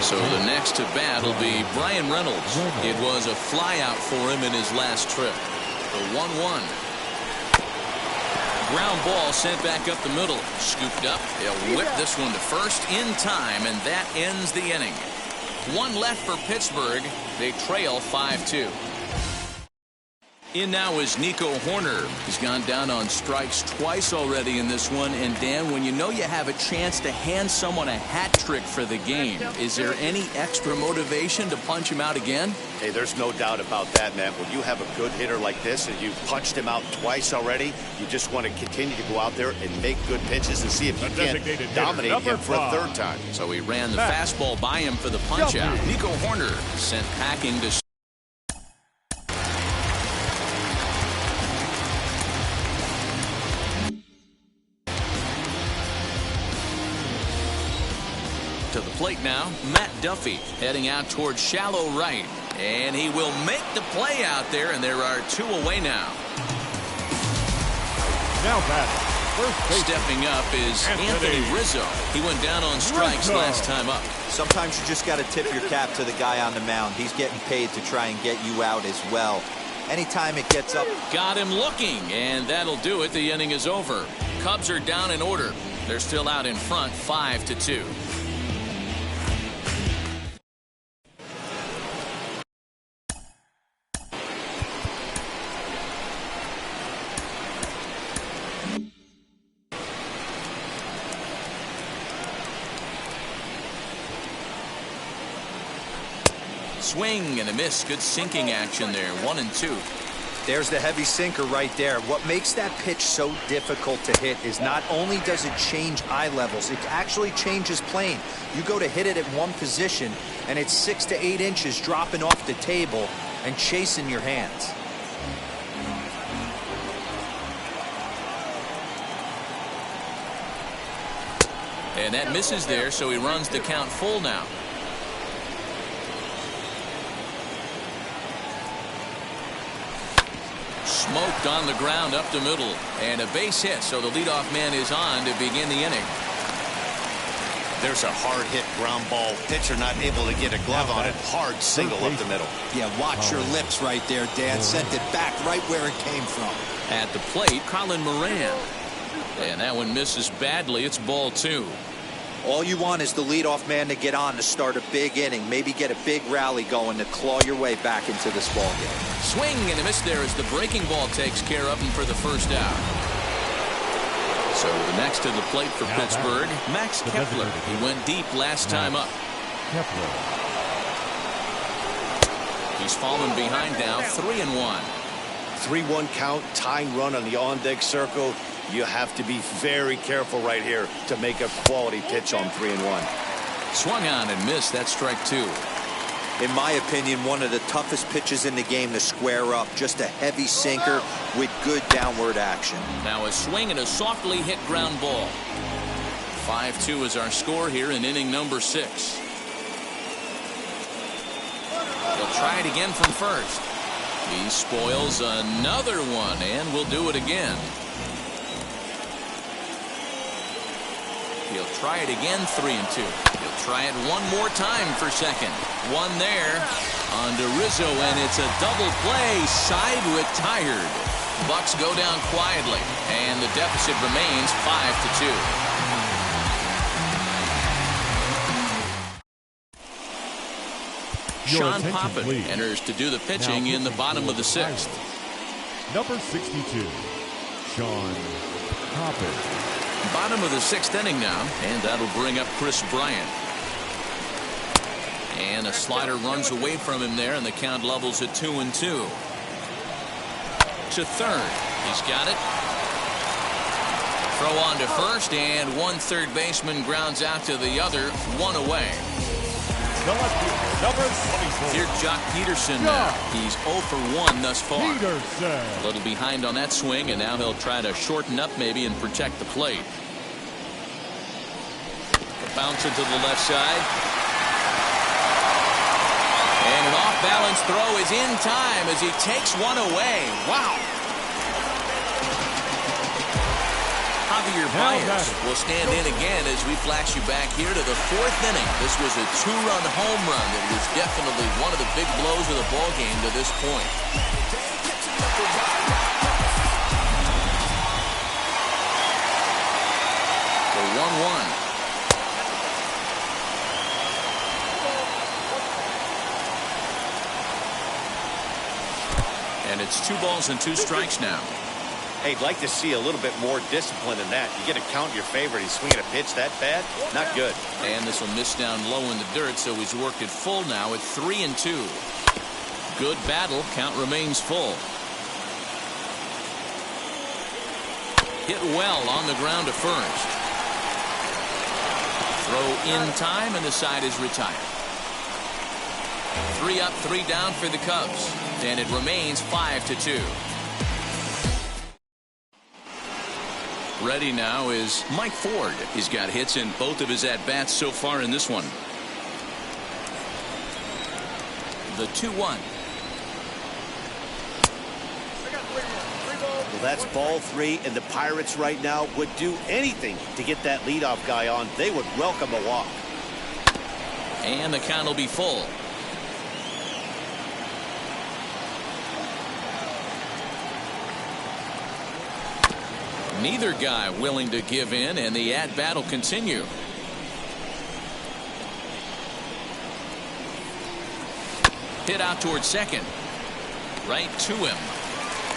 So the next to bat will be Brian Reynolds. It was a fly out for him in his last trip. The 1-1. Ground ball sent back up the middle. Scooped up. He'll whip this one to first in time, and that ends the inning. 1 left for Pittsburgh. They trail 5-2. In now is Nico Hoerner. He's gone down on strikes twice already in this one. And Dan, when you know you have a chance to hand someone a hat trick for the game, is there any extra motivation to punch him out again? Hey, there's no doubt about that, man. When you have a good hitter like this and you've punched him out twice already, you just want to continue to go out there and make good pitches and see if you can dominate him for a 3rd time. So he ran the fastball by him for the punch out. Nico Hoerner sent packing to the plate now. Matt Duffy heading out towards shallow right, and he will make the play out there, and there are 2 away now. Now batting, stepping up is Anthony Rizzo. He went down on strikes last time up. Sometimes you just got to tip your cap to the guy on the mound. He's getting paid to try and get you out as well. Anytime it gets up. Got him looking, and that'll do it. The inning is over. Cubs are down in order. They're still out in front, 5-2. Swing and a miss. Good sinking action there. 1-2. There's the heavy sinker right there. What makes that pitch so difficult to hit is not only does it change eye levels, it actually changes plane. You go to hit it at one position, and it's 6 to 8 inches dropping off the table and chasing your hands. And that misses there, so he runs the count full now. Smoked on the ground up the middle, and a base hit, so the leadoff man is on to begin the inning. There's a hard hit ground ball. Pitcher not able to get a glove on it. Hard single up the middle. Yeah, watch your lips right there, Dan. Sent it back right where it came from. At the plate, Colin Moran. And that one misses badly. It's ball 2. All you want is the leadoff man to get on to start a big inning, maybe get a big rally going to claw your way back into this ball game. Swing and a miss there as the breaking ball takes care of him for the first out. So the next to the plate for Pittsburgh, Max Kepler. He went deep last time up. Kepler. He's fallen behind now, 3-1. 3-1 count, tying run on the on-deck circle. You have to be very careful right here to make a quality pitch on 3-1. Swung on and missed. That's strike 2. In my opinion, one of the toughest pitches in the game to square up. Just a heavy sinker with good downward action. Now a swing and a softly hit ground ball. 5-2 is our score here in inning number 6. He'll try it again from first. He spoils another one and will do it again. He'll try it again, 3-2. He'll try it one more time for second. One there on to Rizzo, and it's a double play. Side retired. Bucks go down quietly, and the deficit remains 5-2. Sean Poppin enters to do the pitching in the bottom of the 6th. Number 62, Sean Poppin. Bottom of the 6th inning now, and that'll bring up Chris Bryant. And a slider runs away from him there, and the count levels at 2-2. To third. He's got it. Throw on to first, and one third baseman grounds out to the other, 1 away. Number 24. Here's Jock Peterson now. He's 0 for 1 thus far. Peterson. A little behind on that swing, and now he'll try to shorten up maybe and protect the plate. A bounce into the left side. And an off-balance throw is in time as he takes one away. Wow. Javier Baez will stand in again as we flash you back here to the 4th inning. This was a 2-run home run that was definitely one of the big blows of the ball game to this point. The 1-1. And it's 2 balls and 2 strikes now. Hey, I'd like to see a little bit more discipline than that. You get a count in your favor. He's swinging a pitch that bad. Not good. And this will miss down low in the dirt, so he's worked it full now at 3-2. Good battle. Count remains full. Hit well on the ground to first. Throw in time, and the side is retired. 3 up, 3 down for the Cubs. And it remains 5-2. Ready now is Mike Ford. He's got hits in both of his at-bats so far in this one. The 2-1. Well, that's ball 3, and the Pirates right now would do anything to get that leadoff guy on. They would welcome a walk. And the count will be full. Neither guy willing to give in, and the at-bat will continue. Hit out towards second. Right to him.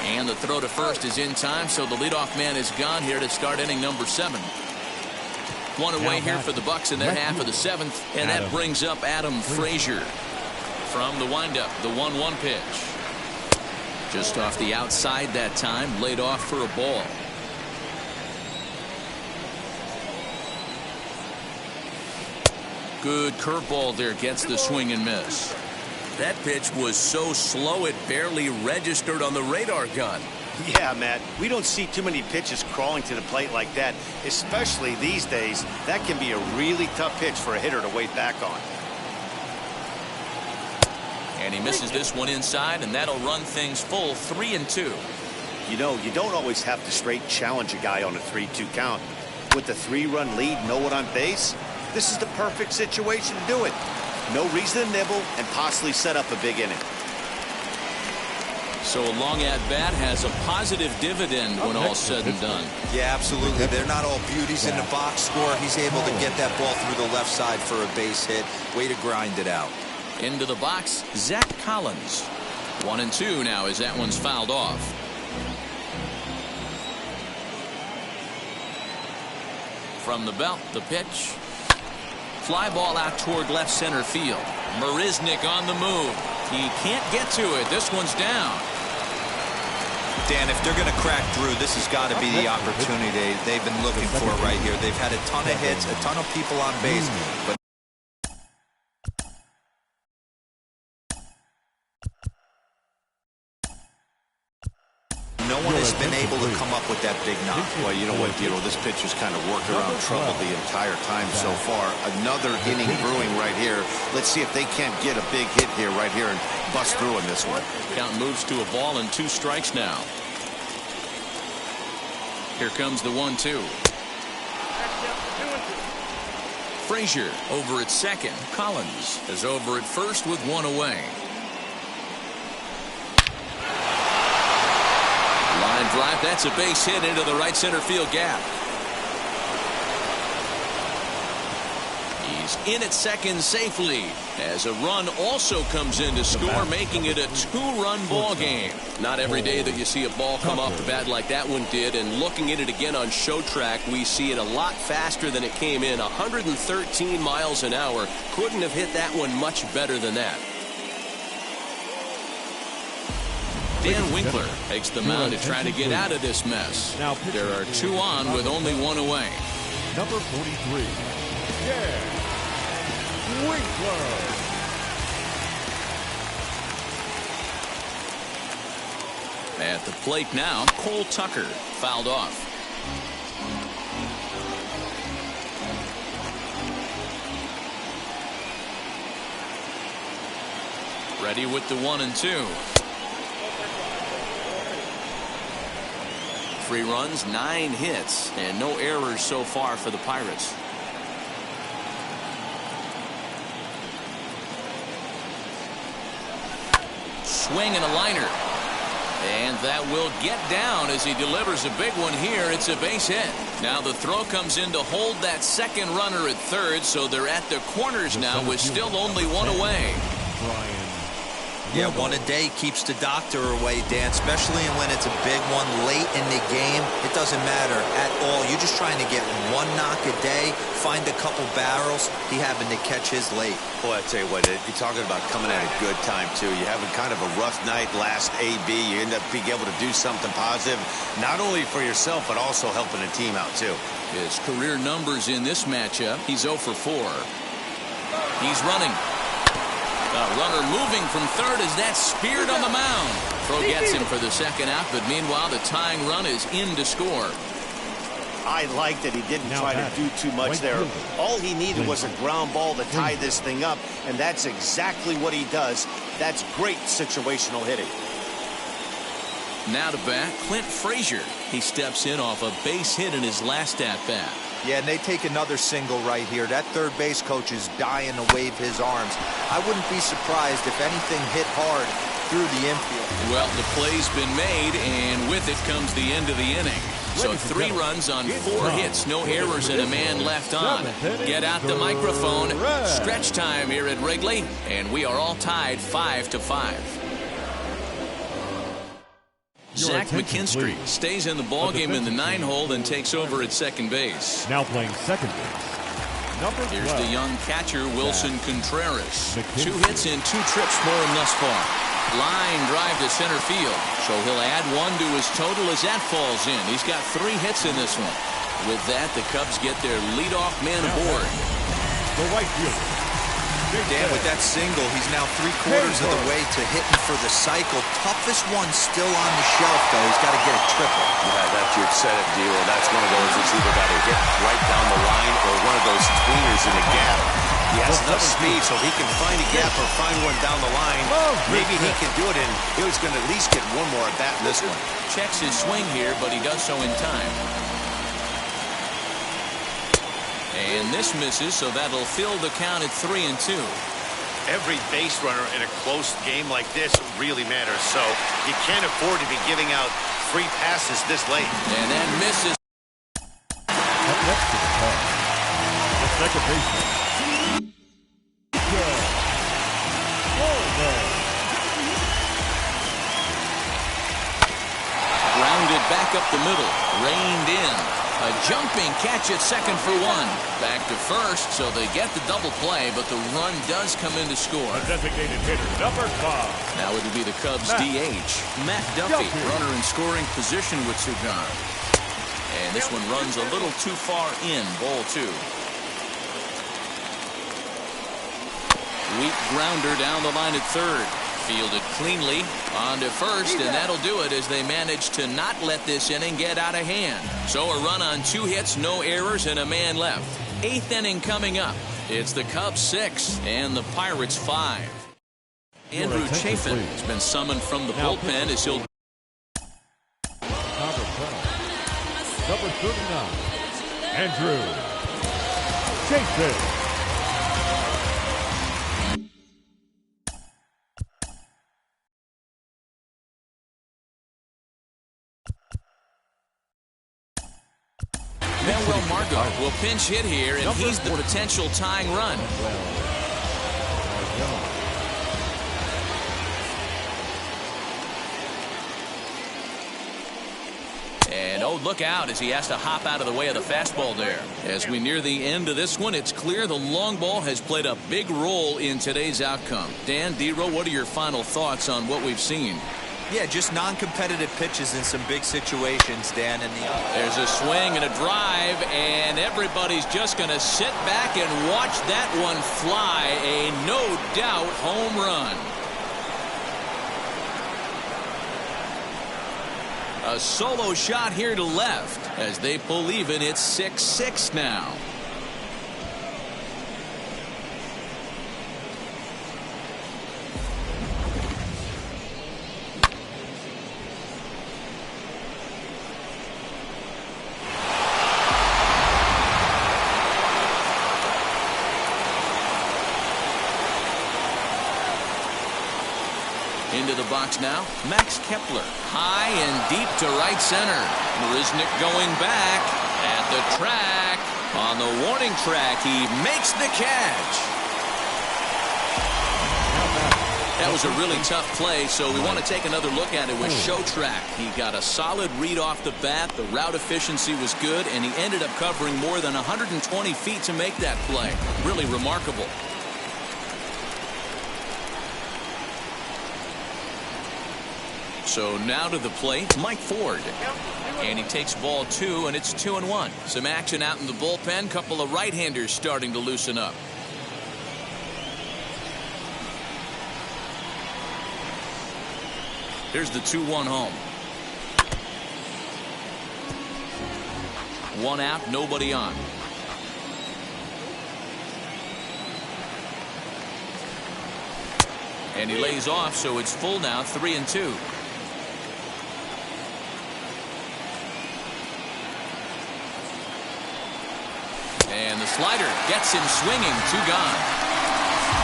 And the throw to first is in time, so the leadoff man is gone here to start inning number 7. 1 away here for the Bucks in their half of the 7th, and that brings up Adam Frazier from the windup, the 1-1 pitch. Just off the outside that time, laid off for a ball. Good curveball there, gets the swing and miss. That pitch was so slow it barely registered on the radar gun. Yeah, Matt, we don't see too many pitches crawling to the plate like that, especially these days. That can be a really tough pitch for a hitter to wait back on. And he misses this one inside, and that'll run things full, 3-2. You know, you don't always have to straight challenge a guy on a 3-2 count. With the 3-run lead, no one on base, this is the perfect situation to do it. No reason to nibble and possibly set up a big inning. So a long at bat has a positive dividend when all's said and done. Yeah, absolutely. They're not all beauties in the box score. He's able to get that ball through the left side for a base hit. Way to grind it out. Into the box, Zach Collins. 1-2 now as that one's fouled off. From the belt, the pitch. Fly ball out toward left center field. Marisnick on the move. He can't get to it. This one's down. Dan, if they're going to crack Drew, this has got to be the opportunity they've been looking for right here. They've had a ton of hits, a ton of people on base, but no one has been able to come up with that big knock. Well, you know what, Dino, this pitcher's kind of worked around trouble the entire time so far. Another inning brewing right here. Let's see if they can't get a big hit here right here and bust through in this one. Count moves to a ball and 2 strikes now. Here comes the 1-2. Frazier over at second. Collins is over at first with 1 away. Line drive. That's a base hit into the right center field gap. He's in at second safely as a run also comes in to score, making it a 2-run ball game. Not every day that you see a ball come off the bat like that one did, and looking at it again on Show Track, we see it a lot faster than it came in. 113 miles an hour. Couldn't have hit that one much better than that. Dan Winkler takes the mound to try to get out of this mess. There are 2 on with only 1 away. Number 43. Yeah. Winkler. At the plate now, Cole Tucker fouled off. Ready with the 1-2. 3 runs, 9 hits, and no errors so far for the Pirates. Swing and a liner. And that will get down as he delivers a big one here. It's a base hit. Now the throw comes in to hold that second runner at third, so they're at the corners now with still only 1 away. Yeah, 1 a day keeps the doctor away, Dan, especially when it's a big one late in the game. It doesn't matter at all. You're just trying to get 1 knock a day, find a couple barrels. He happened to catch his late. Boy, I tell you what, you're talking about coming at a good time, too. You're having kind of a rough night last AB. You end up being able to do something positive, not only for yourself, but also helping the team out, too. His career numbers in this matchup, he's 0 for 4. He's running. A runner moving from third as that's speared on the mound. Throw gets him for the second out, but meanwhile the tying run is in to score. I like that he didn't try to do too much there. All he needed was a ground ball to tie this thing up, and that's exactly what he does. That's great situational hitting. Now to bat, Clint Frazier. He steps in off a base hit in his last at-bat. Yeah, and they take another single right here. That third base coach is dying to wave his arms. I wouldn't be surprised if anything hit hard through the infield. Well, the play's been made, and with it comes the end of the inning. So 3 runs on 4 hits, no errors, and a man left on. Get out the microphone. Stretch time here at Wrigley, and we are all tied 5-5. Zach McKinstry stays in the ballgame in the 9-hole and takes over at second base. Now playing second base. Number 12. Here's the young catcher, Wilson Contreras. 2 hits and 2 trips for him thus far. Line drive to center field. So he'll add 1 to his total as that falls in. He's got 3 hits in this one. With that, the Cubs get their leadoff man aboard. The right fielder. Dan, with that single, he's now 3/4 of the way to hitting for the cycle. Toughest one still on the shelf, though. He's got to get a triple. Yeah, that's your setup, Dino. That's one of those that's either got to hit right down the line or one of those tweeners in the gap. He has enough speed so he can find a gap or find one down the line. Maybe he can do it, and he was going to at least get 1 more at bat in this one. Checks his swing here, but he does so in time. And this misses, so that'll fill the count at 3-2. Every base runner in a close game like this really matters, so you can't afford to be giving out free passes this late. And then misses. Up next to the Cubs, the second baseman. Grounded back up the middle. Reined in. A jumping catch at second for one. Back to first, so they get the double play, but the run does come in to score. A designated hitter, number 5. Now it'll be the Cubs' DH, Matt Duffy. Runner in scoring position with Sugan. And this one runs a little too far in. Ball 2. Weak grounder down the line at third. Fielded cleanly on to first, and that'll do it as they manage to not let this inning get out of hand. So a run on 2 hits, no errors, and a man left. 8th inning coming up. It's the Cubs 6 and the Pirates 5. Andrew Chafin has been summoned from the bullpen as he'll. Number 39, Andrew Chafin. Manuel Margot will pinch hit here, and he's the potential tying run. And oh, look out as he has to hop out of the way of the fastball there. As we near the end of this one, it's clear the long ball has played a big role in today's outcome. Dan, Dero, what are your final thoughts on what we've seen? Yeah, just non-competitive pitches in some big situations, Dan. There's a swing and a drive, and everybody's just going to sit back and watch that one fly. A no-doubt home run. A solo shot here to left as they pull even. It's 6-6 now. Into the box now, Max Kepler. High and deep to right center. Marisnick going back at the track. On the warning track, he makes the catch. That was a really tough play, so we want to take another look at it with Show Track. He got a solid read off the bat. The route efficiency was good, and he ended up covering more than 120 feet to make that play. Really remarkable. So now to the plate, Mike Ford. And he takes ball 2, and it's 2-1. Some action out in the bullpen. Couple of right-handers starting to loosen up. Here's the 2-1 home. 1 out, nobody on. And he lays off, so it's full now, 3-2. And the slider gets him swinging. 2 gone.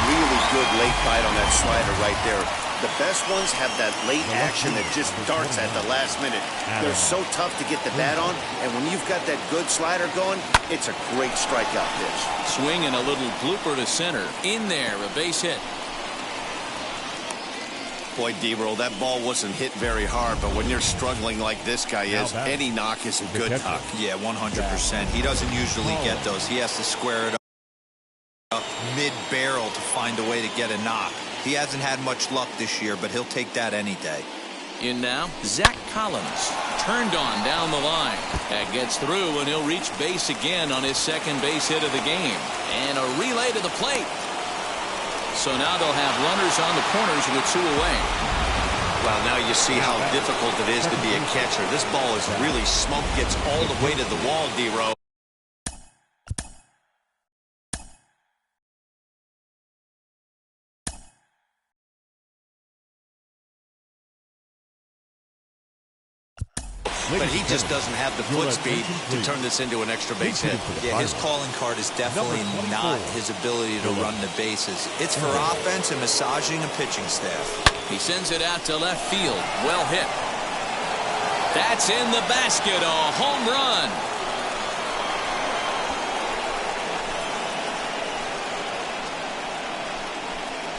Really good late bite on that slider right there. The best ones have that late action that just darts at the last minute. They're so tough to get the bat on, and when you've got that good slider going, it's a great strikeout pitch. Swing and a little blooper to center. In there, a base hit. Boy, Dero, that ball wasn't hit very hard, but when you're struggling like this guy is, any knock is a good knock. Yeah, 100%. He doesn't usually get those. He has to square it up mid-barrel to find a way to get a knock. He hasn't had much luck this year, but he'll take that any day. In now, Zach Collins. Turned on down the line. That gets through, and he'll reach base again on his second base hit of the game. And a relay to the plate. So now they'll have runners on the corners with 2 away. Well, now you see how difficult it is to be a catcher. This ball is really smoked, gets all the way to the wall, Dero. but he just doesn't have the foot speed to turn this into an extra base hit. Yeah, his calling card is definitely not his ability to run the bases. It's for offense and massaging a pitching staff. He sends it out to left field. Well hit. That's in the basket. A home run.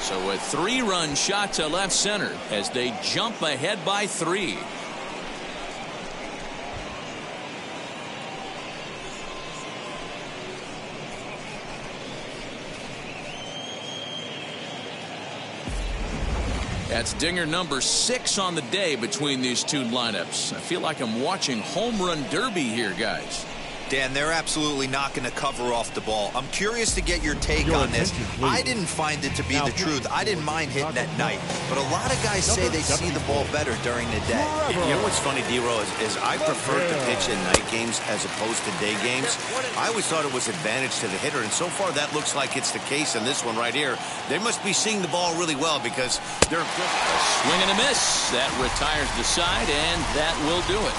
So a 3-run shot to left center as they jump ahead by 3. That's dinger number 6 on the day between these two lineups. I feel like I'm watching home run derby here, guys. Dan, they're absolutely not going to cover off the ball. I'm curious to get your take on this. I didn't find it to be the truth. I didn't mind hitting at night, but a lot of guys say they see the ball better during the day. You know what's funny, D-Row, is I prefer to pitch in night games as opposed to day games. I always thought it was advantage to the hitter, and so far that looks like it's the case in this one right here. They must be seeing the ball really well because they're... A swing and a miss. That retires the side, and that will do it.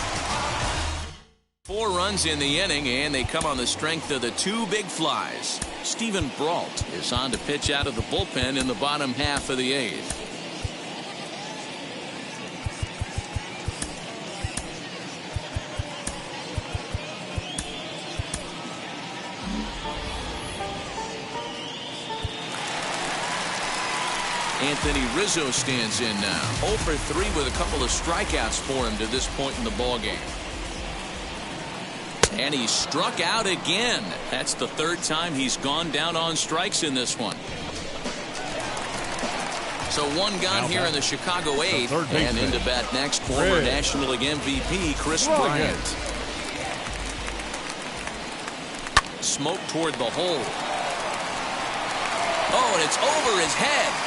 4 runs in the inning, and they come on the strength of the 2 big flies. Steven Brault is on to pitch out of the bullpen in the bottom half of the 8th. Anthony Rizzo stands in now. 0 for 3 with a couple of strikeouts for him to this point in the ballgame. And he struck out again. That's the 3rd time he's gone down on strikes in this one. So 1 gone here in the Chicago 8th. And into bat next, former National League MVP Chris Bryant. Smoke toward the hole. Oh, and it's over his head.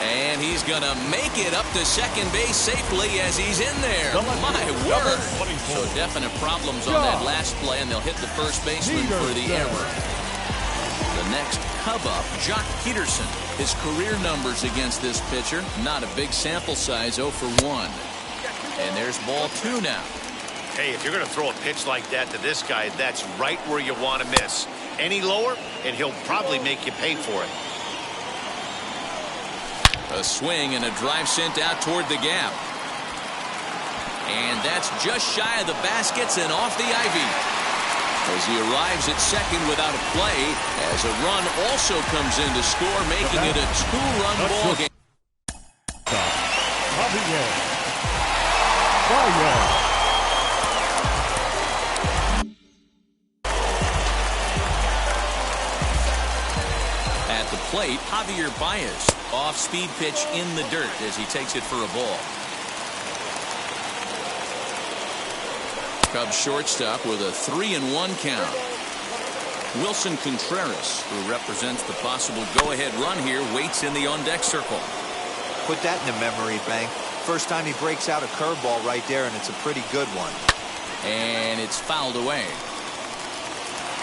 And he's going to make it up to second base safely as he's in there. My word. So definite problems on that last play, and they'll hit the first baseman for the error. The next Cub up, Jock Peterson. His career numbers against this pitcher, not a big sample size, 0 for 1. And there's ball 2 now. Hey, if you're going to throw a pitch like that to this guy, that's right where you want to miss. Any lower, and he'll probably make you pay for it. A swing and a drive sent out toward the gap. And that's just shy of the baskets and off the ivy. As he arrives at second without a play, as a run also comes in to score, making it a 2-run ball game. At the plate, Javier Baez. Off-speed pitch in the dirt as he takes it for a ball. Cubs shortstop with a 3-1 count. Wilson Contreras, who represents the possible go-ahead run here, waits in the on-deck circle. Put that in the memory bank. First time he breaks out a curveball right there, and it's a pretty good one. And it's fouled away.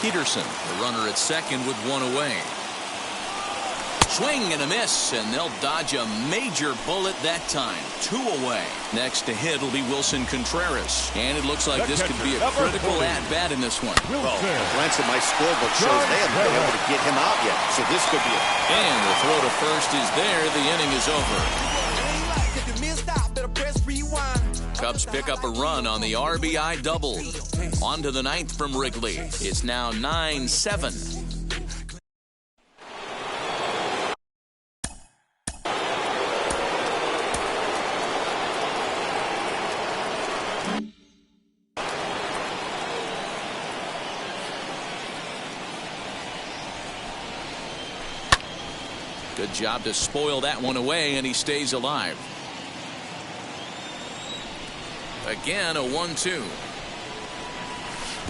Peterson, the runner at second with 1 away. Swing and a miss, and they'll dodge a major bullet that time. 2 away. Next to hit will be Wilson Contreras. And it looks like this could be a critical at-bat in this one. Well, a glance at my scorebook shows they haven't been able to get him out yet, so this could be a... And the throw to first is there. The inning is over. Cubs pick up a run on the RBI double. On to the 9th from Wrigley. It's now 9-7. Good job to spoil that one away, and he stays alive. Again, a 1-2.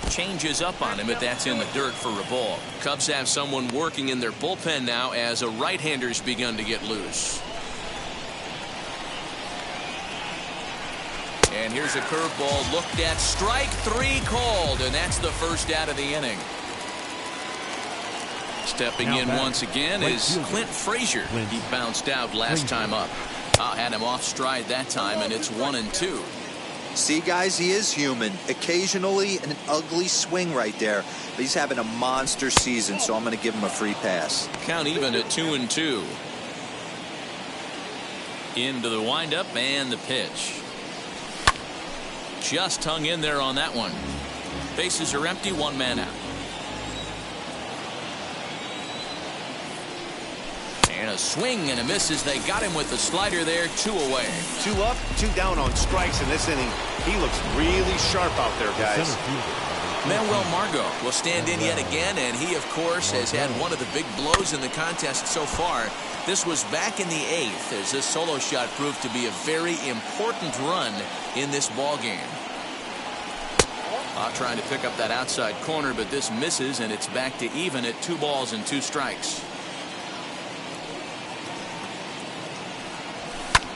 Changes up on him, but that's in the dirt for a ball. Cubs have someone working in their bullpen now as a right-hander's begun to get loose. And here's a curveball looked at. Strike 3 called, and that's the first out of the inning. Stepping in once again is Clint Frazier. He bounced out last time up. Had him off stride that time, and it's 1-2. See, guys, he is human. Occasionally an ugly swing right there, but he's having a monster season, so I'm going to give him a free pass. Count even at 2-2. Into the windup and the pitch. Just hung in there on that one. Bases are empty, one man out. And a swing and a miss as they got him with the slider there. 2 away. 2 up, 2 down on strikes in this inning. He looks really sharp out there, guys. Manuel Margot will stand in yet again, and he, of course, has had one of the big blows in the contest so far. This was back in the 8th as this solo shot proved to be a very important run in this ball game. Trying to pick up that outside corner, but this misses, and it's back to even at 2 balls and 2 strikes.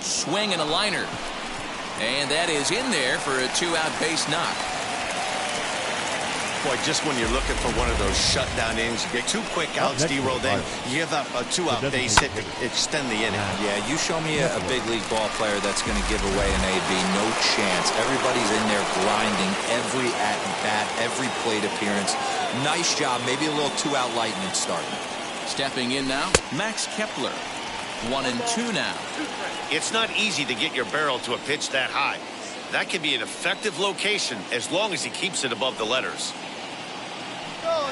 Swing and a liner, and that is in there for a 2-out base knock. Boy, just when you're looking for one of those shutdown innings, you get 2 quick outs, D-roll, then you give up a 2-out base hit to extend the inning. Yeah, you show me a big league ball player that's going to give away an AB. No chance. Everybody's in there grinding every at-bat, every plate appearance. Nice job. Maybe a little 2-out lightning starting. Stepping in now, Max Kepler. 1-2 now. It's not easy to get your barrel to a pitch that high. That can be an effective location as long as he keeps it above the letters.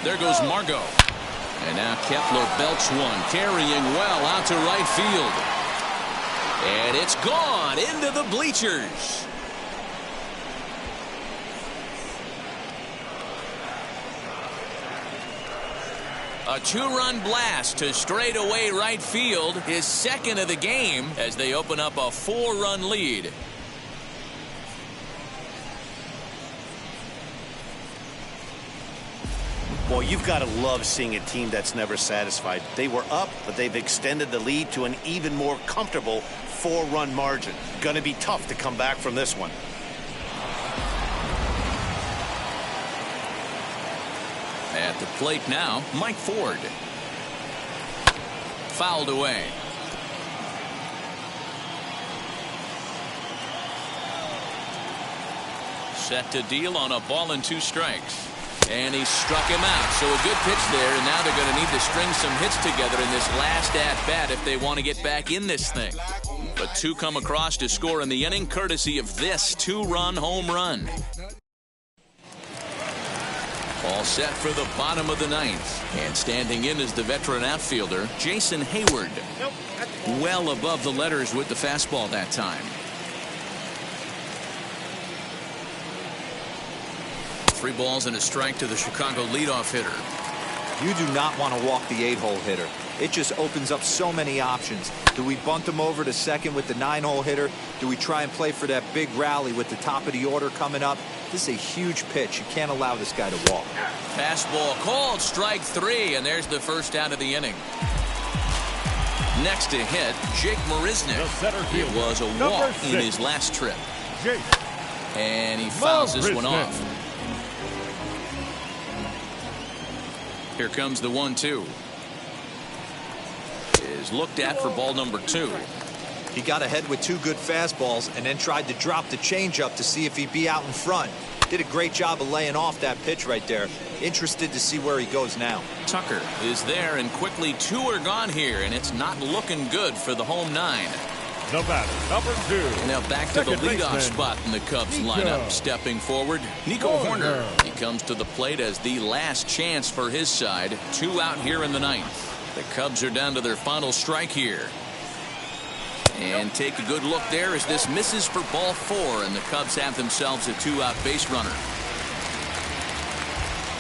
There goes Margot. And now Kepler belts one, carrying well out to right field. And it's gone into the bleachers. A 2-run blast to straightaway right field, his second of the game, as they open up a 4-run lead. Boy, you've got to love seeing a team that's never satisfied. They were up, but they've extended the lead to an even more comfortable 4-run margin. Going to be tough to come back from this one. At the plate now, Mike Ford. Fouled away. Set to deal on a ball and 2 strikes. And he struck him out. So a good pitch there, and now they're going to need to string some hits together in this last at-bat if they want to get back in this thing. But 2 come across to score in the inning, courtesy of this 2-run home run. All set for the bottom of the 9th. And standing in is the veteran outfielder, Jason Hayward. Well above the letters with the fastball that time. 3 balls and a strike to the Chicago leadoff hitter. You do not want to walk the 8-hole hitter. It just opens up so many options. Do we bunt him over to second with the 9-hole hitter? Do we try and play for that big rally with the top of the order coming up? This is a huge pitch. You can't allow this guy to walk. Fastball called, strike 3, and there's the first out of the inning. Next to hit, Jake Marisnick. It was a walk in his last trip. And he fouls this one off. Here comes the 1-2. Is looked at for ball number 2. He got ahead with 2 good fastballs and then tried to drop the changeup to see if he'd be out in front. Did a great job of laying off that pitch right there. Interested to see where he goes now. Tucker is there, and quickly 2 are gone here, and it's not looking good for the home 9. The batter, number 2. Now back to the leadoff spot in the Cubs lineup. Stepping forward, Nico Horner. He comes to the plate as the last chance for his side. 2 out here in the 9th. The Cubs are down to their final strike here. And take a good look there as this misses for ball 4, and the Cubs have themselves a 2-out base runner.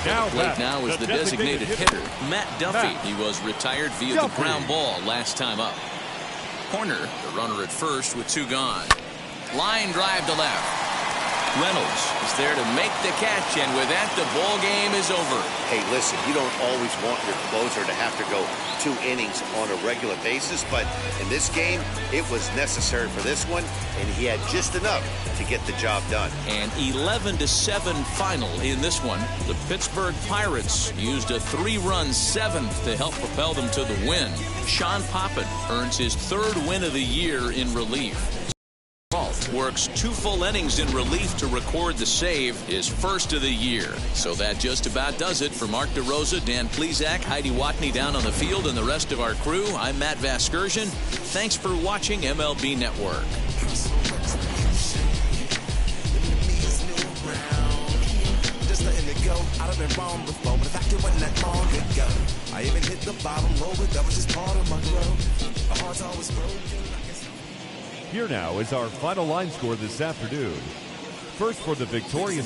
Now, now is the designated hitter, Matt Duffy. He was retired via the ground ball last time up. Horner, the runner at first with 2 gone. Line drive to left. Reynolds is there to make the catch, and with that, the ball game is over. Hey, listen, you don't always want your closer to have to go 2 innings on a regular basis, but in this game, it was necessary for this one, and he had just enough to get the job done. An 11-7 final in this one. The Pittsburgh Pirates used a 3-run 7th to help propel them to the win. Sean Poppin earns his 3rd win of the year in relief. Works 2 full innings in relief to record the save, his 1st of the year. So that just about does it for Mark DeRosa, Dan Plesac, Heidi Watney down on the field, and the rest of our crew. I'm Matt Vasgersian. Thanks for watching MLB Network. I'd have been wrong before, but the fact it wasn't that long ago. I even hit the bottom low, but that was just part of my growth. My heart's always broken. Here now is our final line score this afternoon. First for the victorious